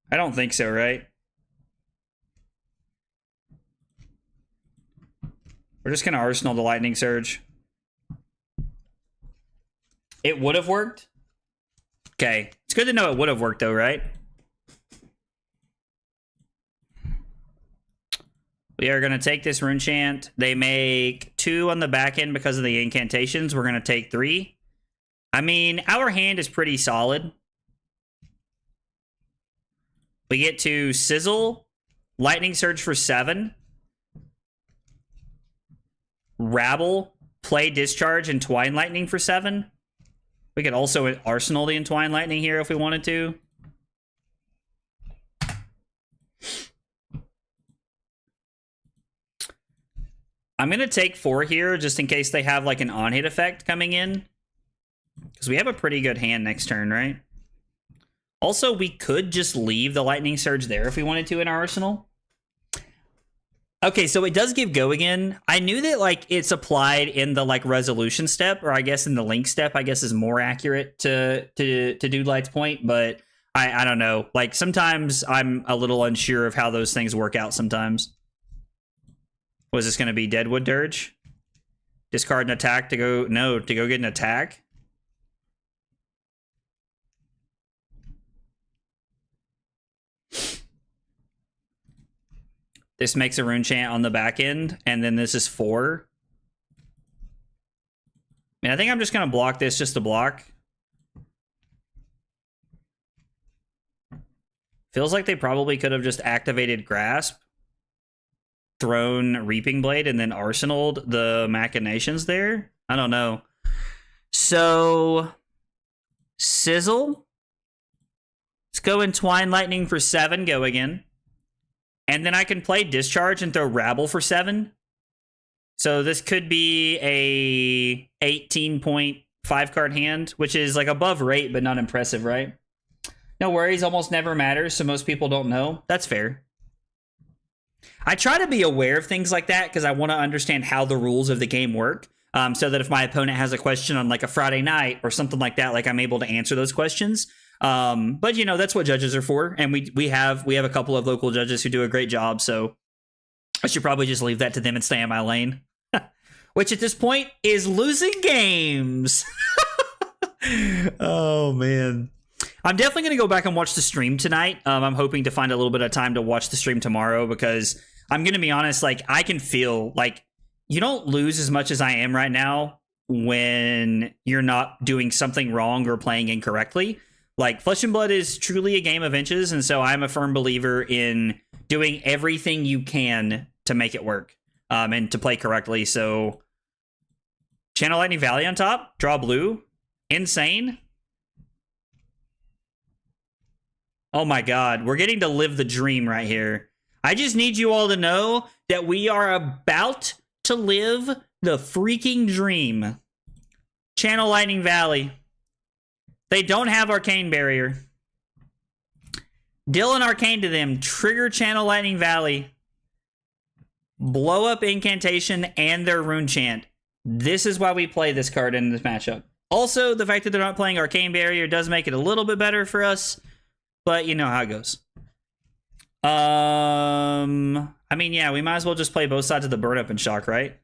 I don't think so, right? We're just going to arsenal the Lightning Surge. It would have worked? Okay. It's good to know it would have worked, though, right? We are going to take this Rune Chant. They make 2 on the back end because of the incantations. We're going to take 3. I mean, our hand is pretty solid. We get to Sizzle, Lightning Surge for 7, Rabble, play Discharge, and Twine Lightning for 7. We could also arsenal the Entwine Lightning here if we wanted to. I'm going to take 4 here just in case they have like an on-hit effect coming in. Because we have a pretty good hand next turn, right? Also, we could just leave the Lightning Surge there if we wanted to in our arsenal. Okay, so it does give go again. I knew that like it's applied in the like resolution step, or I guess in the link step, I guess is more accurate to Dude Light's point, but I don't know. Like sometimes I'm a little unsure of how those things work out sometimes. Was this going to be Deadwood Dirge? Discard an attack to go... No, to go get an attack? This makes a Rune Chant on the back end, and then this is 4. I think I'm just going to block this just to block. Feels like they probably could have just activated Grasp, thrown Reaping Blade, and then arsenaled the Machinations there. I don't know. So, Sizzle. Let's go in Twine Lightning for 7. Go again. And then I can play Discharge and throw Rabble for 7. So this could be a 18.5 card hand, which is like above rate, but not impressive, right? No worries, almost never matters, so most people don't know. That's fair. I try to be aware of things like that because I want to understand how the rules of the game work. So that if my opponent has a question on like a Friday night or something like that, like I'm able to answer those questions. But you know, that's what judges are for. And we have a couple of local judges who do a great job. So I should probably just leave that to them and stay in my lane, which at this point is losing games. Oh man. I'm definitely going to go back and watch the stream tonight. I'm hoping to find a little bit of time to watch the stream tomorrow because I'm going to be honest, like I can feel like you don't lose as much as I am right now when you're not doing something wrong or playing incorrectly. Like, Flesh and Blood is truly a game of inches, and so I'm a firm believer in doing everything you can to make it work, and to play correctly. So, Channel Lightning Valley on top, draw blue, insane. Oh my god, we're getting to live the dream right here. I just need you all to know that we are about to live the freaking dream. Channel Lightning Valley. They don't have Arcane Barrier. Deal an Arcane to them. Trigger Channel Lightning Valley. Blow up Incantation and their Rune Chant. This is why we play this card in this matchup. Also, the fact that they're not playing Arcane Barrier does make it a little bit better for us. But you know how it goes. I mean, yeah, we might as well just play both sides of the Burn Up and Shock, right?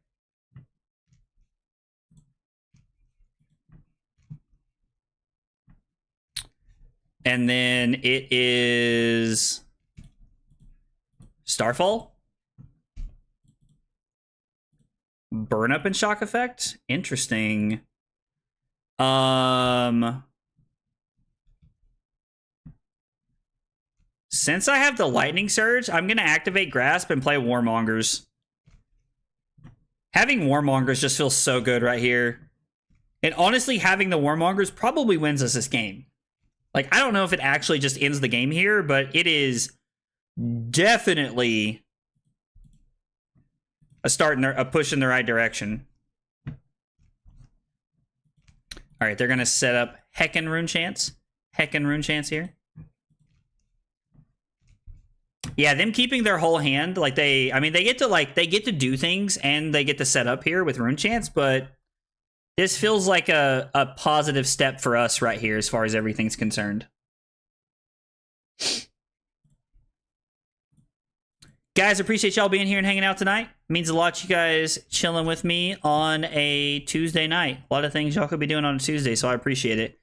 And then it is Starfall. Burn Up and Shock effect. Interesting. Since I have the Lightning Surge, I'm going to activate Grasp and play Warmongers. Having Warmongers just feels so good right here. And honestly, having the Warmongers probably wins us this game. Like, I don't know if it actually just ends the game here, but it is definitely a start a push in the right direction. All right, they're going to set up Heckin' Rune Chants. Heckin' Rune Chants here. Yeah, them keeping their whole hand, like they get to do things and they get to set up here with Rune Chants, but this feels like a positive step for us right here as far as everything's concerned. Guys, appreciate y'all being here and hanging out tonight. It means a lot you guys chilling with me on a Tuesday night. A lot of things y'all could be doing on a Tuesday, so I appreciate it.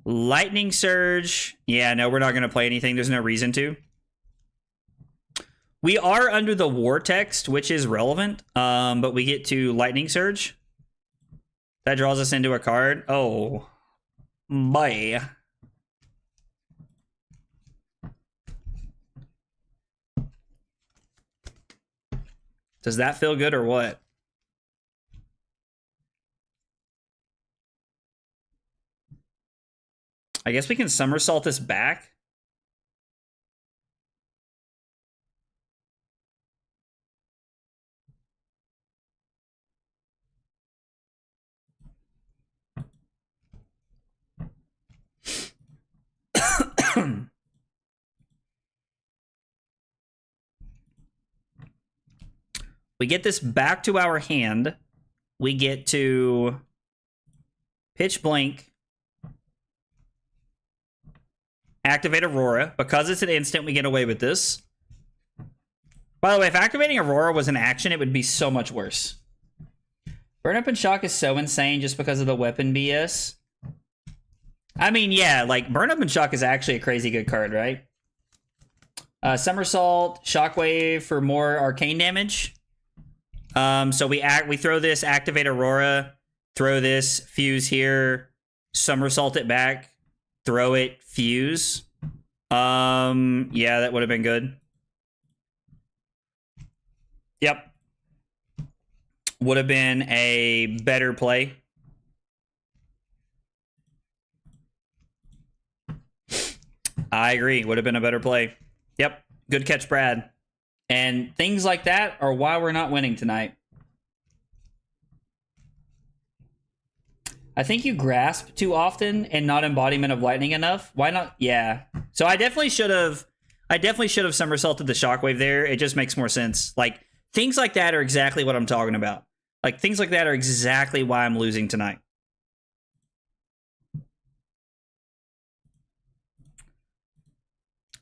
Lightning Surge. Yeah, no, we're not going to play anything. There's no reason to. We are under the War text, which is relevant, but we get to Lightning Surge. That draws us into a card. Oh, boy. Does that feel good or what? I guess we can somersault this back. We get this back to our hand. We get to Pitch Blink. Activate Aurora. Because it's an instant, we get away with this. By the way, if activating Aurora was an action, it would be so much worse. Burn Up and Shock is so insane just because of the weapon BS. I mean, yeah, like, Burn Up and Shock is actually a crazy good card, right? Somersault, Shockwave for more arcane damage. So we throw this, activate Aurora, throw this, fuse here, somersault it back, throw it, fuse. Yeah, that would have been good. Yep. Would have been a better play. I agree. Would have been a better play. Yep. Good catch, Brad. And things like that are why we're not winning tonight. I think you grasp too often and not embodiment of lightning enough. Why not? Yeah. So I definitely should have somersaulted the shockwave there. It just makes more sense. Like, things like that are exactly what I'm talking about. Like, things like that are exactly why I'm losing tonight.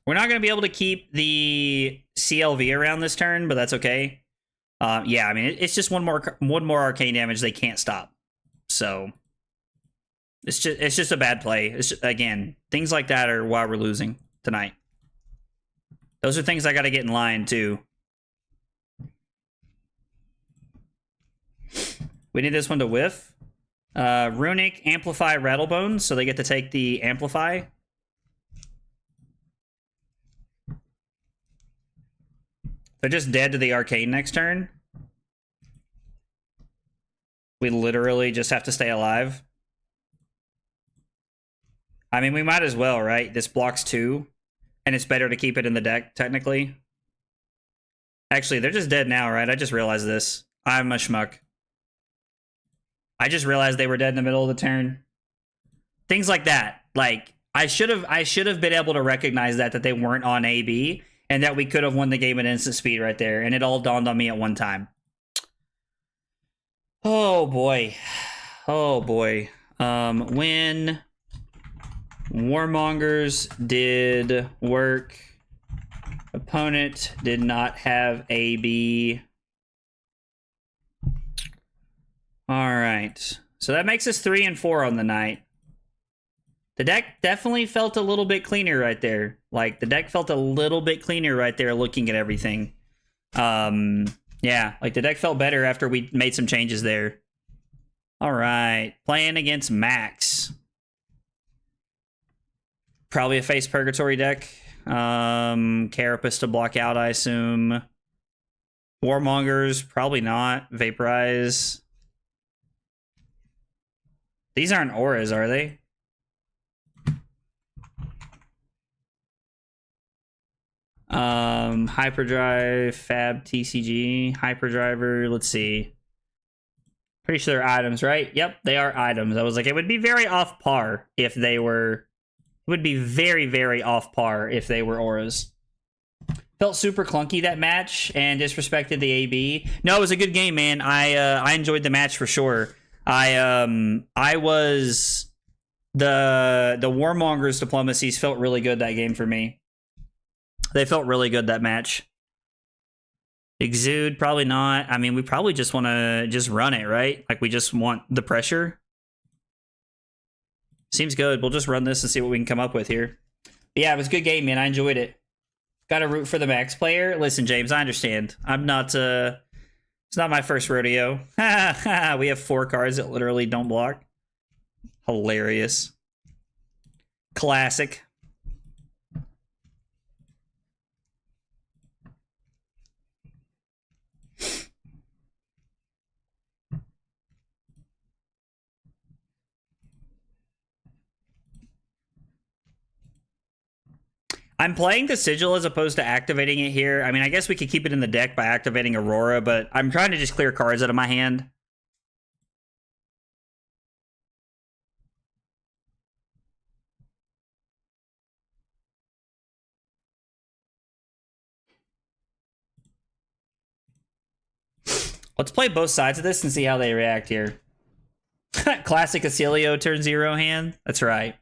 We're not going to be able to keep the CLV around this turn, but that's okay. Yeah, I mean, it's just one more arcane damage they can't stop. So it's just a bad play. Again, things like that are why we're losing tonight. Those are things I got to get in line too. We need this one to whiff. Runic, Amplify, Rattlebone, so they get to take the Amplify. They're just dead to the Arcane next turn. We literally just have to stay alive. I mean, we might as well, right? This blocks 2, and it's better to keep it in the deck, technically. Actually, they're just dead now, right? I just realized this. I'm a schmuck. I just realized they were dead in the middle of the turn. Things like that. Like, I should have been able to recognize that they weren't on AB, and that we could have won the game at instant speed right there, and it all dawned on me at one time. Oh boy. Oh boy. When Warmongers did work, opponent did not have AB. Alright. So that makes us 3 and 4 on the night. The deck definitely felt a little bit cleaner right there. Like, the deck felt a little bit cleaner right there looking at everything. Yeah, like the deck felt better after we made some changes there. Alright. Playing against Max. Probably a face Purgatory deck. Carapace to block out, I assume. Warmongers, probably not. Vaporize. These aren't auras, are they? Hyperdrive, Fab TCG, Hyperdriver, let's see. Pretty sure they're items, right? Yep, they are items. I was like, it would be very off par if they were... It would be very, very off par if they were auras. Felt super clunky that match and disrespected the AB. No, it was a good game, man. I enjoyed the match for sure. I was... The Warmongers diplomacies felt really good that game for me. They felt really good that match. Exude, probably not. I mean, we probably just want to just run it, right? Like, we just want the pressure. Seems good. We'll just run this and see what we can come up with here. But yeah, it was a good game, man. I enjoyed it. Got to root for the Max player. Listen, James, I understand. I'm not... it's not my first rodeo. We have 4 cards that literally don't block. Hilarious. Classic. I'm playing the Sigil as opposed to activating it here. I mean, I guess we could keep it in the deck by activating Aurora, but I'm trying to just clear cards out of my hand. Let's play both sides of this and see how they react here. Classic Acilio turn 0 hand. That's right.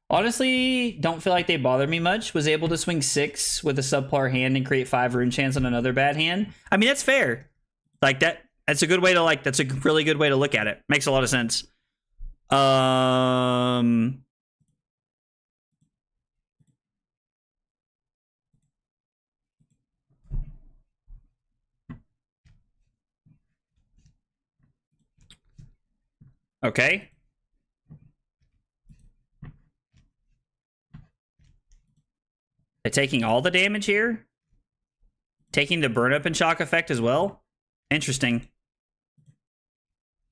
Honestly, don't feel like they bother me much. Was able to swing 6 with a subpar hand and create 5 rune chance on another bad hand. I mean, that's fair. Like, that's a good way to, like, that's a really good way to look at it. Makes a lot of sense. Okay. They're taking all the damage here? Taking the burn up and shock effect as well? Interesting.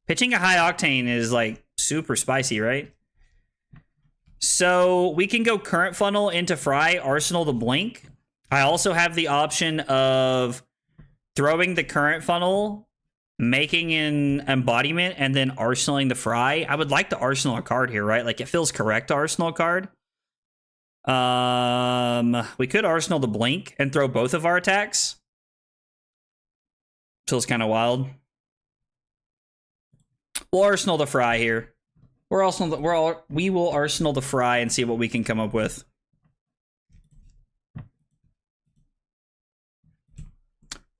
Pitching a high octane is like super spicy, right? So we can go current funnel into Fry, Arsenal to Blink. I also have the option of throwing the current funnel, making an embodiment, and then arsenaling the Fry. I would like to arsenal a card here, right? Like, it feels correct to arsenal a card. We could arsenal the Blink and throw both of our attacks. Feels kind of wild. We'll arsenal the Fry here. We will arsenal the Fry and see what we can come up with.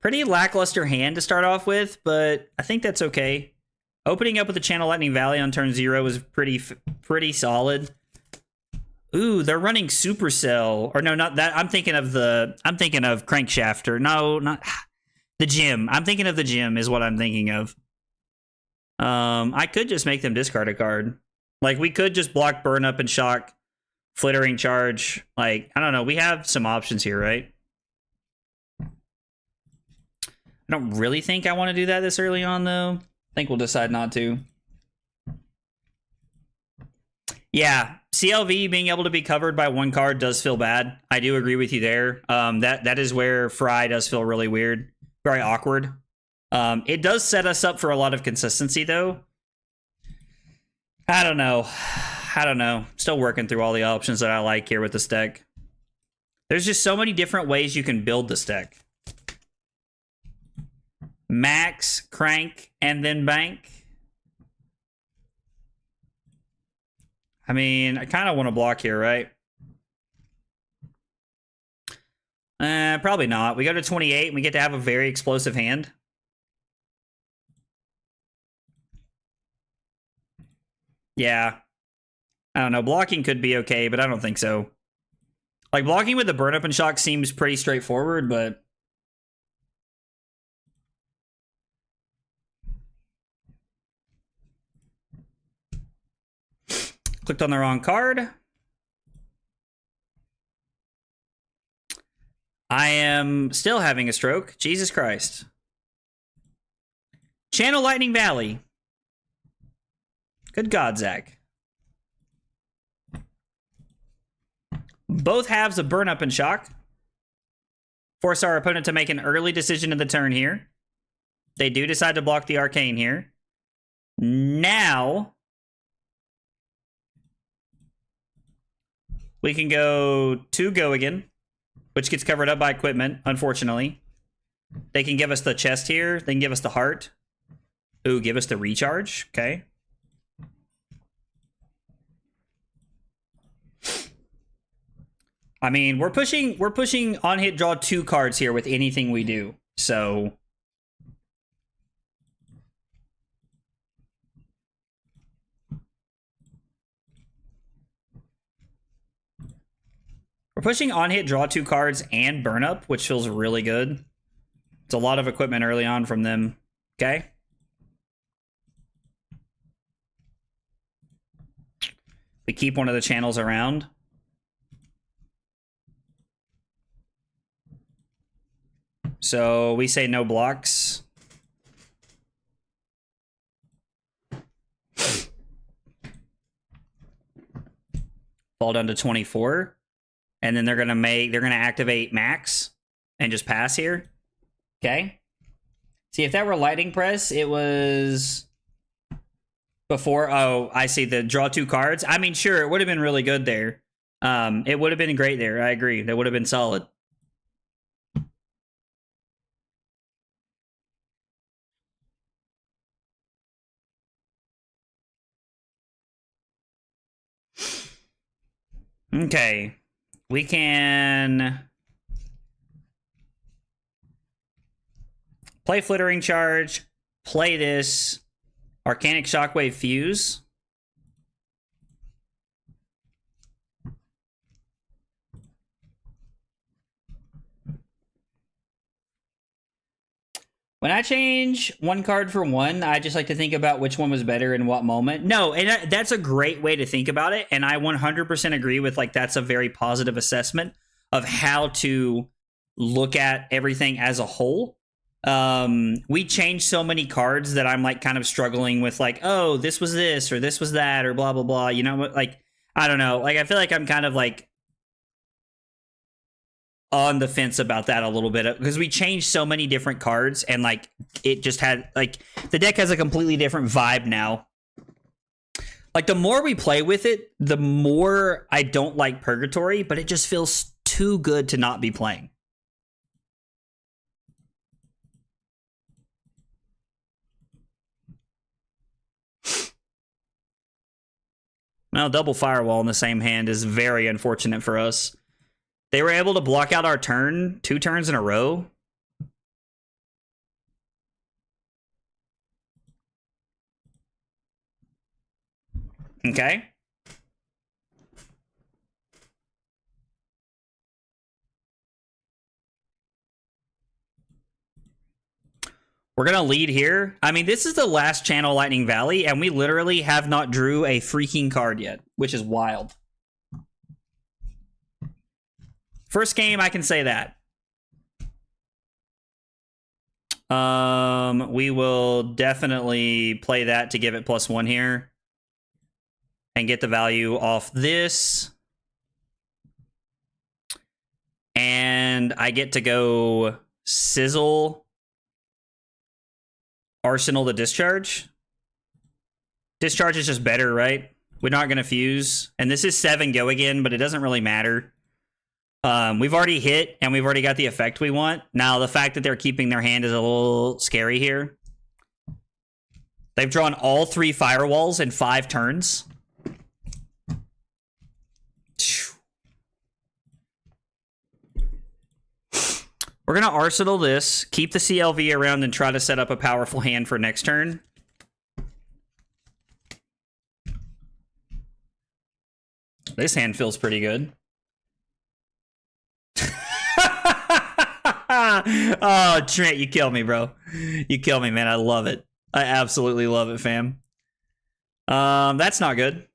Pretty lackluster hand to start off with, but I think that's okay. Opening up with the Channel Lightning Valley on turn 0 was pretty solid. Ooh, they're running Supercell. Or no, not that. I'm thinking of Crankshafter. No, not the Gym. I'm thinking of the Gym is what I'm thinking of. I could just make them discard a card. Like, we could just block Burn Up and Shock, Flittering Charge. Like, I don't know. We have some options here, right? I don't really think I want to do that this early on, though. I think we'll decide not to. Yeah, CLV being able to be covered by one card does feel bad. I do agree with you there. That is where Fry does feel really weird, very awkward. It does set us up for a lot of consistency, though. I don't know. Still working through all the options that I like here with this deck. There's just so many different ways you can build this deck. Max, crank, and then bank. I mean, I kind of want to block here, right? Probably not. We go to 28 and we get to have a very explosive hand. Yeah. I don't know. Blocking could be okay, but I don't think so. Like, blocking with the Burn Up and Shock seems pretty straightforward, but... Clicked on the wrong card. I am still having a stroke. Jesus Christ. Channel Lightning Valley. Good God, Zach. Both halves of Burn Up and Shock. Force our opponent to make an early decision in the turn here. They do decide to block the Arcane here. Now... we can go to Go again, which gets covered up by equipment, unfortunately. They can give us the chest here. They can give us the heart. Ooh, give us the recharge. Okay. I mean, we're pushing on hit draw 2 cards here with anything we do. So we're pushing on hit draw 2 cards and burn up, which feels really good. It's a lot of equipment early on from them. Okay. We keep one of the channels around. So we say no blocks. Fall down to 24. And then they're gonna activate Max and just pass here. Okay. See, if that were Lightning Press, it was before. Oh, I see, the draw 2 cards. I mean, sure, it would have been really good there. It would have been great there. I agree. That would have been solid. Okay. We can play Flittering Charge, play this Arcanic Shockwave Fuse. When I change one card for one, I just like to think about which one was better in what moment. No, and that's a great way to think about it. And I 100% agree with, like, that's a very positive assessment of how to look at everything as a whole. We changed so many cards that I'm, like, kind of struggling with, like, oh, this was this or this was that or blah, blah, blah. You know what? Like, I don't know. Like, I feel like I'm kind of, like, on the fence about that a little bit because we changed so many different cards and, like, it just had, like, the deck has a completely different vibe now. Like, the more we play with it, the more I don't like Purgatory, but it just feels too good to not be playing. Well, double Firewall in the same hand is very unfortunate for us. They were able to block out our turn 2 turns in a row. Okay. We're gonna lead here. I mean, this is the last Channel Lightning Valley, and we literally have not drew a freaking card yet, which is wild. First game, I can say that. We will definitely play that to give it +1 here. And get the value off this. And I get to go Sizzle, Arsenal to Discharge. Discharge is just better, right? We're not going to fuse. And this is 7 go again, but it doesn't really matter. We've already hit, and we've already got the effect we want. Now, the fact that they're keeping their hand is a little scary here. They've drawn all 3 firewalls in 5 turns. We're going to Arsenal this, keep the CLV around, and try to set up a powerful hand for next turn. This hand feels pretty good. Oh, Trent, you kill me, bro. You kill me, man. I love it. I absolutely love it, fam. That's not good.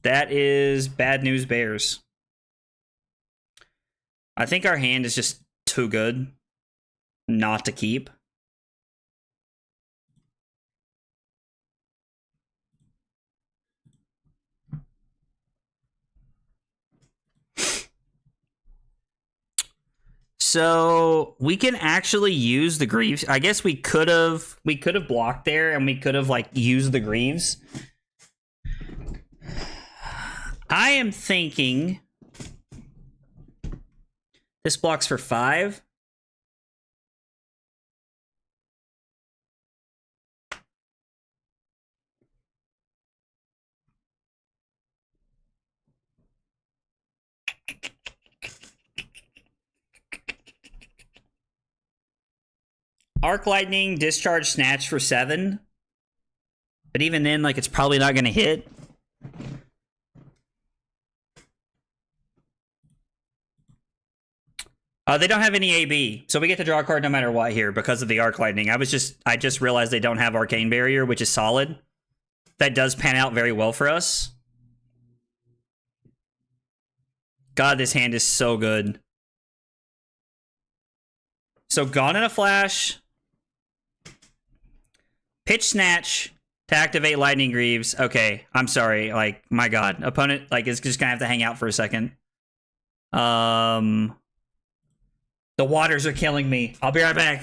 That is bad news bears. I think our hand is just too good not to keep. So we can actually use the Greaves. I guess we could have blocked there, and we could have like used the Greaves. I am thinking this blocks for 5. Arc Lightning, Discharge, Snatch for 7. But even then, like, it's probably not going to hit. They don't have any AB, so we get to draw a card no matter what here because of the Arc Lightning. I just realized they don't have Arcane Barrier, which is solid. That does pan out very well for us. God, this hand is so good. So Gone in a Flash. Pitch Snatch to activate Lightning Greaves. Okay, I'm sorry. Like, my God. Opponent, like, is just gonna have to hang out for a second. The waters are killing me. I'll be right back.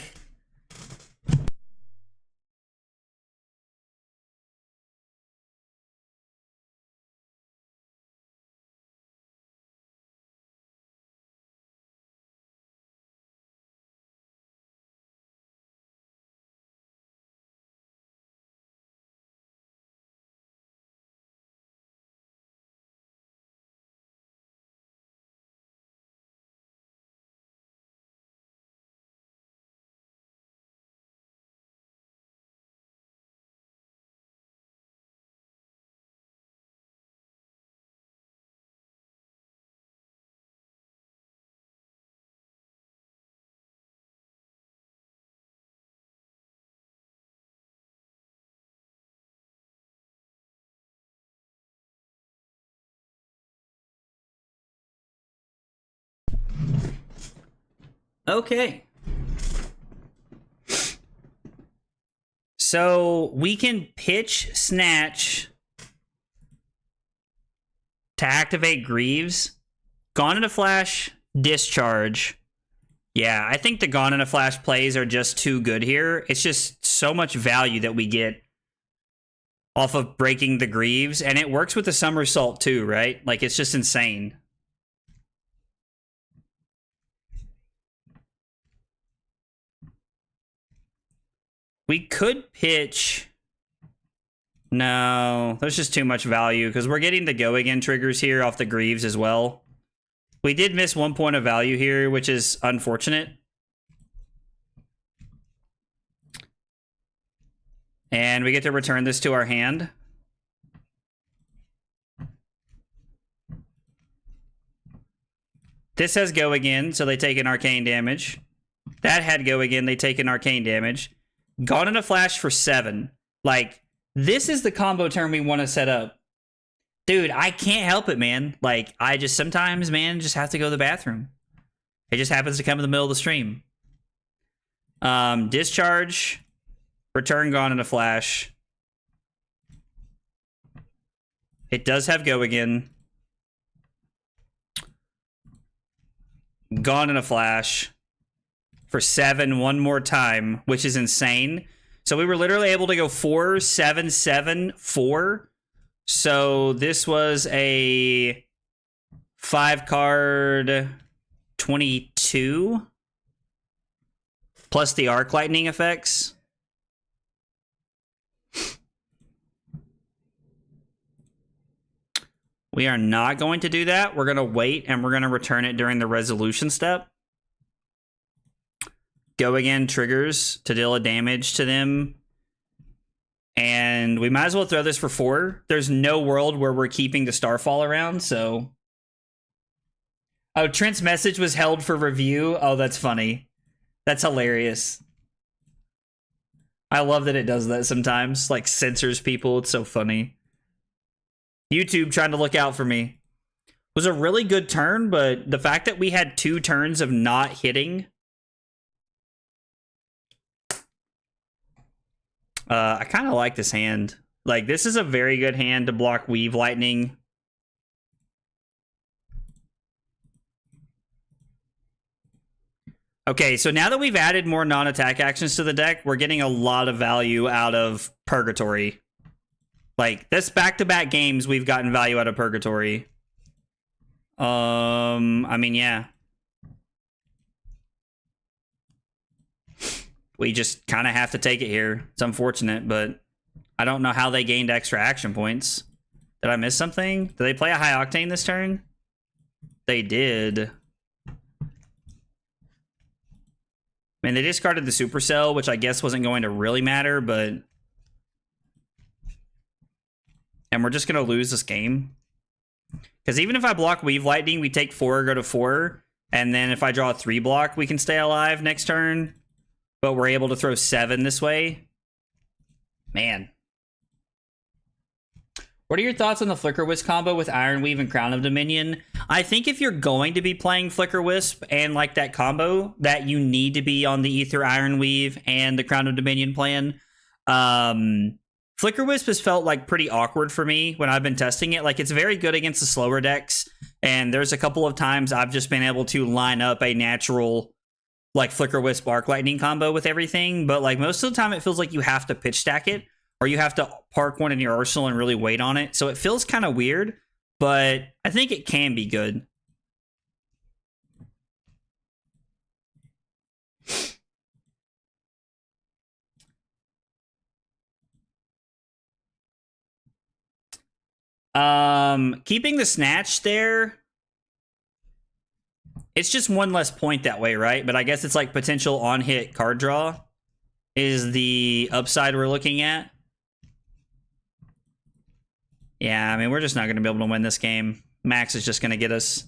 Okay. So we can pitch Snatch to activate Greaves. Gone in a Flash, Discharge. Yeah, I think the Gone in a Flash plays are just too good here. It's just so much value that we get off of breaking the Greaves. And it works with the Somersault too, right? Like, it's just insane. We could pitch... No, there's just too much value because we're getting the Go Again triggers here off the Greaves as well. We did miss 1 point of value here, which is unfortunate. And we get to return this to our hand. This has Go Again, so they take an arcane damage. That had go again. They take an arcane damage. Gone in a flash for 7. Like, this is the combo turn we want to set up. Dude, I can't help it, man. Like, I just sometimes, man, just have to go to the bathroom. It just happens to come in the middle of the stream. Discharge. Return Gone in a flash. It does have go again. Gone in a flash. For 7 one more time, which is insane. So we were literally able to go 4, 7, 7, 4. So this was a 5-card 22 plus the arc lightning effects. We are not going to do that. We're going to wait and we're going to return it during the resolution step. Go again triggers to deal a damage to them. And we might as well throw this for 4. There's no world where we're keeping the Starfall around, so... Oh, Trent's message was held for review. Oh, that's funny. That's hilarious. I love that it does that sometimes. Like, censors people. It's so funny. YouTube trying to look out for me. It was a really good turn, but the fact that we had 2 turns of not hitting... I kind of like this hand. Like, this is a very good hand to block Weave Lightning. Okay, so now that we've added more non-attack actions to the deck, we're getting a lot of value out of Purgatory. Like, this back-to-back games, we've gotten value out of Purgatory. I mean, yeah. We just kind of have to take it here. It's unfortunate, but I don't know how they gained extra action points. Did I miss something? Did they play a high octane this turn? They did. I mean, they discarded the Supercell, which I guess wasn't going to really matter, but... And we're just going to lose this game. Because even if I block Weave Lightning, we take 4, go to 4. And then if I draw a 3 block, we can stay alive next turn. But we're able to throw 7 this way. Man. What are your thoughts on the Flicker Wisp combo with Iron Weave and Crown of Dominion? I think if you're going to be playing Flicker Wisp and like that combo, that you need to be on the Ether Iron Weave and the Crown of Dominion plan. Flicker Wisp has felt like pretty awkward for me when I've been testing it. Like, it's very good against the slower decks. And there's a couple of times I've just been able to line up a natural... like Flicker Wisp Arc Lightning combo with everything, but like most of the time it feels like you have to pitch stack it or you have to park one in your arsenal and really wait on it. So it feels kind of weird, but I think it can be good. Keeping the Snatch there, it's just one less point that way, right? But I guess it's like potential on-hit card draw is the upside we're looking at. Yeah, I mean, we're just not going to be able to win this game. Max is just going to get us.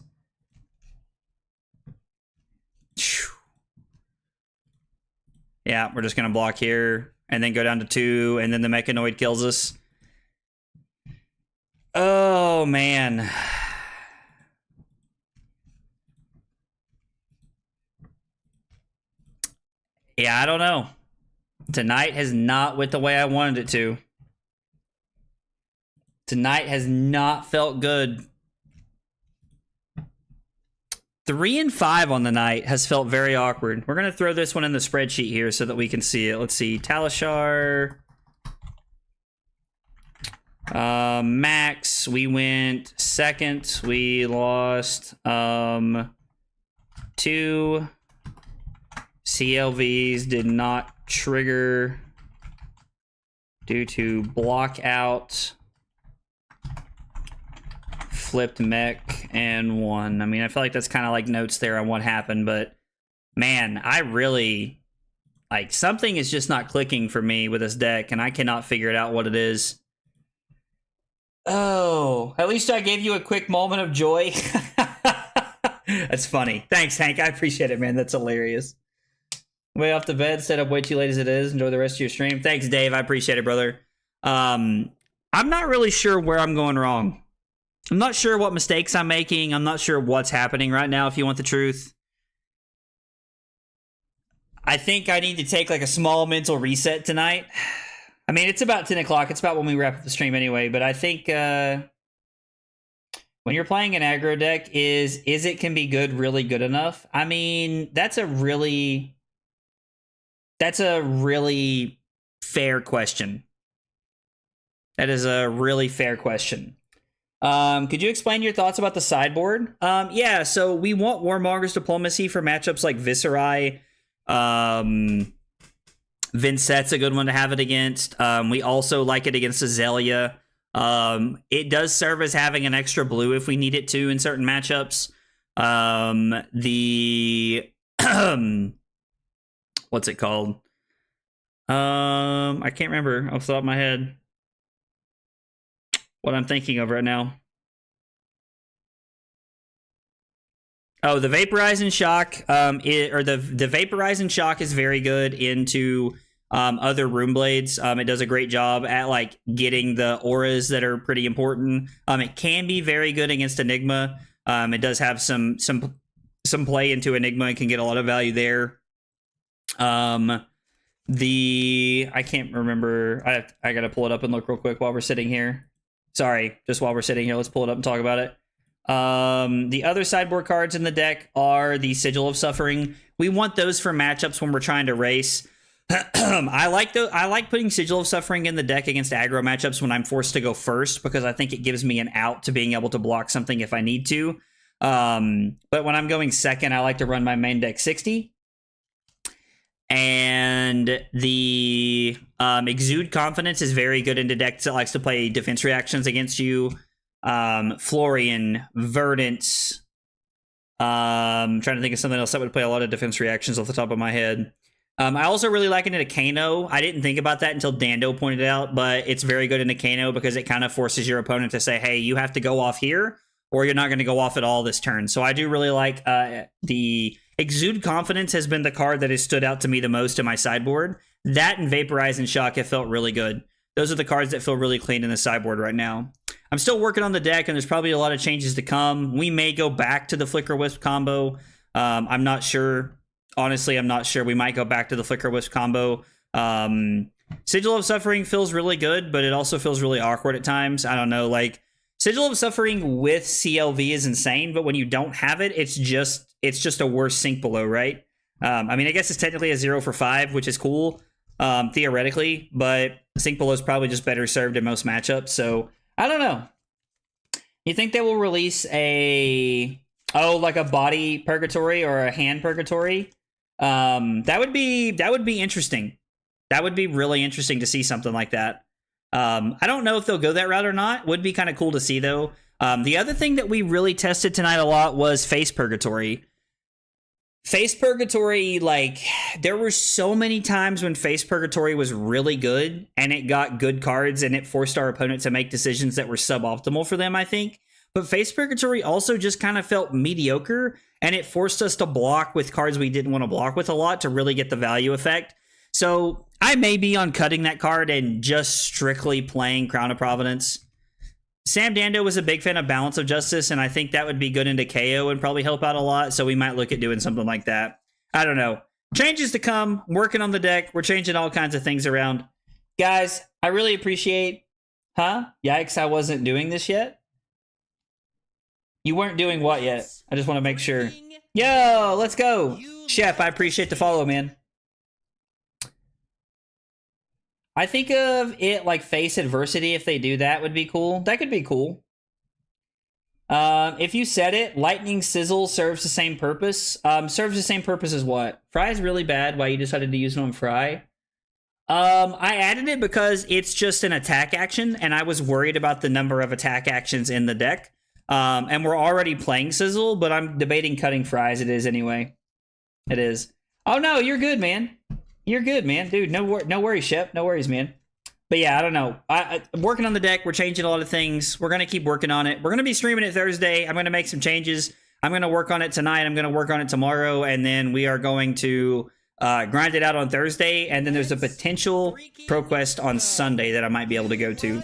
Yeah, we're just going to block here and then go down to 2, and then the Mechanoid kills us. Oh, man. Yeah, I don't know. Tonight has not went the way I wanted it to. Tonight has not felt good. 3 and 5 on the night has felt very awkward. We're going to throw this one in the spreadsheet here so that we can see it. Let's see. Talishar. Max, we went second. We lost 2. CLVs did not trigger due to block out, flipped mech, and 1. I mean, I feel like that's kind of like notes there on what happened, but man, I really, like, something is just not clicking for me with this deck, and I cannot figure it out what it is. Oh, at least I gave you a quick moment of joy. That's funny. Thanks, Hank. I appreciate it, man. That's hilarious. Way off the bed, set up way too late as it is. Enjoy the rest of your stream. Thanks, Dave. I appreciate it, brother. I'm not really sure where I'm going wrong. I'm not sure what mistakes I'm making. I'm not sure what's happening right now, if you want the truth. I think I need to take like a small mental reset tonight. I mean, it's about 10 o'clock. It's about when we wrap up the stream anyway. But I think when you're playing an aggro deck, is it can be good really good enough? I mean, that's a really fair question. That is a really fair question. Could you explain your thoughts about the sideboard? Yeah, so we want Warmonger's Diplomacy for matchups like Viserai. Vincett's a good one to have it against. We also like it against Azalea. It does serve as having an extra blue if we need it to in certain matchups. What's it called? I can't remember off the top of my head what I'm thinking of right now. Oh, the Vaporizing Shock, the Vaporizing Shock is very good into other Rune Blades. It does a great job at like getting the auras that are pretty important. It can be very good against Enigma. It does have some play into Enigma. It can get a lot of value there. I can't remember. I gotta pull it up and look real quick while we're sitting here. Sorry, just while we're sitting here, let's pull it up and talk about it. The other sideboard cards in the deck are the Sigil of Suffering. We want those for matchups when we're trying to race. I like putting Sigil of Suffering in the deck against aggro matchups when I'm forced to go first, because I think it gives me an out to being able to block something if I need to. But when I'm going second, I like to run my main deck 60. And the Exude Confidence is very good into decks that likes to play defense reactions against you. Florian, Verdant. Trying to think of something else that would play a lot of defense reactions off the top of my head. I also really like it in a Kano. I didn't think about that until Dando pointed it out, but it's very good in a Kano because it kind of forces your opponent to say, hey, you have to go off here, or you're not going to go off at all this turn. So I do really like the Exude Confidence has been the card that has stood out to me the most in my sideboard. That and Vaporize and Shock have felt really good. Those are the cards that feel really clean in the sideboard right now. I'm still working on the deck, and there's probably a lot of changes to come. We may go back to the Flicker Wisp combo. I'm not sure. Honestly, I'm not sure. We might go back to the Flicker Wisp combo. Sigil of Suffering feels really good, but it also feels really awkward at times. I don't know. Like, Sigil of Suffering with CLV is insane, but when you don't have it, it's just a worse sink below, right? I mean, I guess it's technically a 0 for 5, which is cool, theoretically, but sink below is probably just better served in most matchups. So I don't know. You think they will release like a body Purgatory or a hand Purgatory? That would be interesting. That would be really interesting to see something like that. I don't know if they'll go that route or not. Would be kind of cool to see, though. The other thing that we really tested tonight a lot was Face Purgatory. Face Purgatory, like, there were so many times when Face Purgatory was really good, and it got good cards, and it forced our opponent to make decisions that were suboptimal for them, I think. But Face Purgatory also just kind of felt mediocre, and it forced us to block with cards we didn't want to block with a lot to really get the value effect. So I may be on cutting that card and just strictly playing Crown of Providence. Sam Dando was a big fan of Balance of Justice, and I think that would be good into KO and probably help out a lot, so we might look at doing something like that. I don't know. Changes to come. Working on the deck. We're changing all kinds of things around. Guys, I really appreciate... Huh? Yikes, I wasn't doing this yet? You weren't doing what yet? I just want to make sure. Yo, let's go. Shep, I appreciate the follow, man. I think of it like Face Adversity. If they do that, would be cool. That could be cool. If you said it, Lightning Sizzle serves the same purpose. Serves the same purpose as what? Fry is really bad. Why you decided to use it on Fry? I added it because it's just an attack action, and I was worried about the number of attack actions in the deck. And we're already playing Sizzle, but I'm debating cutting Fry as it is anyway. It is. Oh no, you're good, man. You're good, man. Dude, no worries, Shep. No worries, man. But yeah, I don't know. I'm working on the deck. We're changing a lot of things. We're going to keep working on it. We're going to be streaming it Thursday. I'm going to make some changes. I'm going to work on it tonight. I'm going to work on it tomorrow. And then we are going to grind it out on Thursday, and then there's a potential ProQuest on Sunday that I might be able to go to.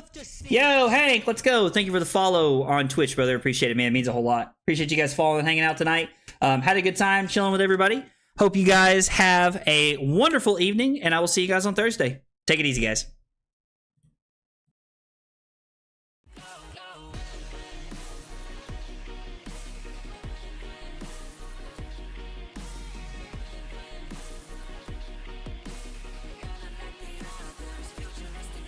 Yo, Hank, let's go. Thank you for the follow on Twitch, brother. Appreciate it, man. It means a whole lot. Appreciate you guys following and hanging out tonight. Had a good time chilling with everybody. Hope you guys have a wonderful evening, and I will see you guys on Thursday. Take it easy, guys.